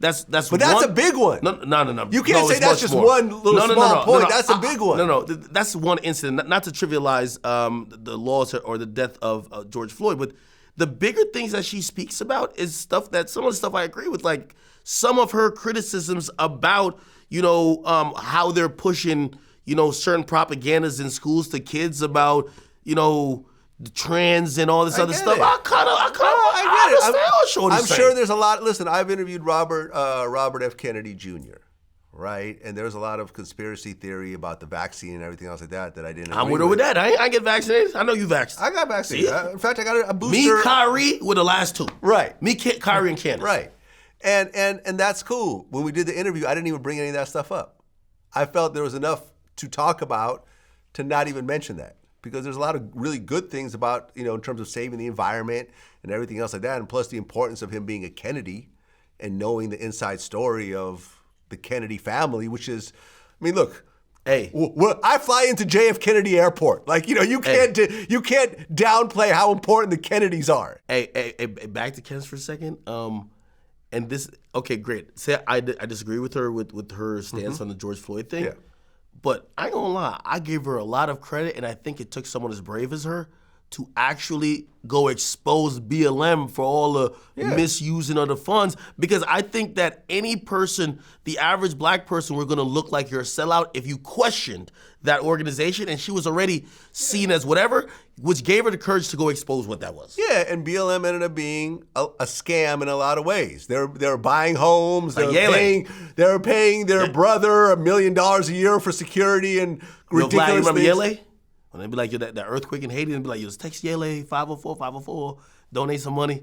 That's but that's a big one. No. You can't say that's just one little small point. That's a big one. No. That's one incident. Not to trivialize the loss or the death of George Floyd, but the bigger things that she speaks about is stuff that some of the stuff I agree with, like some of her criticisms about how they're pushing certain propagandas in schools to kids about the trans and all this other stuff. I get it. I'm sure there's a lot. Listen, I've interviewed Robert F. Kennedy Jr., right? And there's a lot of conspiracy theory about the vaccine and everything else like that I didn't agree I'm with her with that. I get vaccinated. I know you vaccinated. I got vaccinated. In fact, I got a booster. Me, Kyrie were the last two. Right. Me, Kyrie, and Candace. Right. And that's cool. When we did the interview, I didn't even bring any of that stuff up. I felt there was enough to talk about to not even mention that. Because there's a lot of really good things about, in terms of saving the environment and everything else like that. And plus the importance of him being a Kennedy and knowing the inside story of the Kennedy family, which is, look, hey, I fly into JF Kennedy Airport. Like, you can't downplay how important the Kennedys are. Hey, back to Kenneth for a second. And this, okay, great. Say I disagree with her with her stance on the George Floyd thing. Yeah. But I ain't gonna lie, I gave her a lot of credit, and I think it took someone as brave as her to actually go expose BLM for all the misusing of the funds. Because I think that any person, the average black person, were gonna look like you're a sellout if you questioned that organization, and she was already seen as whatever, which gave her the courage to go expose what that was. Yeah, and BLM ended up being a scam in a lot of ways. They're buying homes, they're paying their brother $1 million a year for security and ridiculous Vlad, you remember things. Yele? When they be like, that earthquake in Haiti, and be like, just text Yele 504, donate some money.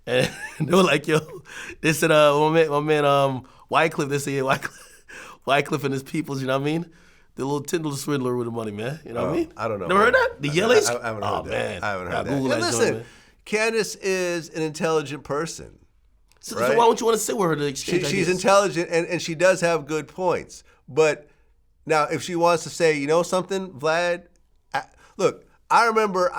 And they were like, they said, my man, Wycliffe, they said, Wycliffe and his peoples, you know what I mean? The little Tinder swindler with the money, man. You know what I mean? I don't know. Never heard that? The Yele's? I haven't heard that. Man. I haven't heard that. Google that listen, joint, Candace is an intelligent person. So right? why don't you want to sit with her to exchange ideas? She's intelligent, and she does have good points. But now, if she wants to say, something, Vlad, look, I remember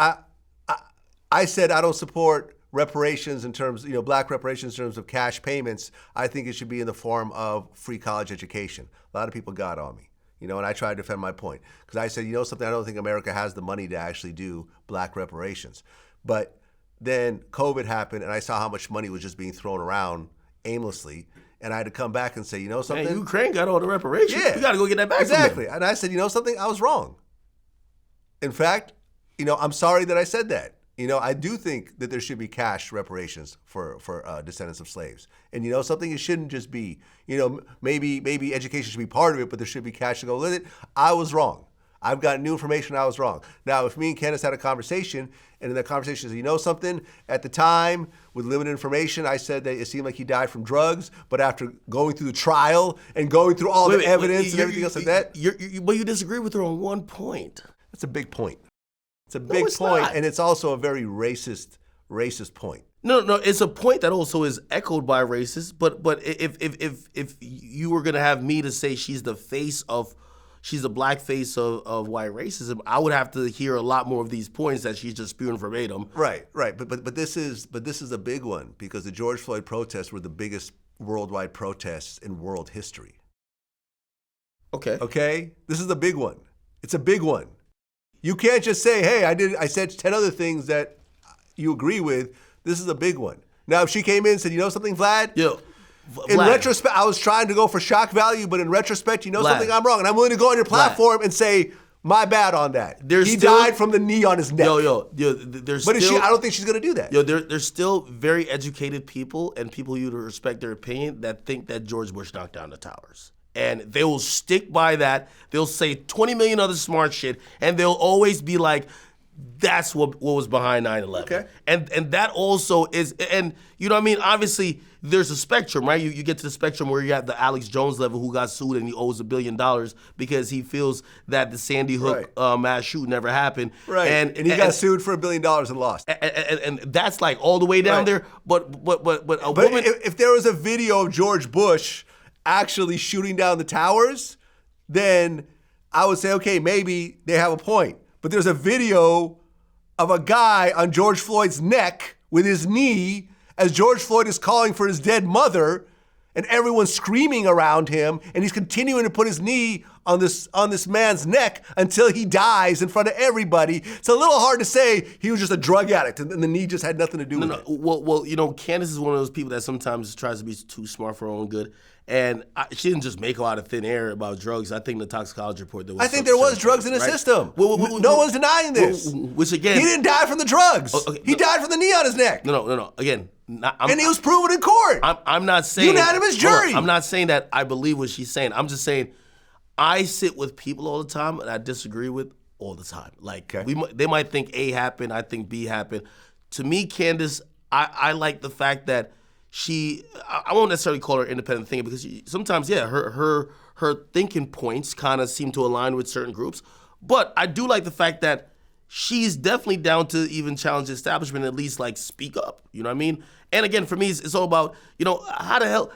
I said I don't support reparations in terms, black reparations in terms of cash payments. I think it should be in the form of free college education. A lot of people got on me. And I tried to defend my point. Because I said, something, I don't think America has the money to actually do black reparations. But then COVID happened, and I saw how much money was just being thrown around aimlessly. And I had to come back and say, something? Man, Ukraine got all the reparations. Yeah. You got to go get that back Exactly. from them. And I said, something? I was wrong. In fact, I'm sorry that I said that. I do think that there should be cash reparations for descendants of slaves. And something, it shouldn't just be, maybe education should be part of it, but there should be cash to go with it. I was wrong. I've got new information. I was wrong. Now, if me and Candace had a conversation, and in that conversation, something, at the time, with limited information, I said that it seemed like he died from drugs, but after going through the trial and going through all the evidence and everything else like that. But you disagree with her on one point. That's a big point. It's a big point, and it's also a very racist point. No, it's a point that also is echoed by racists. But if you were gonna have me to say she's the black face of white racism, I would have to hear a lot more of these points that she's just spewing verbatim. Right. But this is a big one, because the George Floyd protests were the biggest worldwide protests in world history. Okay. This is a big one. It's a big one. You can't just say, hey, I said 10 other things that you agree with. This is a big one. Now, if she came in and said, you know something, Vlad? In retrospect, I was trying to go for shock value, but in retrospect, you know something, I'm wrong. And I'm willing to go on your platform and say, my bad on that. He died from the knee on his neck. There's but I don't think she's going to do that. There's still very educated people and people you to respect their opinion that think that George Bush knocked down the towers. And they will stick by that. They'll say 20 million other smart shit, and they'll always be like, that's what was behind 9/11. Okay. And that also is, and you know what I mean? Obviously, there's a spectrum, right? You get to the spectrum where you got the Alex Jones level who got sued and he owes $1 billion because he feels that the Sandy Hook mass shooting never happened. Right. And he got sued for $1 billion and lost. And that's like all the way down there. But woman. If there was a video of George Bush actually shooting down the towers, then I would say, okay, maybe they have a point. But there's a video of a guy on George Floyd's neck with his knee as George Floyd is calling for his dead mother, and everyone's screaming around him, and he's continuing to put his knee on this man's neck until he dies in front of everybody. It's a little hard to say he was just a drug addict and the knee just had nothing to do with it. Well, you know, Candace is one of those people that sometimes tries to be too smart for her own good. And she didn't just make a lot of thin air about drugs. I think the toxicology report, there was drugs in the system. No one's denying this. Which again, he didn't die from the drugs. He died from the knee on his neck. No. Again, and it was proven in court. I'm not saying unanimous jury. I'm not saying that I believe what she's saying. I'm just saying I sit with people all the time and I disagree with all the time. Like they might think A happened, I think B happened. To me, Candace, I like the fact that I won't necessarily call her independent thinker because sometimes, her thinking points kind of seem to align with certain groups. But I do like the fact that she's definitely down to even challenge the establishment, at least like speak up. You know what I mean? And again, for me, it's all about, you know, how the hell,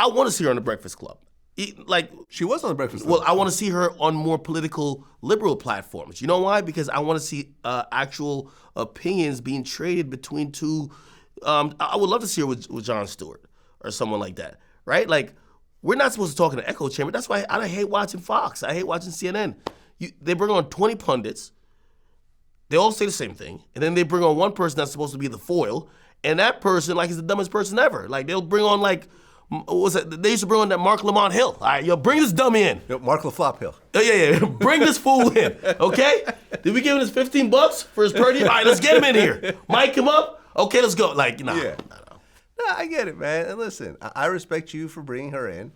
I want to see her on the Breakfast Club. She was on the Breakfast Club. Well, I want to see her on more political liberal platforms. You know why? Because I want to see actual opinions being traded between two. I would love to see her with Jon Stewart or someone like that, right? Like, we're not supposed to talk in an echo chamber. That's why I hate watching Fox. I hate watching CNN. They bring on 20 pundits. They all say the same thing. And then they bring on one person that's supposed to be the foil. And that person, like, is the dumbest person ever. Like, they'll bring on, like, what was that? They used to bring on that Mark Lamont Hill. All right, bring this dummy in. Mark LaFlop Hill. Yeah. Bring this fool in, okay? Did we give him his $15 for his per diem? All right, let's get him in here. Mic him up. Okay, let's go. Like, nah. Yeah. No, I get it, man. And listen, I respect you for bringing her in,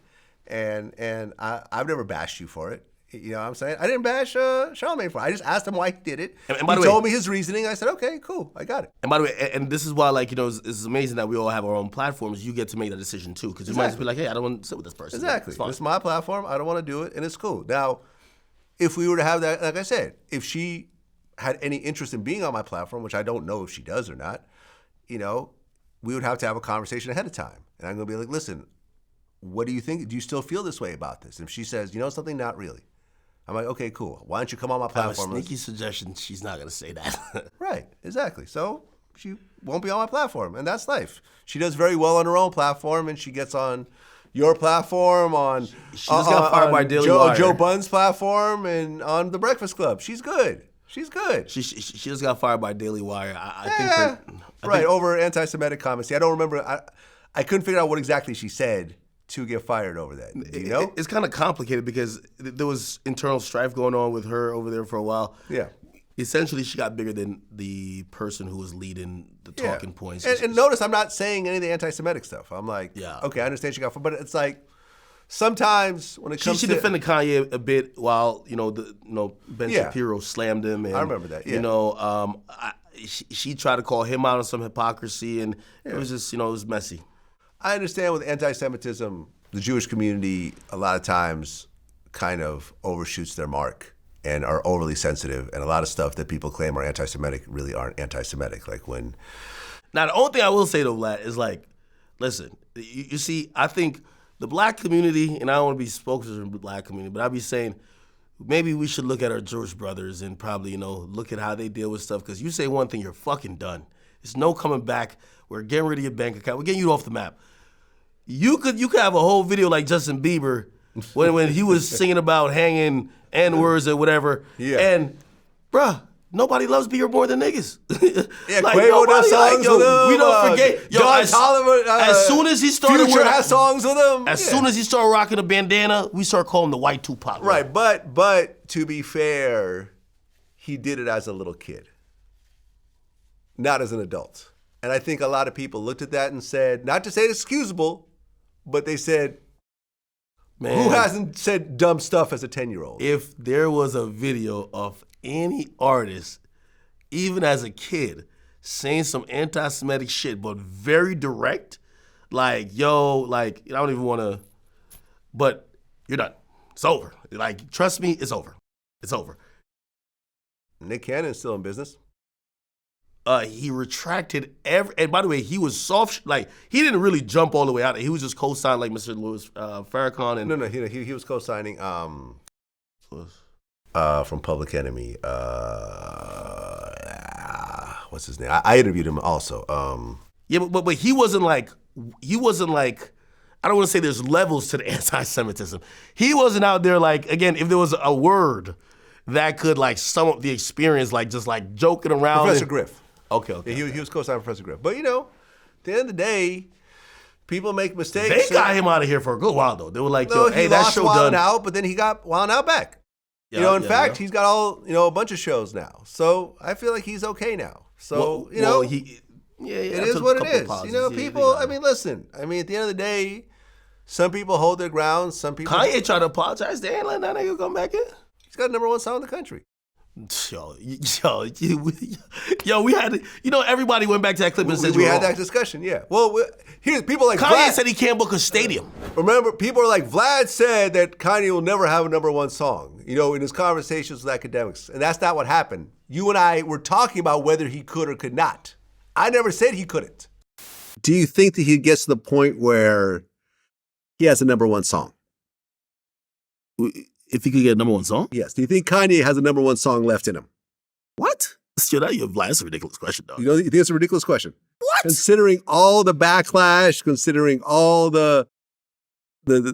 and I've never bashed you for it. You know what I'm saying? I didn't bash Charlamagne for it. I just asked him why he did it. And by the way, he told me his reasoning. I said, okay, cool. I got it. And by the way, and this is why, like, you know, it's amazing that we all have our own platforms. You get to make that decision, too. Because you might just be like, hey, I don't want to sit with this person. Exactly. This is my platform. I don't want to do it, and it's cool. Now, if we were to have that, like I said, if she had any interest in being on my platform, which I don't know if she does or not, you know, we would have to have a conversation ahead of time. And I'm going to be like, listen, what do you think? Do you still feel this way about this? And if she says, you know something, not really. I'm like, okay, cool. Why don't you come on my platform? I have a sneaky suggestion. She's not going to say that. Right, exactly. So she won't be on my platform, and that's life. She does very well on her own platform, and she gets on your platform, on she just got fired by Daily Wire. Joe Bunn's platform, and on The Breakfast Club. She's good. She's good. She just got fired by Daily Wire. I think over anti-Semitic comments. See, I don't remember. I couldn't figure out what exactly she said to get fired over that. Do you know? It's kind of complicated because there was internal strife going on with her over there for a while. Yeah. Essentially, she got bigger than the person who was leading the talking points. And notice I'm not saying any of the anti-Semitic stuff. I'm like, okay, I understand she got fired, but it's like, sometimes when it comes she defended Kanye a bit while Ben Shapiro slammed him. And, I remember that. Yeah. You know, she tried to call him out on some hypocrisy, and it was just it was messy. I understand with anti-Semitism, the Jewish community a lot of times kind of overshoots their mark and are overly sensitive, and a lot of stuff that people claim are anti-Semitic really aren't anti-Semitic. Like when. Now the only thing I will say though, Vlad, is like, listen, you see, I think. The black community, and I don't want to be spokesperson for the black community, but I'd be saying maybe we should look at our Jewish brothers and probably, look at how they deal with stuff. Because you say one thing, you're fucking done. There's no coming back. We're getting rid of your bank account. We're getting you off the map. You could have a whole video like Justin Bieber when he was singing about hanging N-words or whatever. Yeah. And bruh. Nobody loves Beer more than niggas. Yeah, like, Quavo does songs with him. We don't forget. Yo, as soon as he started Future has songs with him. As soon as he started rocking a bandana, we start calling him the white Tupac. Right, but to be fair, he did it as a little kid, not as an adult. And I think a lot of people looked at that and said, not to say it's excusable, but they said, man, who hasn't said dumb stuff as a 10-year-old? If there was a video of any artist, even as a kid, saying some anti-Semitic shit, but very direct, like, yo, like, I don't even want to, but you're done. It's over. Like, trust me, it's over. It's over. Nick Cannon's still in business. He retracted and by the way, he was soft, like, he didn't really jump all the way out. He was just co-signed like Mr. Louis Farrakhan. And No, he was co-signing from Public Enemy. What's his name? I interviewed him also. Yeah, but he wasn't like, I don't want to say there's levels to the anti-Semitism. He wasn't out there like, again, if there was a word that could like sum up the experience, like just like joking around. Professor Griff. Okay. Yeah, he was co-signing Professor Griff. But you know, at the end of the day, people make mistakes. They got him out of here for a good while though. They were like, yo, hey, that show Wild done. Out, but then he got Wild Out back. Yeah, in fact, he's got a bunch of shows now. So I feel like he's okay now. So it is what it is. People. I mean, listen. I mean, at the end of the day, some people hold their ground. Some people. Kanye tried to apologize. They ain't letting that nigga come back in. He's got #1 song in the country. Yo, we had to, everybody went back to that clip and said we had that discussion. Yeah. Well, here's people like Kanye Vlad said he can't book a stadium. Remember, people are like, Vlad said that Kanye will never have a #1 song, in his conversations with Akademiks. And that's not what happened. You and I were talking about whether he could or could not. I never said he couldn't. Do you think that he gets to the point where he has a #1 song? If he could get a #1 song? Yes. Do you think Kanye has a #1 song left in him? What? That's a ridiculous question, though. You think it's a ridiculous question? What? Considering all the backlash, considering all the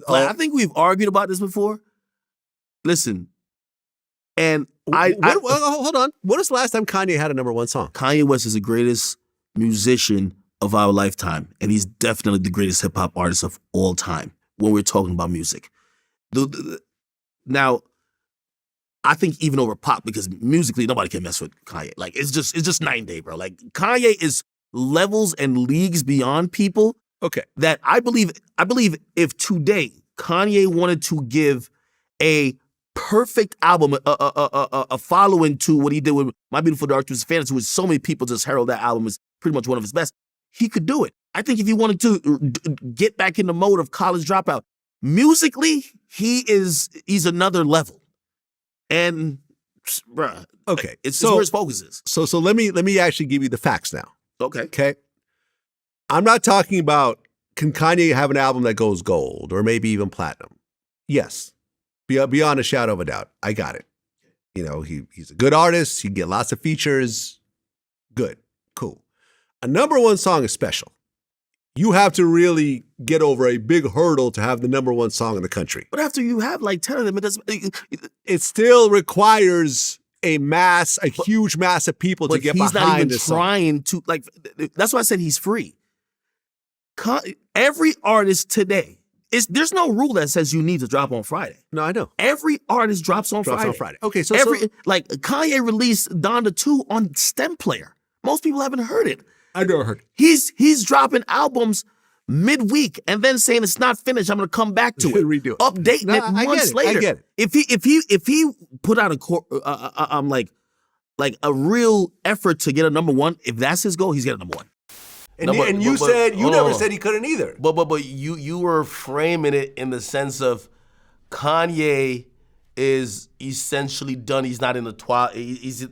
I think we've argued about this before. Listen, and hold on. When was the last time Kanye had a #1 song? Kanye West is the greatest musician of our lifetime, and he's definitely the greatest hip hop artist of all time when we're talking about music. Now, I think even over pop, because musically nobody can mess with Kanye. Like it's just night and day, bro. Like Kanye is levels and leagues beyond people. Okay. That I believe if today Kanye wanted to give a perfect album, a following to what he did with My Beautiful Dark Twisted Fantasy, which so many people just herald that album as pretty much one of his best, he could do it. I think if he wanted to get back in the mode of College Dropout, musically, he's another level. And bruh, okay, it's where his focus is. So let me actually give you the facts now. Okay. I'm not talking about can Kanye have an album that goes gold or maybe even platinum. Yes. Beyond a shadow of a doubt. I got it. He's a good artist, he can get lots of features. Good. Cool. A #1 song is special. You have to really get over a big hurdle to have the #1 song in the country. But after you have like 10 of them, it still requires a huge mass of people to get behind this song. He's not even trying to, like, that's why I said he's free. Every artist today, there's no rule that says you need to drop on Friday. No, I know. Every artist drops on Friday. Okay, so like Kanye released Donda 2 on Stem Player. Most people haven't heard it. I never heard. He's dropping albums midweek and then saying it's not finished. I'm gonna come back to it, redo it, updating it months later. I get it. If he put out a real effort to get a #1, if that's his goal, he's getting a #1. And you never said he couldn't either. But you were framing it in the sense of Kanye is essentially done. He's not in the he's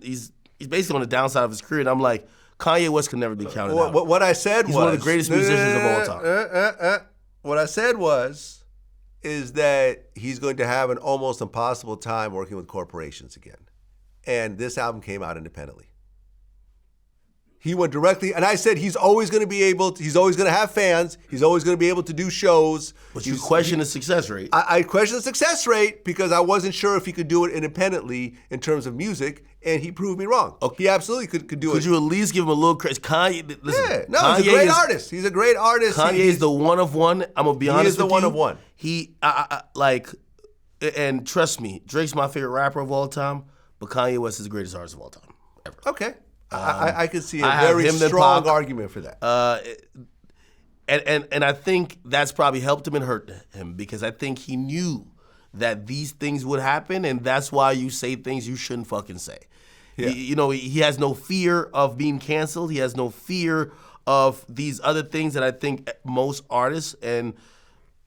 basically on the downside of his career, and I'm like, Kanye West can never be counted out. What I said He's was... one of the greatest musicians of all time. What I said is that he's going to have an almost impossible time working with corporations again. And this album came out independently. He went directly, and I said he's always going to have fans. He's always going to be able to do shows. But you question the success rate. I question the success rate because I wasn't sure if he could do it independently in terms of music, and he proved me wrong. Okay. He absolutely could do it. Could you at least give him a little credit? Kanye, listen. Yeah, no, he's a great artist. He's a great artist. Kanye is the one of one. I'm going to be honest with you. He is the one of one. And trust me, Drake's my favorite rapper of all time, but Kanye West is the greatest artist of all time, ever. Okay. I could see a very strong argument for that. And I think that's probably helped him and hurt him because I think he knew that these things would happen, and that's why you say things you shouldn't fucking say. Yeah. He has no fear of being canceled. He has no fear of these other things that I think most artists and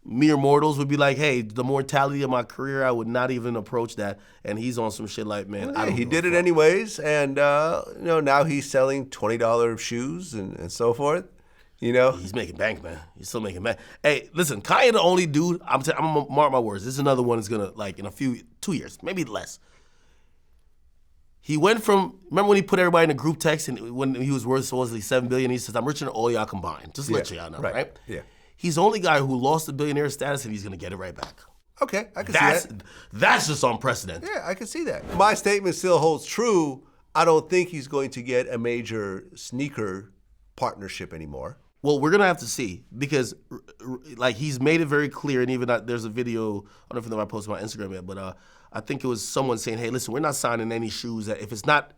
mere mortals would be like, hey, the mortality of my career, I would not even approach that. And he's on some shit like, man, he did it anyways. And, now he's selling $20 shoes and so forth. He's making bank, man. He's still making bank. Hey, listen, Kanye the only dude, I'm going to mark my words. This is another one that's going to, in 2 years, maybe less. He went from, remember when he put everybody in a group text and when he was worth supposedly $7 billion, he says, I'm richer than all y'all combined. Just let y'all know, right? Yeah. He's the only guy who lost the billionaire status and he's going to get it right back. Okay, I can see that. That's just unprecedented. Yeah, I can see that. My statement still holds true. I don't think he's going to get a major sneaker partnership anymore. Well, we're going to have to see because he's made it very clear, and even there's a video, I don't know if I posted on my Instagram yet, but I think it was someone saying, hey, listen, we're not signing any shoes that if it's not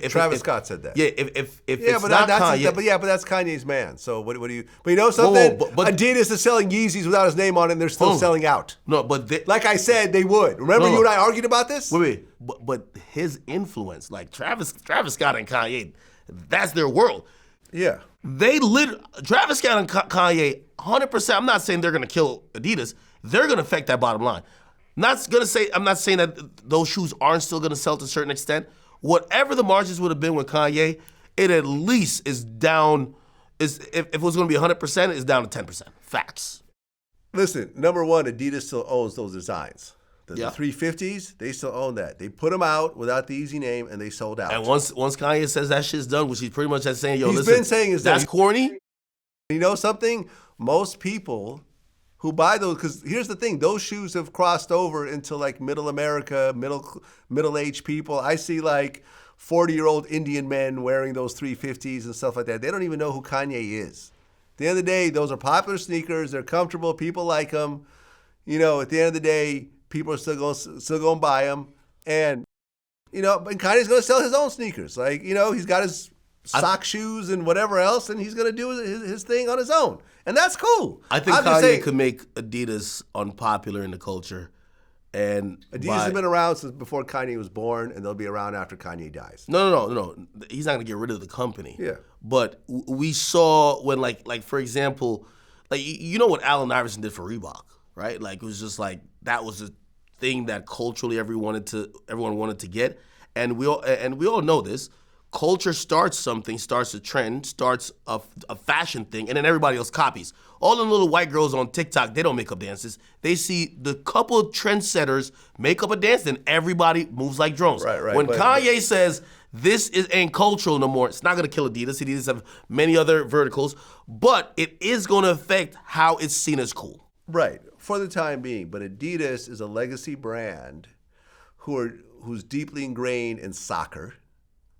Travis Scott said that. Yeah, if it's not Kanye. But that's Kanye's man. So what do you? But you know something? But Adidas is selling Yeezys without his name on it, and they're still selling out. No, but like I said, they would. Remember you and I argued about this? Wait. But his influence, like Travis Scott and Kanye, that's their world. Yeah. Travis Scott and Kanye, 100%. I'm not saying they're gonna kill Adidas. They're gonna affect that bottom line. I'm not saying that those shoes aren't still gonna sell to a certain extent. Whatever the margins would have been with Kanye, it at least is down. If it was going to be 100%, it's down to 10%. Facts. Listen, number one, Adidas still owns those designs. The 350s, they still own that. They put them out without the easy name, and they sold out. And once Kanye says that shit's done, which he's pretty much saying, yo, he's listen, been saying it's that's done. corny. You know something? Most people who buy those, because here's the thing, those shoes have crossed over into like middle America, middle-aged people. I see like 40-year-old Indian men wearing those 350s and stuff like that. They don't even know who Kanye is. At the end of the day, those are popular sneakers. They're comfortable. People like them. At the end of the day, people are still going to buy them. And, but Kanye's going to sell his own sneakers. Like, he's got his sock shoes and whatever else, and he's going to do his thing on his own. And that's cool. I think Kanye could make Adidas unpopular in the culture. And Adidas has been around since before Kanye was born, and they'll be around after Kanye dies. No. He's not going to get rid of the company. Yeah. But we saw when, like for example, what Allen Iverson did for Reebok, right? Like, it was just like, that was a thing that culturally everyone wanted to get. And we all know this. Culture starts something, starts a trend, starts a fashion thing, and then everybody else copies. All the little white girls on TikTok, they don't make up dances. They see the couple of trendsetters make up a dance, then everybody moves like drones. Right. When Kanye says this ain't cultural no more, it's not gonna kill Adidas. Adidas have many other verticals, but it is gonna affect how it's seen as cool. Right, for the time being. But Adidas is a legacy brand who's deeply ingrained in soccer.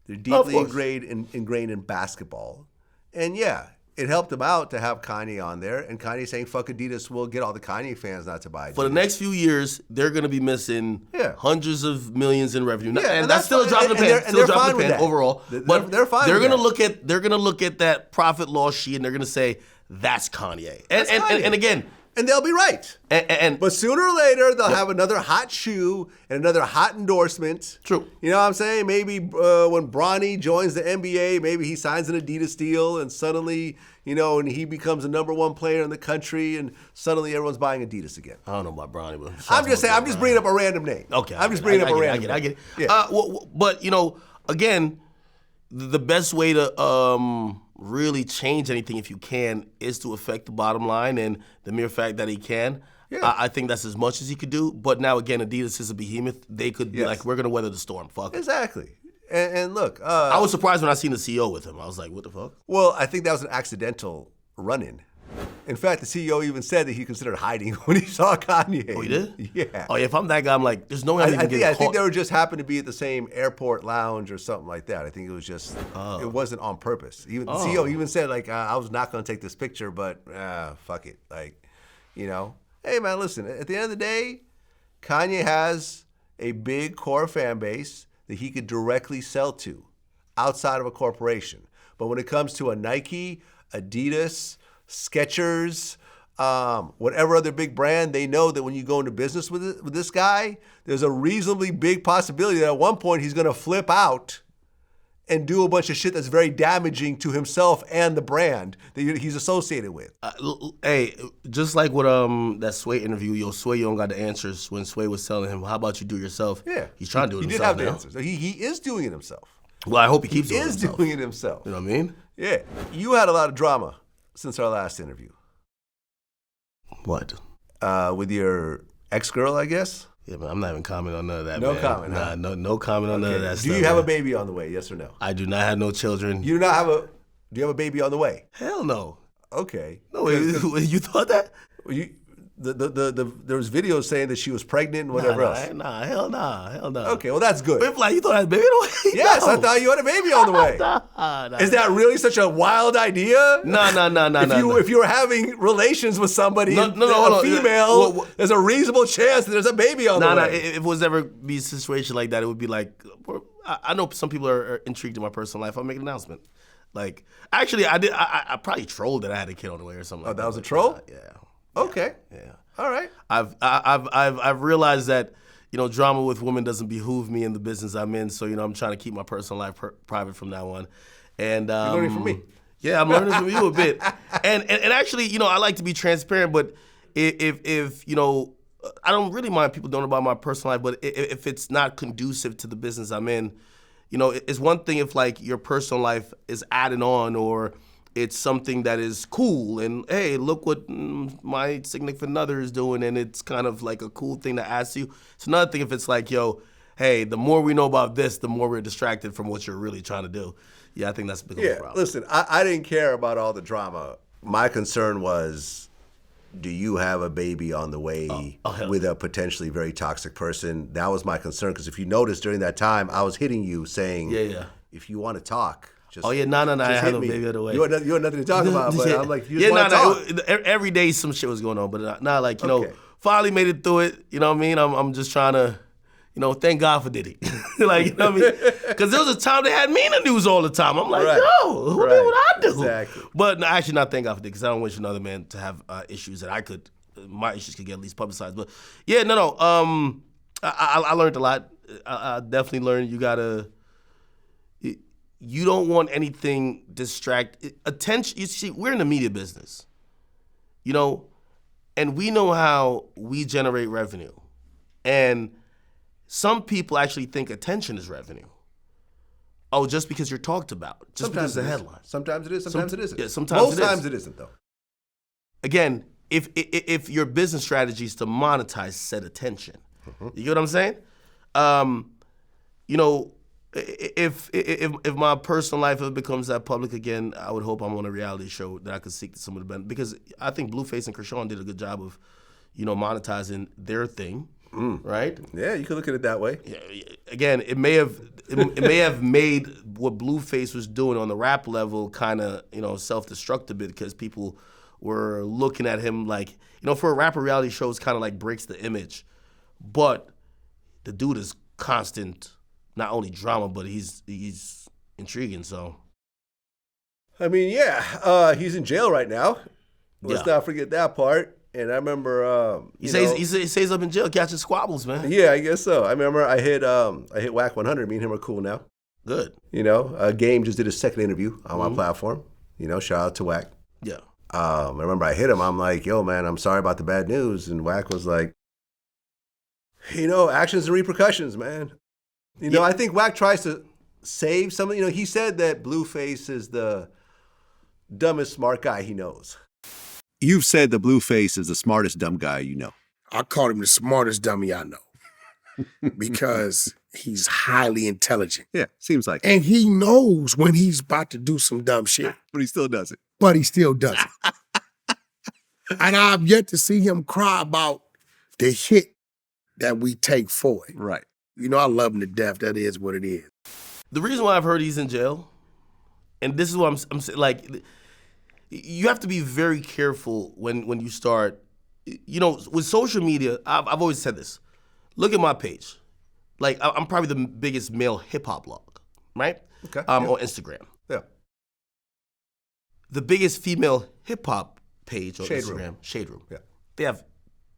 They're deeply ingrained in basketball. And yeah, it helped them out to have Kanye on there. And Kanye saying, fuck Adidas, we'll get all the Kanye fans not to buy Adidas. For the next few years, they're going to be missing hundreds of millions in revenue. Yeah, and that's still a drop in the pan. Still a drop in the pan overall. But they're fine they're with that. They're going to look at that profit loss sheet and they're going to say, that's Kanye. And again, and they'll be right. But sooner or later, they'll have another hot shoe and another hot endorsement. True. You know what I'm saying? Maybe when Bronny joins the NBA, maybe he signs an Adidas deal and suddenly, and he becomes the number one player in the country and suddenly everyone's buying Adidas again. I don't know about Bronny, but I'm just saying, I'm just bringing up a random name. Okay. I'm just bringing up a random name. I get it. Yeah. But, again, the best way to really change anything, if you can, is to affect the bottom line, and the mere fact that he can, I think that's as much as he could do. But now again, Adidas is a behemoth. They could be like, we're gonna weather the storm. Fuck. Exactly. And look, I was surprised when I seen the CEO with him. I was like, what the fuck? Well, I think that was an accidental run-in. In fact, the CEO even said that he considered hiding when he saw Kanye. Oh, he did? Yeah. Oh, yeah, if I'm that guy, I'm like, there's no way I'm even getting caught. I think they were just happened to be at the same airport lounge or something like that. I think it was just, it wasn't on purpose. Even the CEO even said, like, I was not going to take this picture, but fuck it. Like, you know, hey, man, listen, at the end of the day, Kanye has a big core fan base that he could directly sell to outside of a corporation. But when it comes to a Nike, Adidas, Skechers, whatever other big brand, they know that when you go into business with this guy, there's a reasonably big possibility that at one point he's going to flip out and do a bunch of shit that's very damaging to himself and the brand that he's associated with. Hey, just like with that Sway interview, Sway, you don't got the answers when Sway was telling him, how about you do it yourself? Yeah. He's trying to do it himself. He did have now. the answers. He is doing it himself. Well, I hope he keeps doing it himself. He is doing it himself. You know what I mean? Yeah. You had a lot of drama since our last interview. What? With your ex-girl, I guess? Yeah, but I'm not even commenting on none of that, No man. comment, Nah, huh? no comment on none of that stuff. Do you have a man. baby on the way, yes or no? I do not have no children. Do you have a baby on the way? Hell no. Okay. No, wait, you thought that? There was videos saying that she was pregnant and whatever else. Hell no. Okay, well that's good. But like, you thought I had a baby on the way? Yes, No. I thought you had a baby on the way. Nah. Is that really such a wild idea? No. If you were having relations with somebody, No, a female, there's a reasonable chance that there's a baby on the way. If it was ever be a situation like that, it would be like, I know some people are intrigued in my personal life. I'll make an announcement. Like, actually, I probably trolled that I had a kid on the way or something. That was a troll? Yeah. Okay. Yeah. All right. I've realized that, drama with women doesn't behoove me in the business I'm in. So, I'm trying to keep my personal life private from now on. And you're learning from me. Yeah, I'm learning from you a bit. And actually, I like to be transparent, but if I don't really mind people knowing about my personal life, but if it's not conducive to the business I'm in, it's one thing if like your personal life is added on or it's something that is cool and, hey, look what my significant other is doing and it's kind of like a cool thing to ask you. It's another thing if it's like, yo, hey, the more we know about this, the more we're distracted from what you're really trying to do. Yeah, I think that's a big problem. Listen, I didn't care about all the drama. My concern was, do you have a baby on the way with a potentially very toxic person? That was my concern because if you noticed during that time, I was hitting you saying, if you want to talk, just I had no baby on the way. You had nothing to talk about, but I'm like, you just want to talk. Every day some shit was going on, but not like, finally made it through it. You know what I mean? I'm just trying to, thank God for Diddy. Like, you know what I mean? Because there was a time they had me in the news all the time. I'm like, yo, who did what I do? Exactly. But no, actually not thank God for Diddy because I don't wish another man to have issues that my issues could get at least publicized. But yeah, I learned a lot. I definitely learned you don't want anything attention. You see, we're in the media business, and we know how we generate revenue. And some people actually think attention is revenue. Oh, just because you're talked about, just because it's a headline. Sometimes it is, sometimes it isn't. Yeah, sometimes Most times it isn't, though. Again, if your business strategy is to monetize said attention, you get what I'm saying? If my personal life ever becomes that public again, I would hope I'm on a reality show that I could seek some of the benefit. Because I think Blueface and Kershawn did a good job of, monetizing their thing, right? Yeah, you could look at it that way. Again, it may have made what Blueface was doing on the rap level kind of, self-destruct a bit because people were looking at him like, for a rapper, reality shows kind of like breaks the image. But the dude is constant. Not only drama, but he's intriguing. So, I mean, he's in jail right now. Let's not forget that part. And I remember, he stays up in jail catching squabbles, man. Yeah, I guess so. I remember I hit Whack 100. Me and him are cool now. Good. Game just did his second interview on my platform. Shout out to Whack. Yeah. I remember I hit him. I'm like, yo, man, I'm sorry about the bad news. And Whack was like, actions and repercussions, man. I think Whack tries to save something. He said that Blueface is the dumbest smart guy he knows. You've said that Blueface is the smartest dumb guy you know. I call him the smartest dummy I know because he's highly intelligent. Yeah, seems like. And he knows when he's about to do some dumb shit. But he still does it. But he still does it. And I've yet to see him cry about the hit that we take for it. Right. You know, I love him to death. That is what it is. The reason why I've heard he's in jail, and this is what I'm saying, like, you have to be very careful when you start, you know, with social media. I've always said this. Look at my page. Like, I'm probably the biggest male hip-hop blog, right? Okay. On Instagram. Yeah. The biggest female hip-hop page on Shade Instagram, Room. Shade Room. Yeah. They have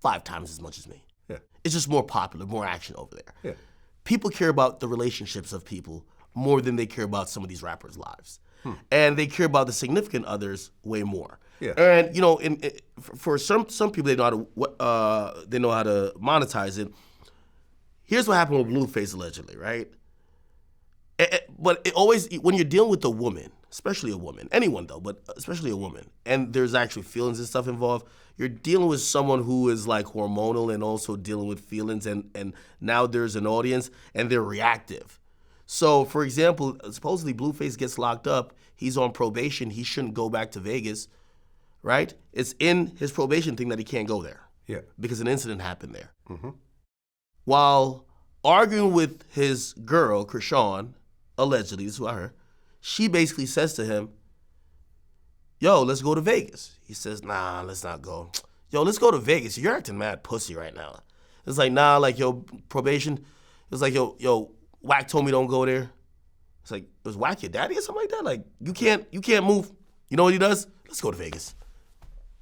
5 times as much as me. Yeah. It's just more popular, more action over there. Yeah. People care about the relationships of people more than they care about some of these rappers' lives. And they care about the significant others way more. Yeah. And you know, for some people, they know how to monetize it. Here's what happened with Blueface allegedly, right? But it always, when you're dealing with a woman, especially a woman, anyone though, but especially a woman, and there's actually feelings and stuff involved, you're dealing with someone who is like hormonal and also dealing with feelings, and now there's an audience and they're reactive. So, for example, supposedly Blueface gets locked up. He's on probation. He shouldn't go back to Vegas, right? It's in his probation thing that he can't go there. Yeah. Because an incident happened there. Mm-hmm. While arguing with his girl, Krishan, allegedly, this is what I heard, she basically says to him, yo, let's go to Vegas. He says, nah, let's not go. Yo, let's go to Vegas. You're acting mad pussy right now. It's like, nah, like, yo, probation. It's like, yo, Wack told me don't go there. It's like, was Wack your daddy or something like that? Like, you can't move. You know what he does? Let's go to Vegas.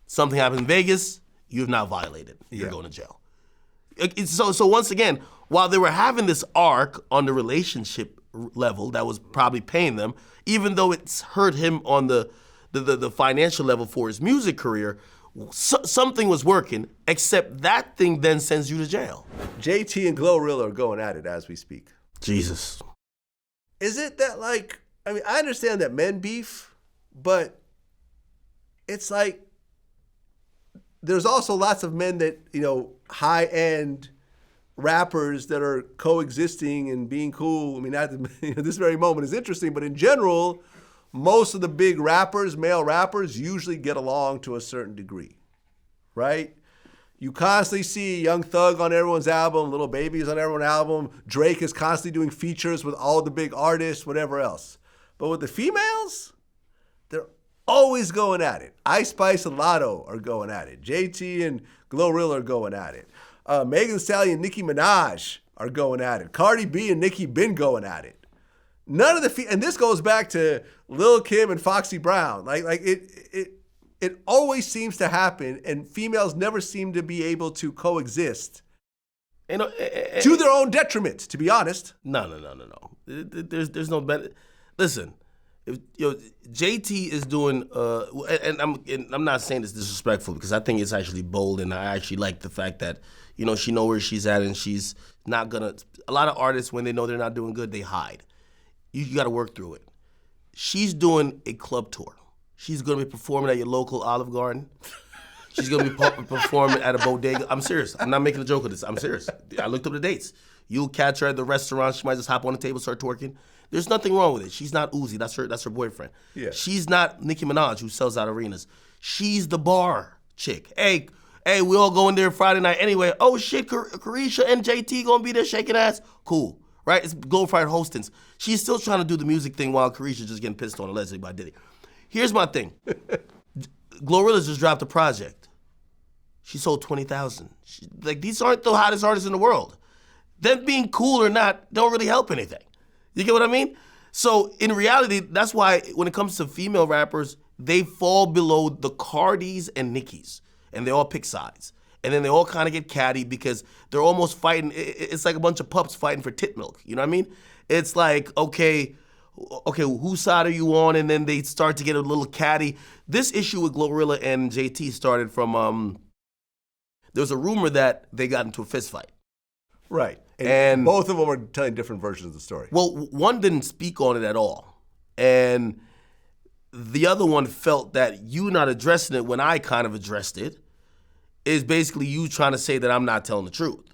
Something happened in Vegas, you have not violated. You're going to jail. So once again, while they were having this arc on the relationship level that was probably paying them, even though it's hurt him on the financial level for his music career, something was working, except that thing then sends you to jail. JT and Glorilla are going at it as we speak. Jesus. Is it that, like, I mean, I understand that men beef, but it's like there's also lots of men that, you know, high-end rappers that are coexisting and being cool. I mean, this very moment is interesting, but in general, most of the big rappers, male rappers, usually get along to a certain degree, right? You constantly see Young Thug on everyone's album, Lil Baby's on everyone's album. Drake is constantly doing features with all the big artists, whatever else. But with the females, they're always going at it. Ice Spice and Lotto are going at it. JT and Glorilla are going at it. Megan Thee Stallion and Nicki Minaj are going at it. Cardi B and Nicki been going at it. None of the and this goes back to Lil Kim and Foxy Brown. Like it always seems to happen, and females never seem to be able to coexist to their own detriment, to be honest. No. There's no better. Listen, if JT is doing, and I'm not saying this disrespectful because I think it's actually bold, and I actually like the fact that she know where she's at, and she's not gonna. A lot of artists, when they know they're not doing good, they hide. You got to work through it. She's doing a club tour. She's going to be performing at your local Olive Garden. She's going to be performing at a bodega. I'm serious. I'm not making a joke of this. I'm serious. I looked up the dates. You'll catch her at the restaurant. She might just hop on the table, start twerking. There's nothing wrong with it. She's not Uzi. That's her boyfriend. Yeah. She's not Nicki Minaj, who sells out arenas. She's the bar chick. Hey, we all going there Friday night anyway. Oh, shit, Carisha and JT going to be there shaking ass? Cool. Right? It's glorified hostings. She's still trying to do the music thing while Carisha's just getting pissed on allegedly by Diddy. Here's my thing. Glorilla just dropped a project. She sold 20,000. These aren't the hottest artists in the world. Them being cool or not don't really help anything. You get what I mean? So in reality, that's why when it comes to female rappers, they fall below the Cardis and Nickis, and they all pick sides. And then they all kind of get catty because they're almost fighting. It's like a bunch of pups fighting for tit milk. You know what I mean? It's like, okay, whose side are you on? And then they start to get a little catty. This issue with Glorilla and JT started from, there was a rumor that they got into a fist fight. Right. And both of them are telling different versions of the story. Well, one didn't speak on it at all. And the other one felt that you not addressing it when I kind of addressed it is basically you trying to say that I'm not telling the truth.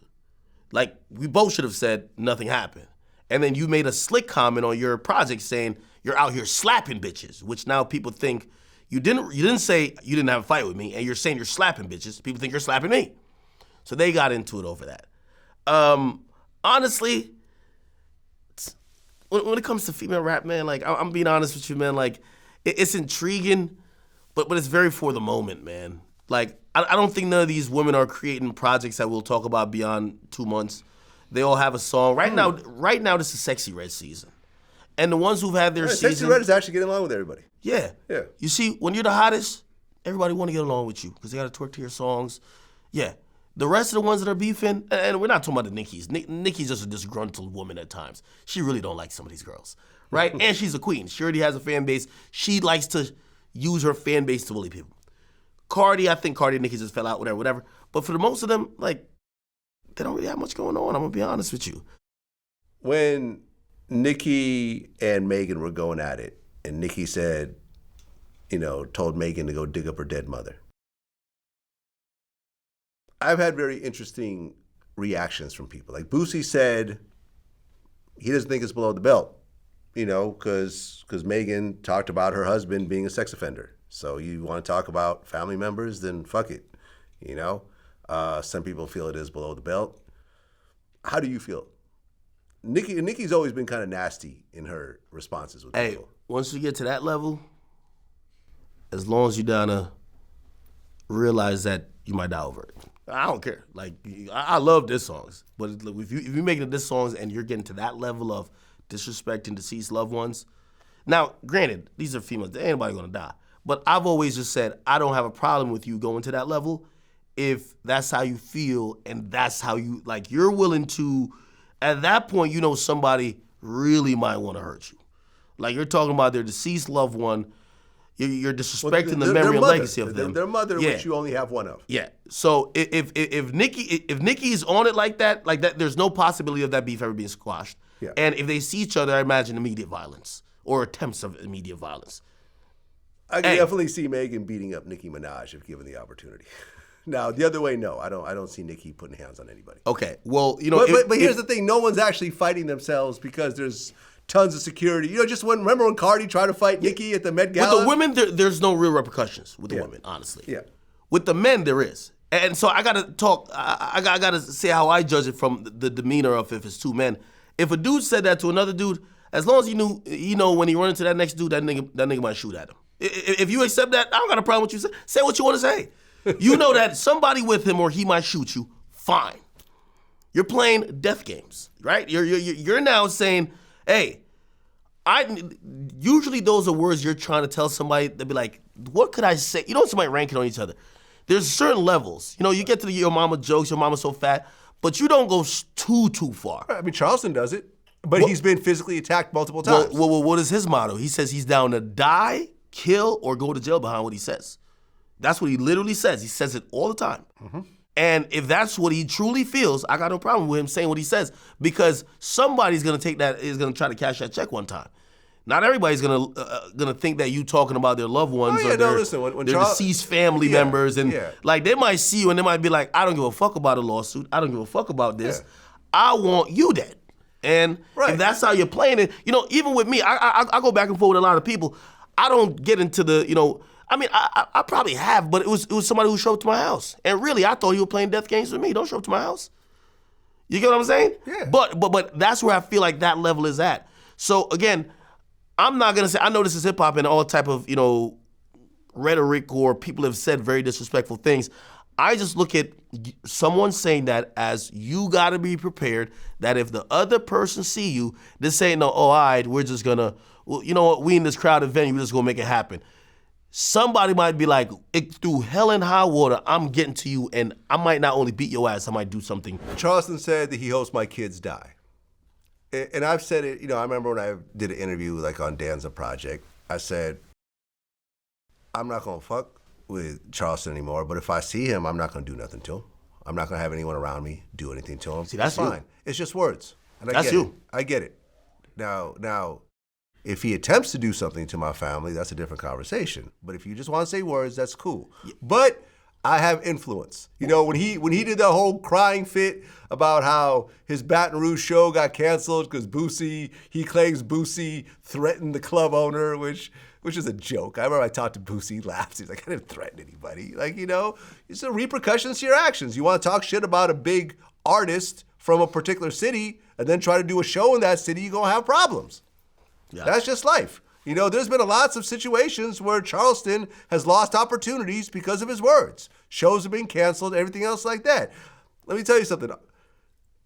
Like, we both should have said nothing happened. And then you made a slick comment on your project saying you're out here slapping bitches, which now people think you didn't say you didn't have a fight with me, and you're saying you're slapping bitches. People think you're slapping me. So they got into it over that. Honestly, when it comes to female rap, man, like I'm being honest with you, man, like it's intriguing, but it's very for the moment, man. Like I don't think none of these women are creating projects that we'll talk about beyond 2 months. They all have a song. Right now, this is Sexy Red season. And the ones who've had their season. Sexy Red is actually getting along with everybody. Yeah. Yeah. You see, when you're the hottest, everybody want to get along with you because they got to twerk to your songs. Yeah. The rest of the ones that are beefing, and we're not talking about the Nickies. Nicki's just a disgruntled woman at times. She really don't like some of these girls, right? And she's a queen. She already has a fan base. She likes to use her fan base to bully people. Cardi, I think Cardi and Nicki just fell out, whatever. But for the most of them, like, they don't really have much going on. I'm going to be honest with you. When Nicki and Megan were going at it, and Nicki said, told Megan to go dig up her dead mother. I've had very interesting reactions from people. Like Boosie said he doesn't think it's below the belt, because Megan talked about her husband being a sex offender. So you want to talk about family members, then fuck it, Some people feel it is below the belt. How do you feel? Nicki's always been kind of nasty in her responses with people. Once you get to that level, as long as you down to realize that you might die over it. I don't care. Like, I love diss songs, but if you're making diss songs and you're getting to that level of disrespecting deceased loved ones, now, granted, these are females. Ain't nobody gonna die. But I've always just said, I don't have a problem with you going to that level if that's how you feel and that's how you, like, you're willing to, at that point, somebody really might want to hurt you. Like, you're talking about their deceased loved one. You're disrespecting the memory and legacy of them. Their mother, which you only have one of. Yeah. So if Nicki's on it like that, there's no possibility of that beef ever being squashed. Yeah. And if they see each other, I imagine immediate violence or attempts of immediate violence. I can definitely see Megan beating up Nicki Minaj if given the opportunity. Now, the other way, no. I don't see Nicki putting hands on anybody. Okay. Well, But here's the thing. No one's actually fighting themselves because there's tons of security. Remember when Cardi tried to fight Nicki at the Met Gala? With the women, there's no real repercussions with the women, honestly. Yeah. With the men, there is. And so I got to talk, I got to say how I judge it from the demeanor of if it's two men. If a dude said that to another dude, as long as he know when he run into that next dude, that nigga might shoot at him. If you accept that, I don't got a problem with you. Say what you want to say. You know that somebody with him or he might shoot you, fine. You're playing death games, right? You're now saying, hey, usually those are words you're trying to tell somebody. They'll be like, what could I say? Somebody ranking on each other. There's certain levels. You get to your mama jokes, your mama's so fat, but you don't go too far. I mean, Charleston does it, but he's been physically attacked multiple times. Well, what is his motto? He says he's down to die, kill, or go to jail behind what he says. That's what he literally says. He says it all the time. Mm-hmm. And if that's what he truly feels, I got no problem with him saying what he says because somebody's gonna take that, is gonna try to cash that check one time. Not everybody's gonna think that you talking about their loved ones or their deceased family members, and like they might see you and they might be like, I don't give a fuck about a lawsuit. I don't give a fuck about this. Yeah. I want you dead. And if that's how you're playing it, even with me, I go back and forth with a lot of people. I don't get into the, I mean, I probably have, but it was somebody who showed up to my house. And really, I thought he was playing death games with me. Don't show up to my house. You get what I'm saying? Yeah. But that's where I feel like that level is at. So again, I'm not gonna say, I know this is hip hop and all type of, rhetoric or people have said very disrespectful things. I just look at someone saying that as you gotta be prepared that if the other person see you, this ain't no, all right, we're just gonna, well, you know what, we in this crowded venue, we're just gonna make it happen. Somebody might be like, through hell and high water, I'm getting to you and I might not only beat your ass, I might do something. Charleston said that he hopes my kids die. And I've said it, I remember when I did an interview like on Danza Project, I said, I'm not gonna fuck with Charleston anymore, but if I see him, I'm not gonna do nothing to him. I'm not gonna have anyone around me do anything to him. See, that's fine. You. It's just words. And that's you. I get it. Now, if he attempts to do something to my family, that's a different conversation. But if you just want to say words, that's cool. Yeah. But I have influence. You know, when he did the whole crying fit about how his Baton Rouge show got canceled because he claims Boosie threatened the club owner, which is a joke. I remember I talked to Boosie, he laughed. He's like, I didn't threaten anybody. Like, you know, it's a repercussions to your actions. You want to talk shit about a big artist from a particular city and then try to do a show in that city, you're going to have problems. Yeah. That's just life. You know, there's been lots of situations where Charleston has lost opportunities because of his words. Shows have been canceled, everything else like that. Let me tell you something.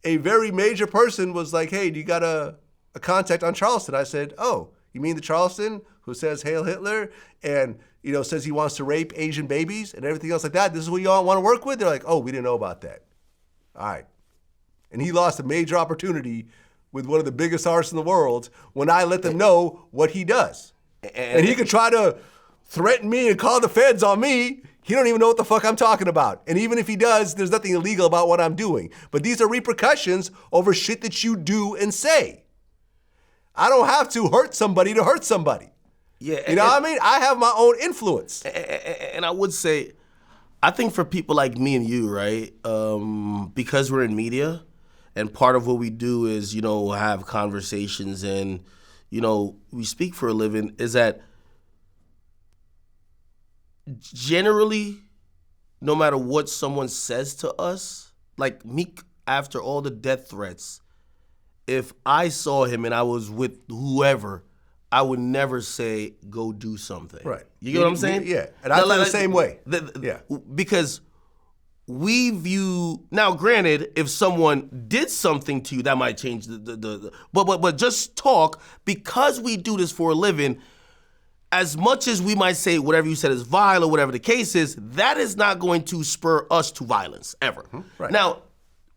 A very major person was like, hey, do you got a contact on Charleston? I said, oh, you mean the Charleston who says Hail Hitler and, you know, says he wants to rape Asian babies and everything else like that? This is who y'all want to work with? They're like, oh, we didn't know about that. All right. And he lost a major opportunity with one of the biggest artists in the world when I let them know what he does. And he could try to threaten me and call the feds on me. He don't even know what the fuck I'm talking about. And even if he does, there's nothing illegal about what I'm doing. But these are repercussions over shit that you do and say. I don't have to hurt somebody to hurt somebody. Yeah, you know what I mean? I have my own influence. And I would say, I think for people like me and you, right, because we're in media, and part of what we do is, you know, have conversations and, you know, we speak for a living, is that generally, no matter what someone says to us, like Meek, after all the death threats, if I saw him and I was with whoever, I would never say, go do something. Right. You get what I'm saying? Yeah. And I feel the same way. Yeah. Because we view, now granted, if someone did something to you, that might change but just talk, because we do this for a living, as much as we might say whatever you said is vile or whatever the case is, that is not going to spur us to violence, ever. Mm-hmm. Right. Now,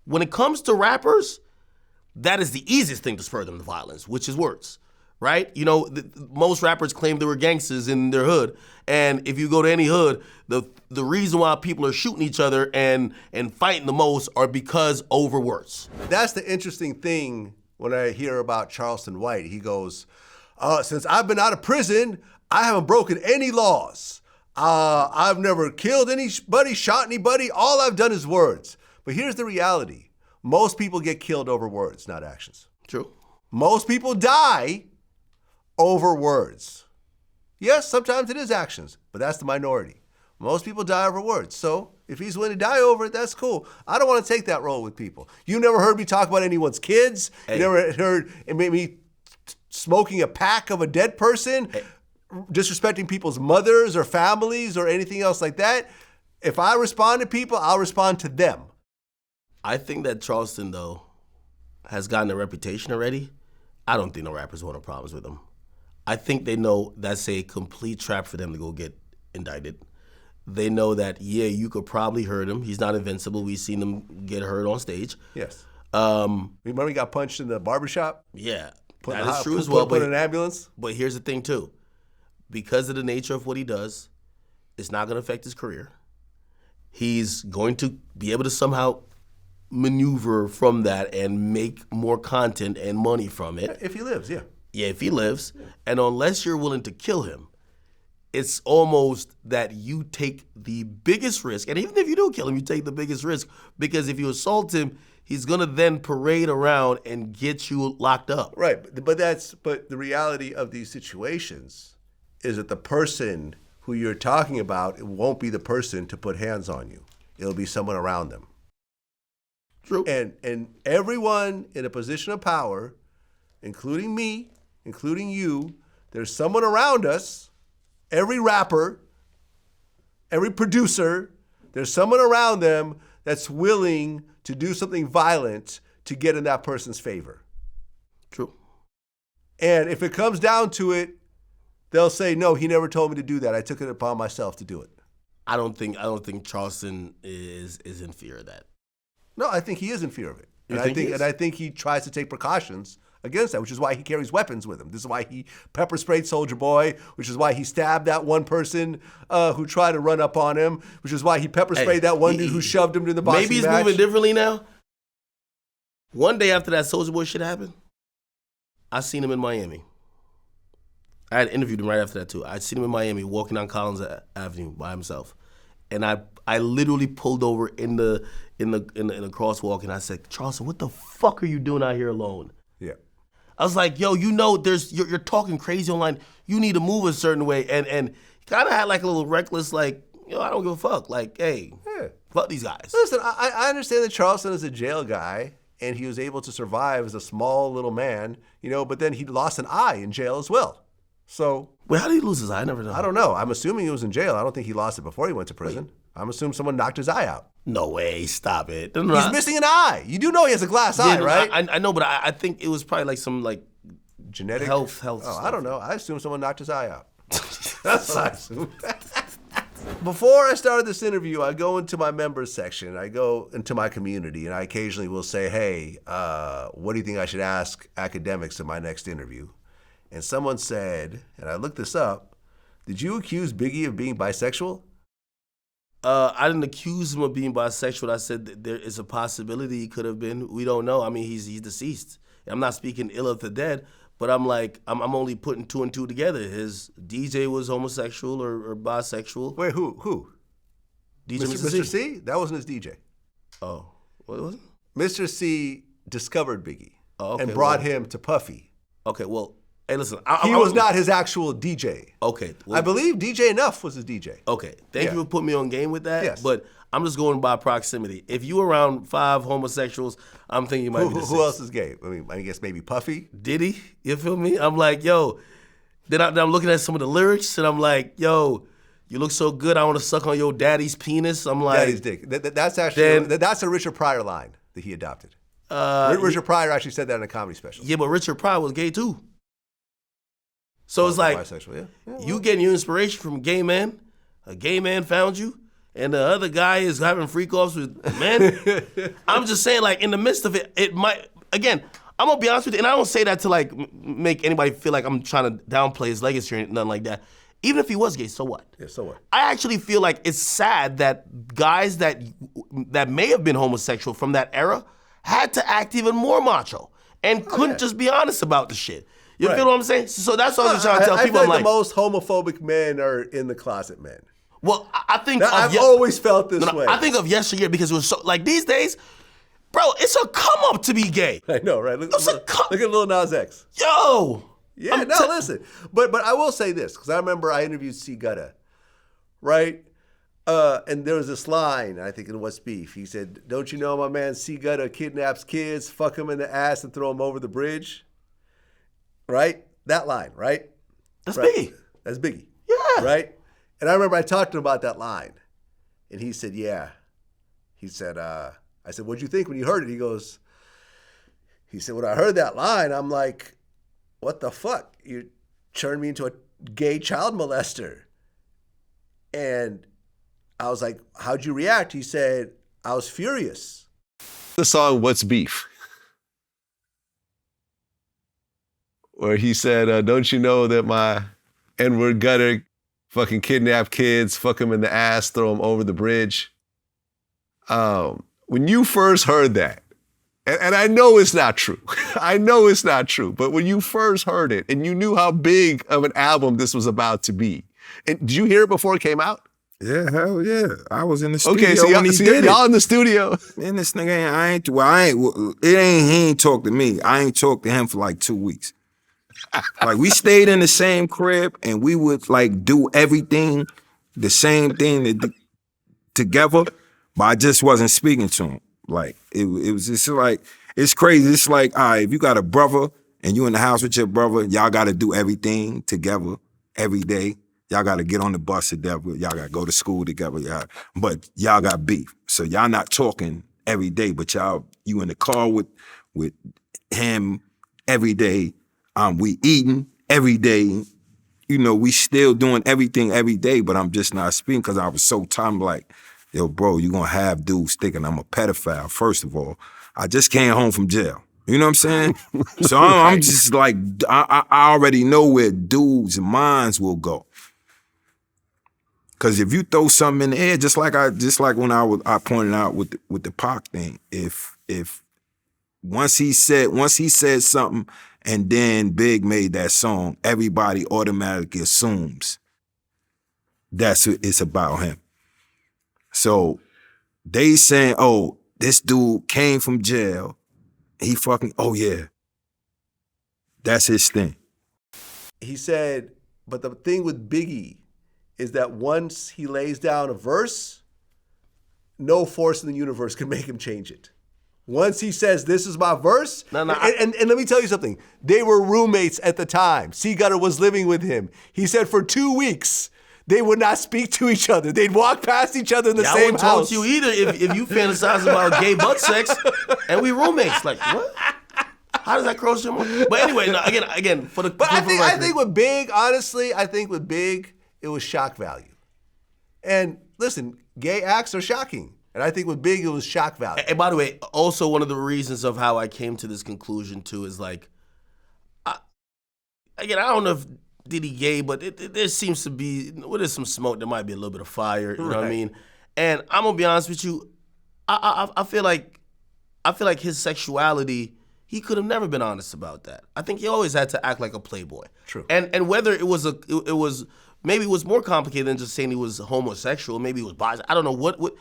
when it comes to rappers, that is the easiest thing to spur them to violence, which is words. Right? You know, most rappers claim they were gangsters in their hood. And if you go to any hood, the reason why people are shooting each other and fighting the most are because over words. That's the interesting thing when I hear about Charleston White. He goes, since I've been out of prison, I haven't broken any laws. I've never killed anybody, shot anybody. All I've done is words. But here's the reality. Most people get killed over words, not actions. True. Most people die over words. Yes, sometimes it is actions, but that's the minority. Most people die over words. So if he's willing to die over it, that's cool. I don't want to take that role with people. You never heard me talk about anyone's kids. Hey. You never heard me smoking a pack of a dead person, disrespecting people's mothers or families or anything else like that. If I respond to people, I'll respond to them. I think that Charleston, though, has gotten a reputation already. I don't think no rappers want no problems with him. I think they know that's a complete trap for them to go get indicted. They know that, yeah, you could probably hurt him. He's not invincible. We've seen him get hurt on stage. Yes. Remember he got punched in the barbershop? Yeah, that is true as well. Put in an ambulance? But here's the thing, too. Because of the nature of what he does, it's not going to affect his career. He's going to be able to somehow maneuver from that and make more content and money from it. If he lives, yeah. Yeah, if he lives. And unless you're willing to kill him, it's almost that you take the biggest risk. And even if you do kill him, you take the biggest risk, because if you assault him, he's going to then parade around and get you locked up. Right. But the reality of these situations is that the person who you're talking about, it won't be the person to put hands on you. It'll be someone around them. True. And everyone in a position of power, including me, including you, there's someone around us, every rapper, every producer, there's someone around them that's willing to do something violent to get in that person's favor. True. And if it comes down to it, they'll say, no, he never told me to do that. I took it upon myself to do it. I don't think Charleston is in fear of that. No, I think he is in fear of it. And I think he tries to take precautions against that, which is why he carries weapons with him. This is why he pepper sprayed Soulja Boy, which is why he stabbed that one person who tried to run up on him, which is why he pepper sprayed that one dude who shoved him to the boxing match. Maybe he's moving differently now. One day after that Soulja Boy shit happened, I seen him in Miami. I had interviewed him right after that too. I'd seen him in Miami walking down Collins Avenue by himself. and I literally pulled over in the crosswalk, and I said, Charleston, what the fuck are you doing out here alone? Yeah. I was like, yo, you're talking crazy online. You need to move a certain way, and he kind of had like a little reckless, like, yo, I don't give a fuck. Like, hey, fuck these guys. Listen, I understand that Charleston is a jail guy, and he was able to survive as a small little man, but then he lost an eye in jail as well. So. Wait, how did he lose his eye? I never know. I don't know. I'm assuming he was in jail. I don't think he lost it before he went to prison. Wait. I'm assuming someone knocked his eye out. No way. Stop it. He's missing an eye. You do know he has a glass eye, right? I know, but I think it was probably like some like genetic health. Oh, stuff. I don't know. I assume someone knocked his eye out. That's what I assume. Before I started this interview, I go into my members section. I go into my community, and I occasionally will say, hey, what do you think I should ask Akademiks in my next interview? And someone said, and I looked this up, did you accuse Biggie of being bisexual? I didn't accuse him of being bisexual. I said that there is a possibility he could have been. We don't know. I mean, he's deceased. I'm not speaking ill of the dead, but I'm like, I'm only putting two and two together. His DJ was homosexual or bisexual. Wait, who? DJ Mr. C? That wasn't his DJ. Oh, what was it? Mr. C discovered Biggie and brought him to Puffy. Okay, well, hey, listen. He was not his actual DJ. Okay. Well, I believe DJ Enough was his DJ. Okay. Thank you for putting me on game with that. Yes. But I'm just going by proximity. If you around 5 homosexuals, I'm thinking you might be the Who else is gay? I mean, I guess maybe Puffy? Diddy, you feel me? I'm like, yo. Then I'm looking at some of the lyrics, and I'm like, yo, you look so good, I want to suck on your daddy's penis. I'm like. Daddy's dick. That's actually, that's a Richard Pryor line that he adopted. Richard Pryor actually said that in a comedy special. Yeah, but Richard Pryor was gay too. So it's like, bisexual, you getting your inspiration from a gay man found you, and the other guy is having freak-offs with men. I'm just saying, like, in the midst of it, it might, again, I'm going to be honest with you, and I don't say that to, like, make anybody feel like I'm trying to downplay his legacy or nothing like that. Even if he was gay, so what? Yeah, so what? I actually feel like it's sad that guys that may have been homosexual from that era had to act even more macho and couldn't just be honest about the shit. You feel what I'm saying? So that's what I'm trying to tell people. I feel like the most homophobic men are in the closet men. Well, I think I've always felt this way. I think of yesteryear because it was so, like, these days, bro, it's a come up to be gay. I know, right? Look at Lil Nas X. Yo. Yeah, listen. But I will say this, because I remember I interviewed C. Gutta, right? And there was this line, I think in What's Beef. He said, don't you know my man C. Gutta kidnaps kids, fuck them in the ass, and throw them over the bridge? Right? That line, right? That's Biggie. That's Biggie. Yeah. Right? And I remember I talked to him about that line. And he said, yeah. He said, I said, what'd you think when you heard it? He said, when I heard that line, I'm like, what the fuck? You turned me into a gay child molester. And I was like, how'd you react? He said, I was furious. The song What's Beef? Where he said, don't you know that my N-word gutter fucking kidnap kids, fuck them in the ass, throw them over the bridge? When you first heard that, and I know it's not true. I know it's not true. But when you first heard it and you knew how big of an album this was about to be, and did you hear it before it came out? Yeah, hell yeah. I was in the studio. Okay, so y'all in the studio. And this nigga he ain't talked to me. I ain't talked to him for like 2 weeks. Like, we stayed in the same crib and we would like do everything, the same thing together, but I just wasn't speaking to him. Like, it was just like, it's crazy. It's like, all right, if you got a brother and you in the house with your brother, y'all got to do everything together every day. Y'all got to get on the bus together. Y'all got to go to school together. But y'all got beef. So y'all not talking every day, but you in the car with him every day. We eating every day. You know, we still doing everything every day, but I'm just not speaking because I was so tired. I'm like, yo, bro, you gonna have dudes thinking I'm a pedophile, first of all. I just came home from jail. You know what I'm saying? So I'm just like, I already know where dudes' minds will go. Cause if you throw something in the air, just like when I pointed out with the Pac thing, if once he said something and then Big made that song, everybody automatically assumes it's about him. So they saying, oh, this dude came from jail. He fucking, oh yeah. That's his thing. He said, but the thing with Biggie is that once he lays down a verse, no force in the universe can make him change it. Once he says, this is my verse, and let me tell you something. They were roommates at the time. C. Gutter was living with him. He said for 2 weeks, they would not speak to each other. They'd walk past each other in the same house. I wouldn't talk to you either if you fantasize about gay butt sex and we roommates. Like, what? How does that cross your mind? But anyway, no, again, for the. But I think with Big, honestly, it was shock value. And listen, gay acts are shocking. And I think with Big, it was shock value. And by the way, also one of the reasons of how I came to this conclusion too is like, I don't know if Diddy gay, but there seems to be, where there's some smoke, there might be a little bit of fire. You know what I mean? And I'm gonna be honest with you, I feel like his sexuality, he could have never been honest about that. I think he always had to act like a playboy. True. And whether it was maybe it was more complicated than just saying he was homosexual, maybe he was bisexual. I don't know what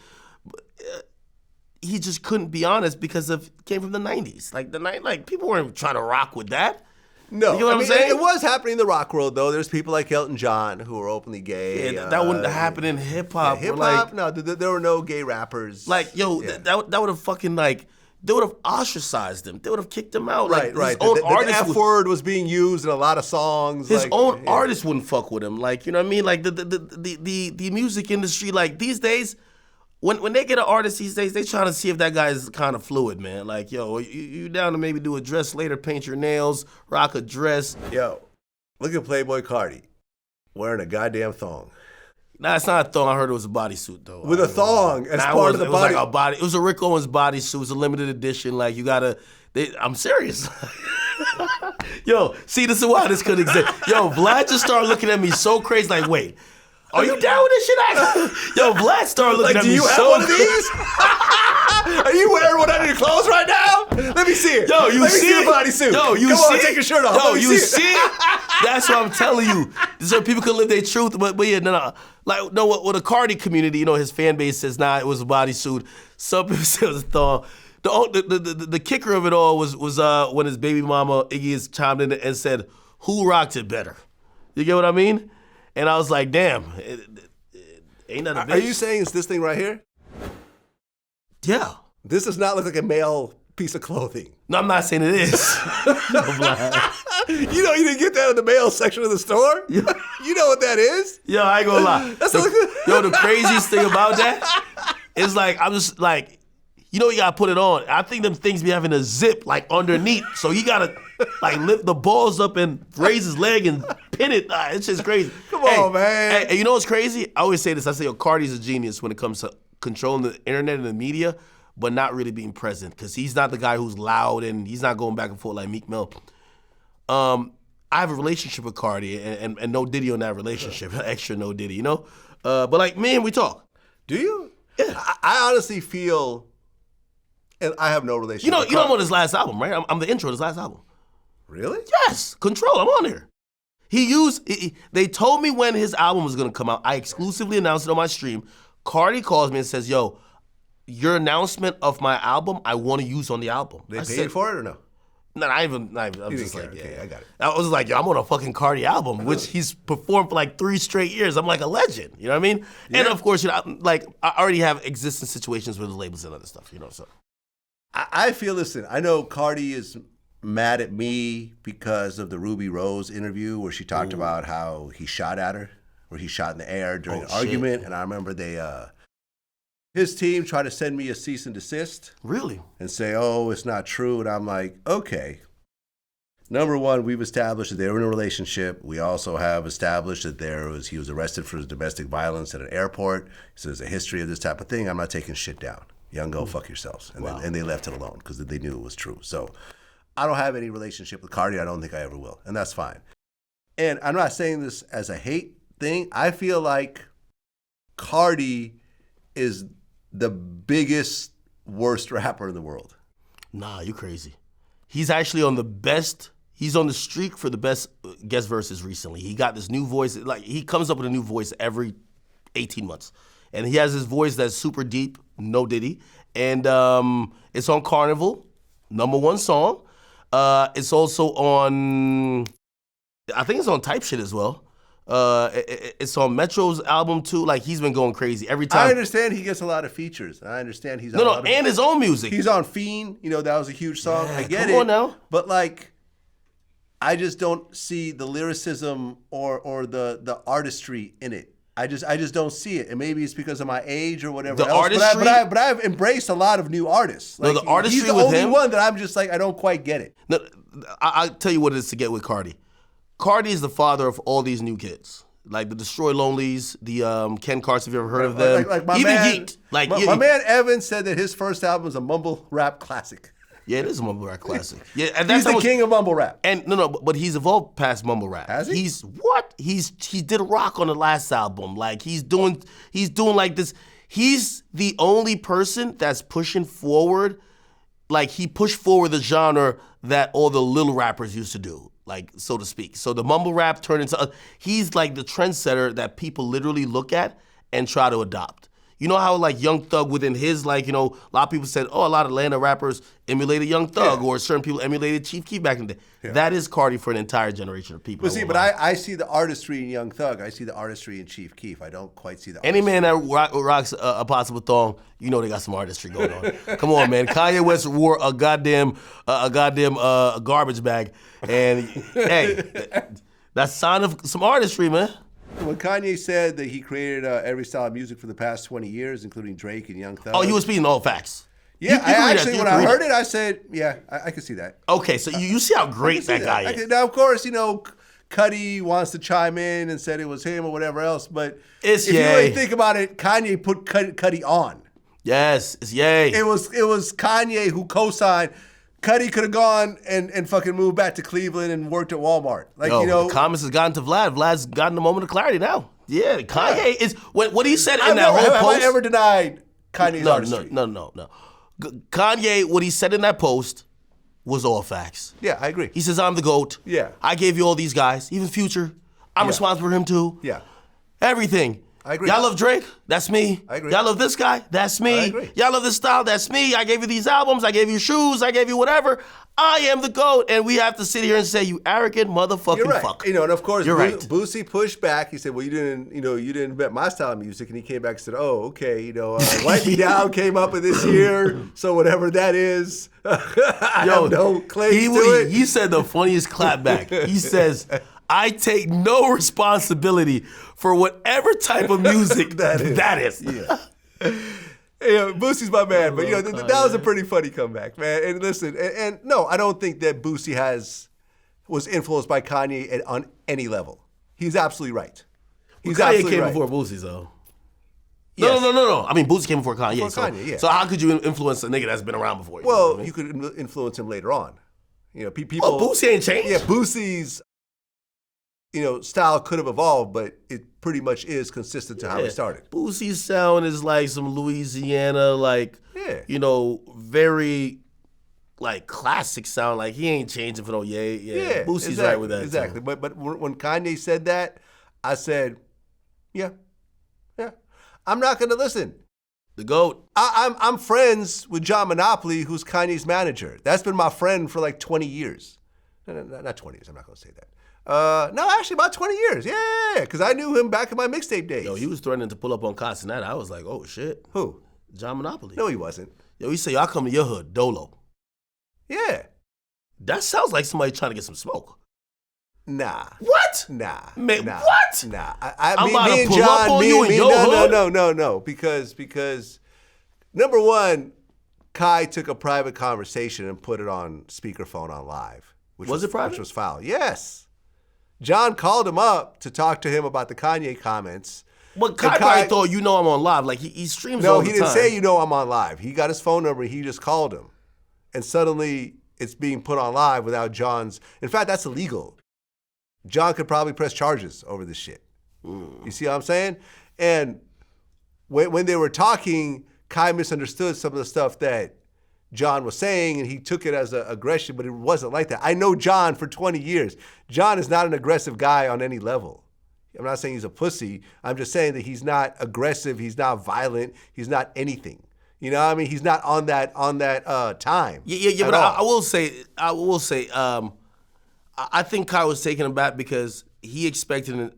he just couldn't be honest because it came from the 90s. Like people weren't trying to rock with that. No, you know what I'm saying? It was happening in the rock world, though. There's people like Elton John who were openly gay. Yeah, that wouldn't have happened in hip-hop. Yeah, hip-hop, no, there were no gay rappers. Like, yo, that would have fucking, like, they would have ostracized him. They would have kicked him out. Right, like, right. The F word was being used in a lot of songs. His own artists wouldn't fuck with him. Like, you know what I mean? Like, the music industry, like, these days, when they get an artist these days, they trying to see if that guy is kind of fluid, man. Like, yo, you down to maybe do a dress later, paint your nails, rock a dress. Yo, look at Playboy Cardi wearing a goddamn thong. Nah, it's not a thong. I heard it was a bodysuit, though. With a thong as part of the body. It was like a body. It was a Rick Owens bodysuit. It was a limited edition. Like, you gotta. I'm serious. Yo, see, this is why this could exist. Yo, Vlad just started looking at me so crazy. Like, wait. Are you down with this shit? Yo, Vlad started looking at me so. Do you have one of these? Are you wearing one under your clothes right now? Let me see it. Yo, you see it? Bodysuit. Yo, you see it? Come on, take your shirt off. Yo, you see it? That's what I'm telling you. So people can live their truth, but yeah, no. Like, no, with the Cardi community, you know, his fan base says, nah, it was a bodysuit. Some people say it was a thong. The kicker of it all was when his baby mama, Iggy, has chimed in and said, who rocked it better? You get what I mean? And I was like, damn, ain't that a bitch? Are you saying it's this thing right here? Yeah. This does not look like a male piece of clothing. No, I'm not saying it is. You know you didn't get that in the male section of the store? Yeah. You know what that is? Yo, I ain't gonna lie. The craziest thing about that is like, I'm just like, you know you gotta put it on. I think them things be having a zip like underneath, so he gotta like lift the balls up and raise his leg and pin it. It's just crazy. Come on, man. Hey, you know what's crazy? I always say this. I say, yo, Cardi's a genius when it comes to controlling the internet and the media, but not really being present because he's not the guy who's loud and he's not going back and forth like Meek Mill. I have a relationship with Cardi and no Diddy on that relationship. Extra no Diddy, you know? But like, me and we talk. Do you? Yeah. I honestly feel, and I have no relationship. You know I'm on his last album, right? I'm the intro to his last album. Really? Yes. Control. I'm on there. They told me when his album was going to come out. I exclusively announced it on my stream. Cardi calls me and says, yo, your announcement of my album, I want to use on the album. They paid for it or no? No, I'm just like, yeah. Okay, I got it. I was like, yo, I'm on a fucking Cardi album, which he's performed for like 3 straight years. I'm like a legend, you know what I mean? Yeah. And of course, you know, like I already have existing situations with the labels and other stuff, you know, so. I feel, listen, I know Cardi is mad at me because of the Ruby Rose interview where she talked about how he shot at her, where he shot in the air during an argument. And I remember his team tried to send me a cease and desist. Really? And say, oh, it's not true. And I'm like, okay. Number one, we've established that they were in a relationship. We also have established that he was arrested for domestic violence at an airport. So there's a history of this type of thing. I'm not taking shit down. Young, go fuck yourselves. And they left it alone because they knew it was true. So I don't have any relationship with Cardi. I don't think I ever will. And that's fine. And I'm not saying this as a hate thing. I feel like Cardi is the biggest, worst rapper in the world. Nah, you crazy. He's actually on he's on the streak for the best guest verses recently. He got this new voice. Like, he comes up with a new voice every 18 months. And he has his voice that's super deep, no Diddy. And it's on Carnival, #1 song. It's also on, I think it's on Type Shit as well. It's on Metro's album too. Like, he's been going crazy every time. I understand he gets a lot of features. I understand he's on No, and his own music. He's on Fiend. You know, that was a huge song. Yeah, I get come it. on now. But like, I just don't see the lyricism or the artistry in it. I just don't see it, and maybe it's because of my age or whatever. The artistry, but I've embraced a lot of new artists. Like, no, the artistry he's the with only him, one that I'm just like, I don't quite get it. No, I'll tell you what it is to get with Cardi. Cardi is the father of all these new kids, like the Destroy Lonelys, the Ken Carts. Have you ever heard of them? Like my Even man, Yeet. Like my man Evan said that his first album is a mumble rap classic. Yeah, it is a mumble rap classic. Yeah, and He's the king of mumble rap. And but he's evolved past mumble rap. Has he? He did a rock on the last album. Like, he's doing like this. He's the only person that's pushing forward. Like, he pushed forward the genre that all the little rappers used to do, like, so to speak. So the mumble rap turned into, he's like the trendsetter that people literally look at and try to adopt. You know how, like, Young Thug within his, like, you know, a lot of people said, oh, a lot of Atlanta rappers emulated Young Thug, or certain people emulated Chief Keef back in the day. Yeah. That is Cardi for an entire generation of people. But see, I see the artistry in Young Thug. I see the artistry in Chief Keef. I don't quite see the artistry. Any man that rocks a possible thong, you know they got some artistry going on. Come on, man. Kanye West wore a goddamn garbage bag, and hey, that's a sign of some artistry, man. When Kanye said that he created every style of music for the past 20 years, including Drake and Young Thug. Oh, you were speaking all facts. Yeah, when I heard it, I said, yeah, I can see that. Okay, so you see how great that guy is. Now, of course, you know, Cudi wants to chime in and said it was him or whatever else, but if you really think about it, Kanye put Cudi on. Yes, it's Ye. It was Kanye who co-signed. Cudi could have gone and fucking moved back to Cleveland and worked at Walmart. Like, you know, the comments has gotten to Vlad. Vlad's gotten a moment of clarity now. Yeah, Kanye is what he said in that whole post. Have I ever denied Kanye's artistry? No. Kanye, what he said in that post was all facts. Yeah, I agree. He says, I'm the GOAT. Yeah. I gave you all these guys, even Future. I'm responsible for him too. Yeah. Everything. I agree. Y'all love Drake? That's me. I agree. Y'all love this guy? That's me. I agree. Y'all love this style? That's me. I gave you these albums. I gave you shoes. I gave you whatever. I am the GOAT. And we have to sit here and say, you arrogant motherfucking fuck. You know, and of course, You're right. Boosie pushed back. He said, well, you didn't bet my style of music. And he came back and said, oh, okay, you know, Wipe Me Down came up in this year. So whatever that is, I have no claim to it. He said the funniest clapback. He says, I take no responsibility for whatever type of music that is. Yeah. Yeah, Boosie's my man, but you know that was a pretty funny comeback, man. And listen, and no, I don't think that Boosie was influenced by Kanye on any level. He's absolutely right. Kanye came before Boosie, though. Yes. No. I mean, Boosie came before Kanye. Kanye, yeah. So how could you influence a nigga that's been around before you? Well, you could influence him later on. You know, people. Oh, Boosie ain't changed. Yeah, Boosie's, you know, style could have evolved, but it pretty much is consistent to how he started. Boosie's sound is like some Louisiana, like, you know, very, like, classic sound. Like, he ain't changing for no yeah. Boosie's exactly, right with that. Exactly. Too. But when Kanye said that, I said, yeah. I'm not going to listen. The GOAT. I'm friends with John Monopoly, who's Kanye's manager. That's been my friend for like 20 years. No, not 20 years. I'm not going to say that. No, actually about 20 years. Yeah, because I knew him back in my mixtape days. Yo, he was threatening to pull up on Cots and that. I was like, oh, shit. Who? John Monopoly. No, he wasn't. Yo, he said, yo, I come to your hood, Dolo. Yeah. That sounds like somebody trying to get some smoke. Nah. What? Nah. Man, nah. what? Nah. I'm about to pull up on you in your hood? No. Because number one, Kai took a private conversation and put it on speakerphone on live. Was it private? Which was foul. Yes. John called him up to talk to him about the Kanye comments. But Kai probably thought, you know, I'm on live. Like, he streams all the time. No, he didn't say, you know, I'm on live. He got his phone number. He just called him. And suddenly, it's being put on live without John's. In fact, that's illegal. John could probably press charges over this shit. You see what I'm saying? And when they were talking, Kai misunderstood some of the stuff that John was saying, and he took it as an aggression, but it wasn't like that. I know John for 20 years. John is not an aggressive guy on any level. I'm not saying he's a pussy. I'm just saying that he's not aggressive. He's not violent. He's not anything. You know what I mean? He's not on that time. Yeah. But I will say, I think Kai was taken aback because he expected an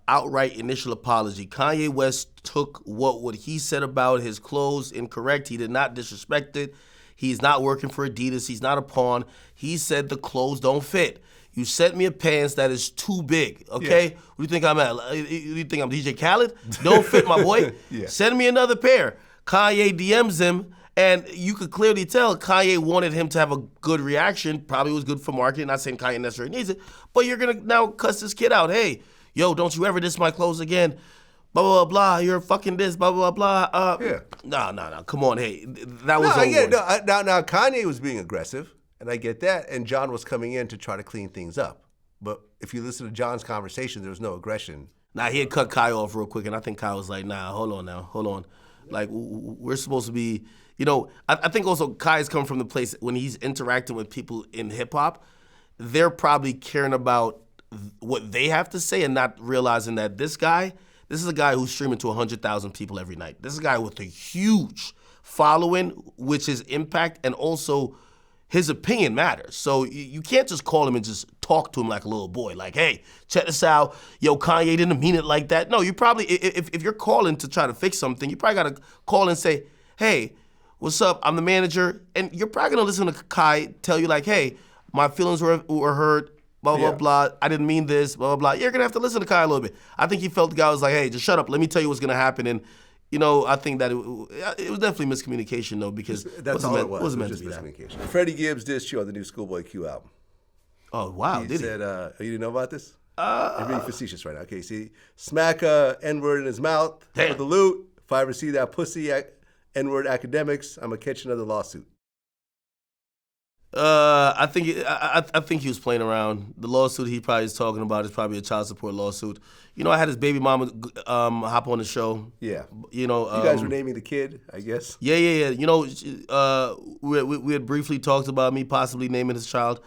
outright initial apology. Kanye West took what he said about his clothes incorrect. He did not disrespect it. He's not working for Adidas. He's not a pawn. He said the clothes don't fit. You sent me a pants that is too big, okay? Yeah. What do you think I'm at? You think I'm DJ Khaled? Don't fit, my boy. Yeah. Send me another pair. Kanye DMs him, and you could clearly tell Kanye wanted him to have a good reaction. Probably was good for marketing. Not saying Kanye necessarily needs it, but you're going to now cuss this kid out. Hey, yo, don't you ever diss my clothes again. Blah, blah, blah, you're fucking this, blah, blah, blah. Yeah. No, come on, hey. That was Now, Kanye was being aggressive, and I get that, and John was coming in to try to clean things up. But if you listen to John's conversation, there was no aggression. Nah, he had cut Kai off real quick, and I think Kai was like, nah, hold on. Like, we're supposed to be, I think also Kai's coming from the place when he's interacting with people in hip-hop, they're probably caring about what they have to say and not realizing that this is a guy who's streaming to 100,000 people every night. This is a guy with a huge following, which is impact, and also his opinion matters. So you can't just call him and just talk to him like a little boy. Like, hey, check this out. Yo, Kanye didn't mean it like that. No, you probably, if you're calling to try to fix something, you probably got to call and say, hey, what's up? I'm the manager. And you're probably going to listen to Kai tell you like, hey, my feelings were hurt. Blah, blah, blah. I didn't mean this, blah, blah, blah. You're going to have to listen to Kai a little bit. I think he felt the guy was like, hey, just shut up. Let me tell you what's going to happen. And, I think that it was definitely miscommunication, though, because that's all it was. It wasn't meant just to be miscommunication. That. Freddie Gibbs dissed you on the new Schoolboy Q album. Oh, wow. He said, you didn't know about this? I'm being facetious right now. Okay, see, smack N-word in his mouth for the loot. If I ever see that pussy N-word Akademiks, I'm going to catch another lawsuit. I think he was playing around. The lawsuit he probably is talking about is probably a child support lawsuit. I had his baby mama hop on the show. Yeah. You guys were naming the kid, I guess. Yeah. We had briefly talked about me possibly naming his child.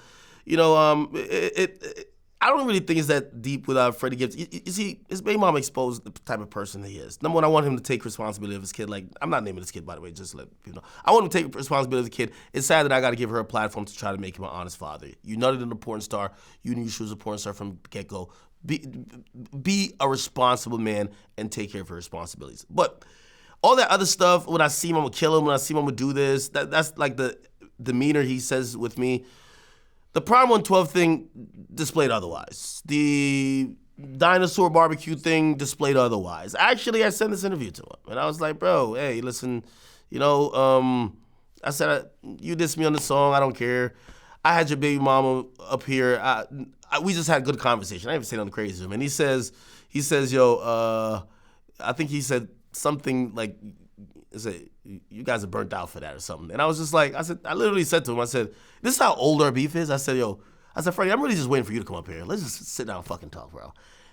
I don't really think it's that deep without Freddie Gibbs. You see, his baby mama exposed the type of person he is. Number one, I want him to take responsibility of his kid. Like, I'm not naming this kid, by the way, just to let people know. I want him to take responsibility of the kid. It's sad that I got to give her a platform to try to make him an honest father. You nutted in a porn star. You knew she was a porn star from the get-go. Be a responsible man and take care of her responsibilities. But all that other stuff, when I see him, I'm going to kill him. When I see him, I'm going to do this. That's like the demeanor he says with me. The Prime 112 thing displayed otherwise. The dinosaur barbecue thing displayed otherwise. Actually, I sent this interview to him, and I was like, bro, hey, listen, I said, you dissed me on the song, I don't care. I had your baby mama up here. We just had a good conversation. I didn't even say nothing crazy to him. And he says, yo, I think he said something like, you guys are burnt out for that or something. And I was just like, I literally said to him, I said, this is how old our beef is. I said, Freddie, I'm really just waiting for you to come up here. Let's just sit down and fucking talk, bro.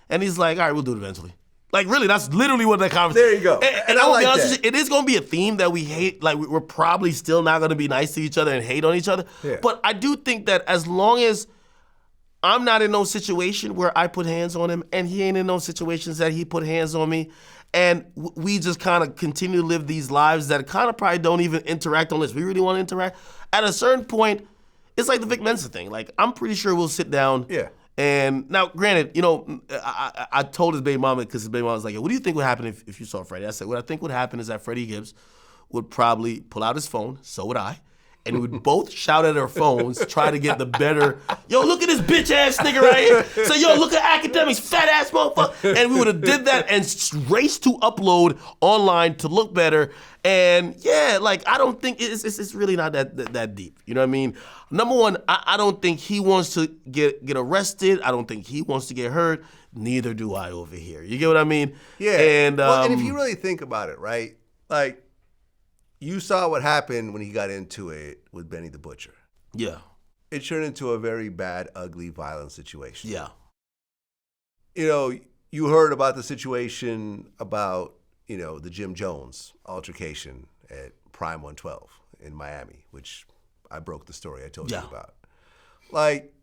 And he's like, all right, we'll do it eventually. Like, really, that's literally what that conversation. There you go. And I will be honest with you, it is going to be a theme that we hate. Like, we're probably still not going to be nice to each other and hate on each other. Yeah. But I do think that as long as I'm not in no situation where I put hands on him and he ain't in no situations that he put hands on me, and we just kind of continue to live these lives that kind of probably don't even interact unless we really want to interact, at a certain point, it's like the Vic Mensa thing. Like, I'm pretty sure we'll sit down. Yeah. And now, granted, I told his baby mama, because his baby mama was like, what do you think would happen if you saw Freddie? I said, what I think would happen is that Freddie Gibbs would probably pull out his phone, so would I, and we would both shout at our phones, try to get the better, yo, look at this bitch ass nigga right here. So, yo, look at Akademiks, fat ass motherfucker. And we would have did that and raced to upload online to look better. And yeah, like, I don't think it's really not that deep. You know what I mean? Number one, I don't think he wants to get arrested. I don't think he wants to get hurt. Neither do I over here. You get what I mean? Yeah. And if you really think about it, right? Like, you saw what happened when he got into it with Benny the Butcher. Yeah. It turned into a very bad, ugly, violent situation. Yeah. You heard about the situation about, the Jim Jones altercation at Prime 112 in Miami, which I broke the story I told you about. Like,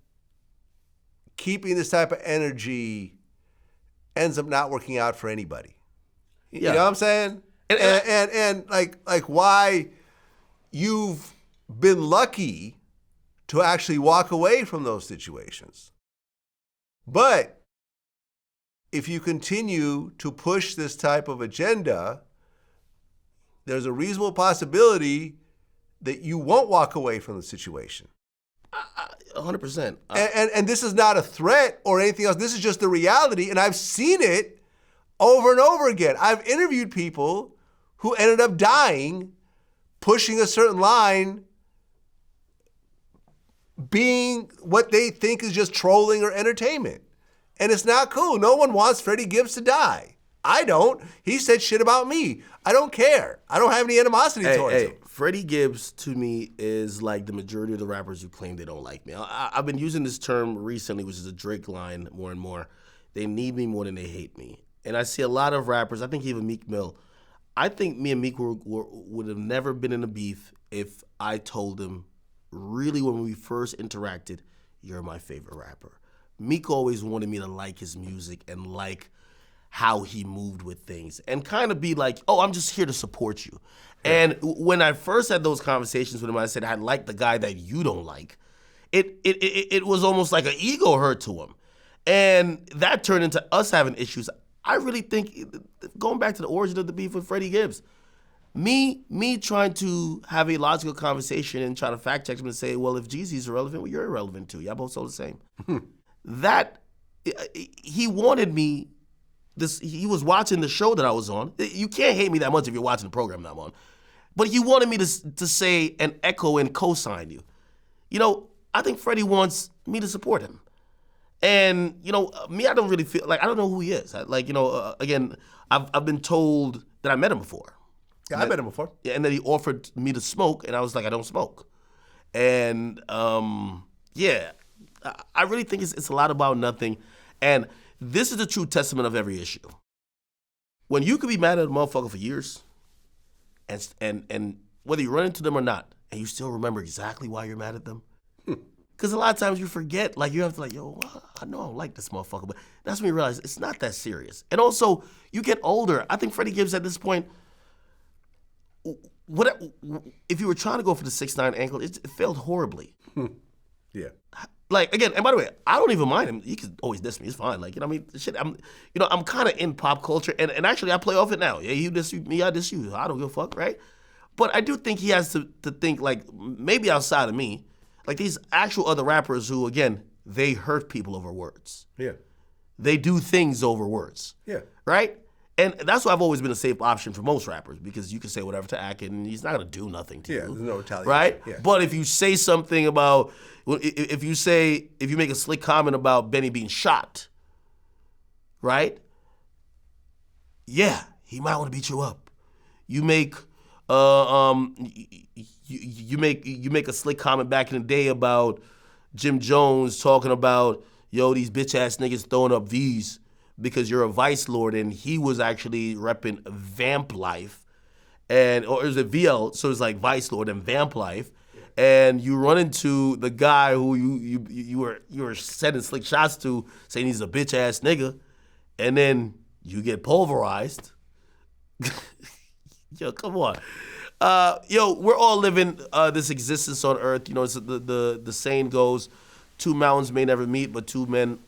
keeping this type of energy ends up not working out for anybody. You Yeah. know what I'm saying? And like why you've been lucky to actually walk away from those situations. But if you continue to push this type of agenda, there's a reasonable possibility that you won't walk away from the situation. 100%. And this is not a threat or anything else. This is just the reality, and I've seen it over and over again. I've interviewed people who ended up dying pushing a certain line, being what they think is just trolling or entertainment. And it's not cool. No one wants Freddie Gibbs to die. I don't. He said shit about me. I don't care. I don't have any animosity towards him. Freddie Gibbs, to me, is like the majority of the rappers who claim they don't like me. I've been using this term recently, which is a Drake line more and more. They need me more than they hate me. And I see a lot of rappers, I think even Meek Mill, I think me and Meek would have never been in a beef if I told him, really when we first interacted, you're my favorite rapper. Meek always wanted me to like his music and like how he moved with things and kind of be like, oh, I'm just here to support you. And when I first had those conversations with him, I said, I like the guy that you don't like. It was almost like an ego hurt to him. And that turned into us having issues. I really think, going back to the origin of the beef with Freddie Gibbs, me trying to have a logical conversation and try to fact check him and say, well, if Jeezy's irrelevant, well, you're irrelevant too. Y'all both sold the same. That, he wanted me, he was watching the show that I was on. You can't hate me that much if you're watching the program that I'm on. But he wanted me to say and echo and co-sign you. You know, I think Freddie wants me to support him. And, you know, me, I don't really feel, like, I don't know who he is. Again, I've been told that I met him before. Yeah, I met him before. Yeah, and then he offered me to smoke, and I was like, I don't smoke. And, yeah, I really think it's a lot about nothing. And this is the true testament of every issue. When you could be mad at a motherfucker for years, and whether you run into them or not, and you still remember exactly why you're mad at them, because a lot of times you forget, like you have to like, yo, I know I don't like this motherfucker, but that's when you realize it's not that serious. And also, you get older. I think Freddie Gibbs at this point, if you were trying to go for the 6'9" ankle, it failed horribly. Yeah. Like, again, and by the way, I don't even mind him. He can always diss me. It's fine. Like, you know what I mean? Shit, I'm kind of in pop culture, and actually I play off it now. Yeah, you diss me, I diss you. I don't give a fuck, right? But I do think he has to think, like, maybe outside of me, like these actual other rappers who, again, they hurt people over words. Yeah. They do things over words. Yeah. Right? And that's why I've always been a safe option for most rappers, because you can say whatever to Ak and he's not going to do nothing to you. Yeah, there's no retaliation. Right? Yeah. But if you say something about, if you make a slick comment about Benny being shot, right? Yeah, he might want to beat you up. You make you make a slick comment back in the day about Jim Jones talking about, yo, these bitch ass niggas throwing up V's because you're a vice lord, and he was actually repping Vamp Life, or it was a VL, so it's like Vice Lord and Vamp Life, and you run into the guy who you were sending slick shots to, saying he's a bitch ass nigga, and then you get pulverized. Yo, come on. We're all living this existence on Earth. You know, it's the saying goes, 2 mountains may never meet, but 2 men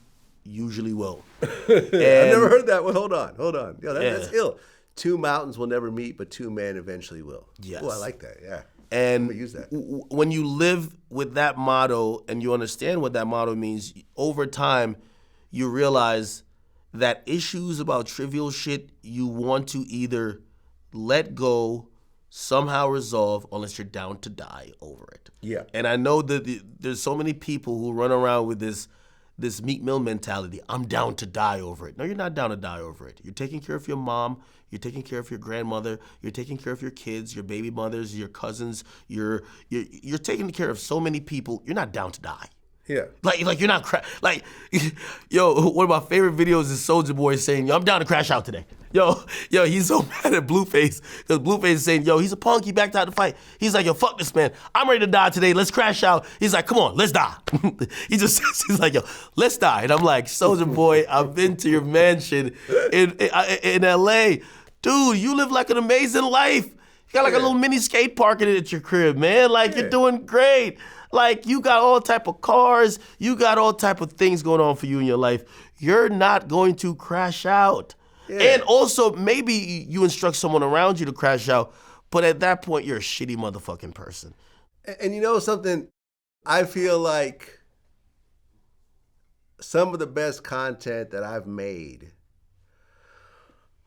usually will. I've never heard that. Well, hold on. Yo, that's ill. 2 mountains will never meet, but 2 men eventually will. Yes. Oh, I like that. Yeah. And I'm gonna use that. When you live with that motto and you understand what that motto means, over time, you realize that issues about trivial shit you want to either let go, somehow resolve, unless you're down to die over it. Yeah. And I know that there's so many people who run around with this Meek Mill mentality. I'm down to die over it. No, you're not down to die over it. You're taking care of your mom. You're taking care of your grandmother. You're taking care of your kids, your baby mothers, your cousins. You're taking care of so many people. You're not down to die. Yeah. Like you're not yo, one of my favorite videos is Soulja Boy saying, yo, I'm down to crash out today. Yo, he's so mad at Blueface because Blueface is saying, yo, he's a punk, he backed out the fight. He's like, yo, fuck this man. I'm ready to die today. Let's crash out. He's like, come on, let's die. He's like, yo, let's die. And I'm like, Soulja Boy, I've been to your mansion in LA. Dude, you live like an amazing life. You got like a little mini skate park at your crib, man. Like you're doing great. Like you got all type of cars. You got all type of things going on for you in your life. You're not going to crash out. Yeah. And also, maybe you instruct someone around you to crash out, but at that point, you're a shitty motherfucking person. And you know something? I feel like some of the best content that I've made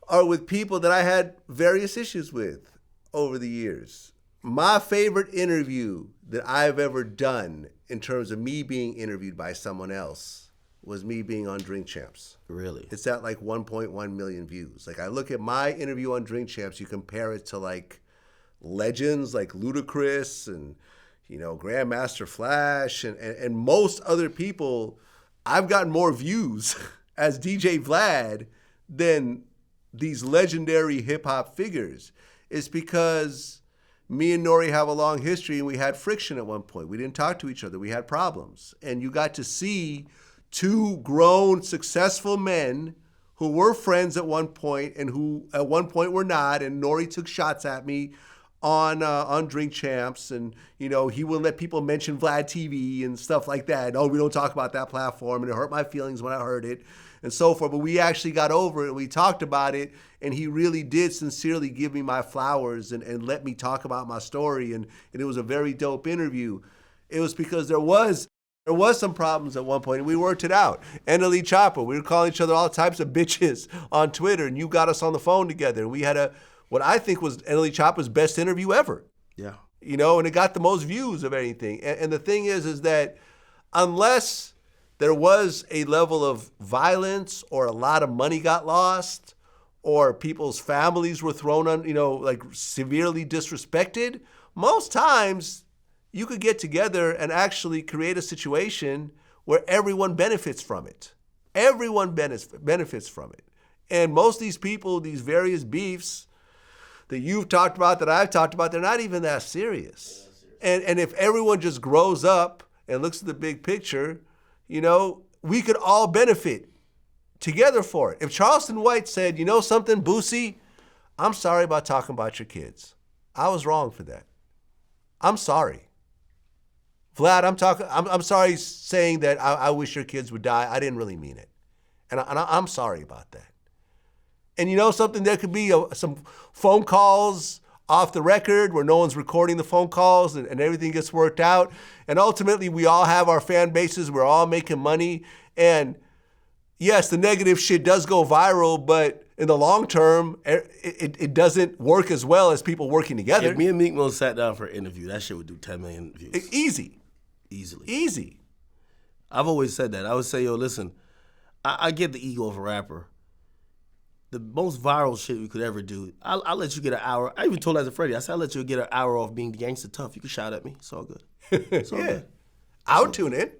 are with people that I had various issues with over the years. My favorite interview that I've ever done in terms of me being interviewed by someone else was me being on Drink Champs. Really? It's at like 1.1 million views. Like I look at my interview on Drink Champs, you compare it to like legends like Ludacris and, you know, Grandmaster Flash and most other people. I've gotten more views as DJ Vlad than these legendary hip hop figures. It's because me and Nori have a long history and we had friction at one point. We didn't talk to each other. We had problems. And you got to see two grown, successful men who were friends at one point and who at one point were not. And Nori took shots at me on Drink Champs. And, you know, he wouldn't let people mention VladTV and stuff like that. Oh, we don't talk about that platform. And it hurt my feelings when I heard it and so forth. But we actually got over it and we talked about it. And he really did sincerely give me my flowers and let me talk about my story. And it was a very dope interview. It was because there was some problems at one point, and we worked it out. NLE Chopper, we were calling each other all types of bitches on Twitter, and you got us on the phone together. And we had what I think was NLE Chopper's best interview ever. Yeah. You know, and it got the most views of anything. And the thing is that unless there was a level of violence or a lot of money got lost or people's families were thrown on, you know, like severely disrespected, most times you could get together and actually create a situation where everyone benefits from it. Everyone benefits from it. And most of these people, these various beefs that you've talked about, that I've talked about, they're not even that serious. And if everyone just grows up and looks at the big picture, you know, we could all benefit together for it. If Charleston White said, you know something, Boosie, I'm sorry about talking about your kids. I was wrong for that. I'm sorry. Vlad, I'm sorry saying that I wish your kids would die. I didn't really mean it. And I'm sorry about that. And you know something? There could be some phone calls off the record where no one's recording the phone calls and everything gets worked out. And ultimately, we all have our fan bases. We're all making money. And yes, the negative shit does go viral, but in the long term, it doesn't work as well as people working together. If me and Meek Mill sat down for an interview, that shit would do 10 million views. Easy. I've always said that. I would say, yo, listen, I get the ego of a rapper. The most viral shit we could ever do, I'll let you get an hour. I even told that to Freddie. I said, I'll let you get an hour off being gangster tough. You can shout at me. It's all good. It's all good. I would tune in.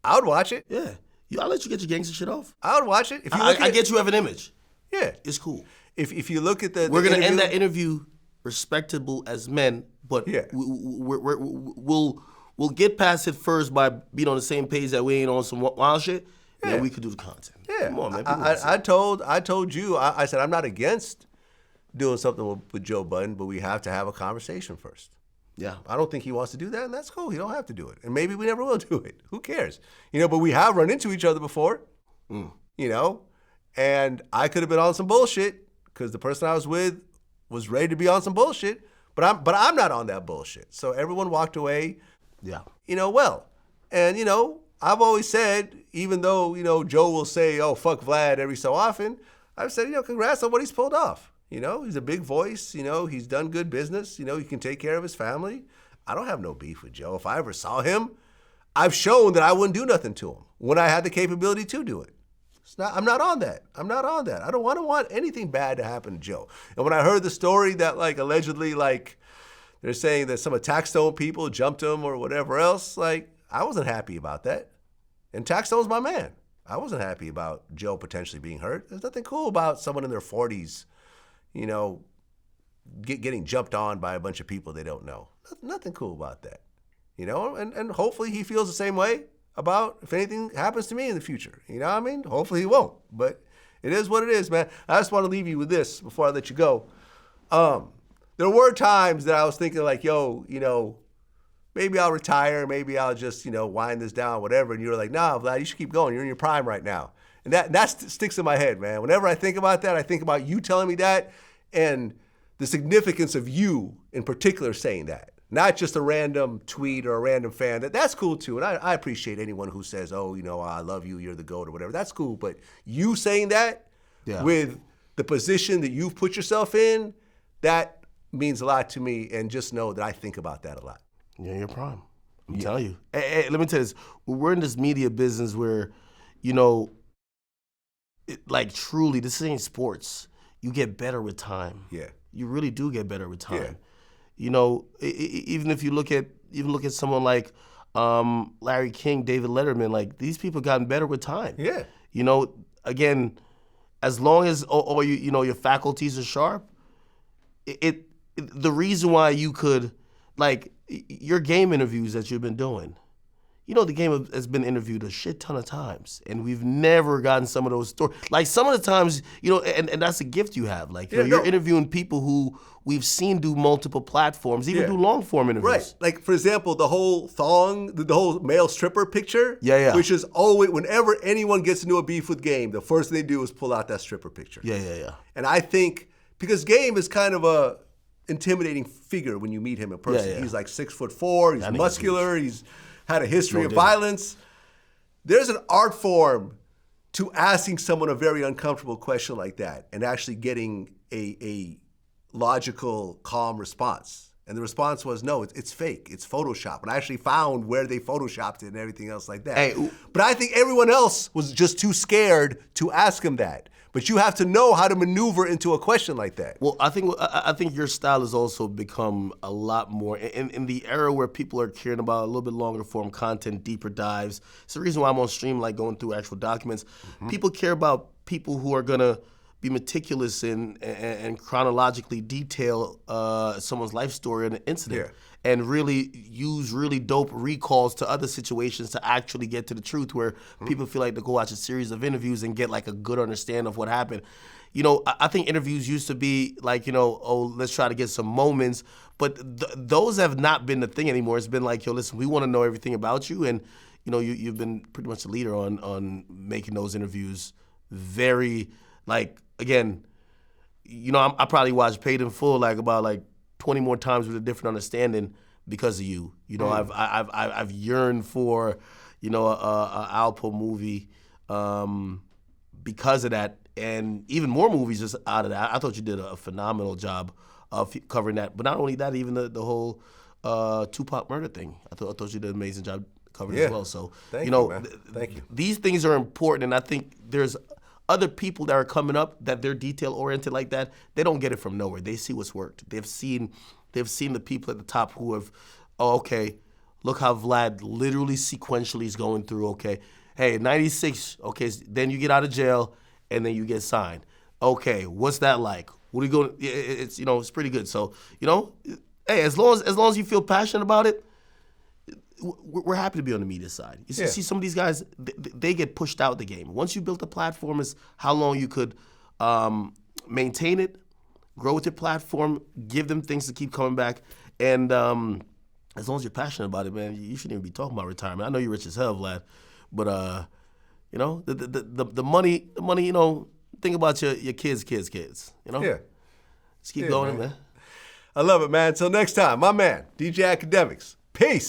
I would watch it. Yeah. I'll let you get your gangster shit off. I would watch it. If you I get you have an image. Yeah. It's cool. If you look at we're going to end that interview respectable as men, but we'll get past it first by being on the same page that we ain't on some wild shit, and then we could do the content. Yeah. Come on, man. I told you, I said I'm not against doing something with Joe Budden, but we have to have a conversation first. Yeah. I don't think he wants to do that, and that's cool. He don't have to do it. And maybe we never will do it. Who cares? You know, but we have run into each other before, you know, and I could have been on some bullshit because the person I was with was ready to be on some bullshit, but I'm not on that bullshit. So everyone walked away, you know, well. And, you know, I've always said, even though, you know, Joe will say, oh, fuck Vlad every so often, I've said, you know, congrats on what he's pulled off. You know, he's a big voice. You know, he's done good business. You know, he can take care of his family. I don't have no beef with Joe. If I ever saw him, I've shown that I wouldn't do nothing to him when I had the capability to do it. I'm not on that. I don't want anything bad to happen to Joe. And when I heard the story that, like, allegedly, like, they're saying that some attack stone people jumped him or whatever else, like, I wasn't happy about that. And Taxstone's my man. I wasn't happy about Joe potentially being hurt. There's nothing cool about someone in their 40s, you know, getting jumped on by a bunch of people they don't know. Nothing cool about that. You know, and hopefully he feels the same way about if anything happens to me in the future. You know what I mean? Hopefully he won't. But it is what it is, man. I just want to leave you with this before I let you go. There were times that I was thinking like, yo, you know, maybe I'll retire, maybe I'll just, you know, wind this down, whatever. And you were like, nah, Vlad, you should keep going. You're in your prime right now. And that sticks in my head, man. Whenever I think about that, I think about you telling me that and the significance of you in particular saying that. Not just a random tweet or a random fan. That's cool too. And I appreciate anyone who says, oh, you know, I love you, you're the GOAT or whatever. That's cool. But you saying that with the position that you've put yourself in, that means a lot to me. And just know that I think about that a lot. Yeah, you're prime. I'm telling you. Hey, let me tell you this. We're in this media business where, you know, like truly, this ain't sports. You get better with time. Yeah. You really do get better with time. Yeah. You know, even if you look at someone like Larry King, David Letterman, like these people gotten better with time. Yeah. You know, again, as long as you know your faculties are sharp, the reason why you could like your game interviews that you've been doing. You know, the game has been interviewed a shit ton of times, and we've never gotten some of those stories. Like some of the times, you know, and that's a gift you have. Like, you know, you're interviewing people who we've seen do multiple platforms, even do long form interviews. Right. Like, for example, the whole thong, the whole male stripper picture. Yeah. Which is always, whenever anyone gets into a beef with Game, the first thing they do is pull out that stripper picture. Yeah. And I think, because Game is kind of a intimidating figure when you meet him in person. Yeah. He's like 6'4", he's muscular, he's had a history of violence. There's an art form to asking someone a very uncomfortable question like that and actually getting a logical, calm response. And the response was, no, it's fake. It's Photoshop. And I actually found where they Photoshopped it and everything else like that. But I think everyone else was just too scared to ask him that. But you have to know how to maneuver into a question like that. Well, I think your style has also become a lot more in the era where people are caring about a little bit longer form content, deeper dives. It's the reason why I'm on stream, like going through actual documents. Mm-hmm. People care about people who are gonna be meticulous and chronologically detail someone's life story and an incident, and really use really dope recalls to other situations to actually get to the truth, where people feel like they go watch a series of interviews and get like a good understanding of what happened. You know, I think interviews used to be like, you know, oh, let's try to get some moments, but those have not been the thing anymore. It's been like, yo, listen, we want to know everything about you, and you know, you've been pretty much the leader on making those interviews very, like, again, you know, I probably watched Paid in Full like about like 20 more times with a different understanding because of you. You know, I've yearned for, you know, a Alpo movie because of that, and even more movies just out of that. I thought you did a phenomenal job of covering that. But not only that, even the whole Tupac murder thing. I thought you did an amazing job covering it as well. So, Thank you know, man. Thank you. These things are important, and I think there's other people that are coming up that they're detail oriented like that. They don't get it from nowhere. They see what's worked. They've seen the people at the top who have, oh, okay, look how Vlad literally sequentially is going through. Okay, hey, 96. Okay, then you get out of jail and then you get signed. Okay, what's that like? What are you going? It's, you know, it's pretty good. So, you know, hey, as long as you feel passionate about it, we're happy to be on the media side. You see some of these guys, they get pushed out the game. Once you build the platform, is how long you could maintain it, grow with your platform, give them things to keep coming back. And as long as you're passionate about it, man, you shouldn't even be talking about retirement. I know you're rich as hell, Vlad, but you know, the money, you know, think about your kids, you know? Yeah. Just keep going, man. I love it, man. Until next time, my man, DJ Akademiks. Peace.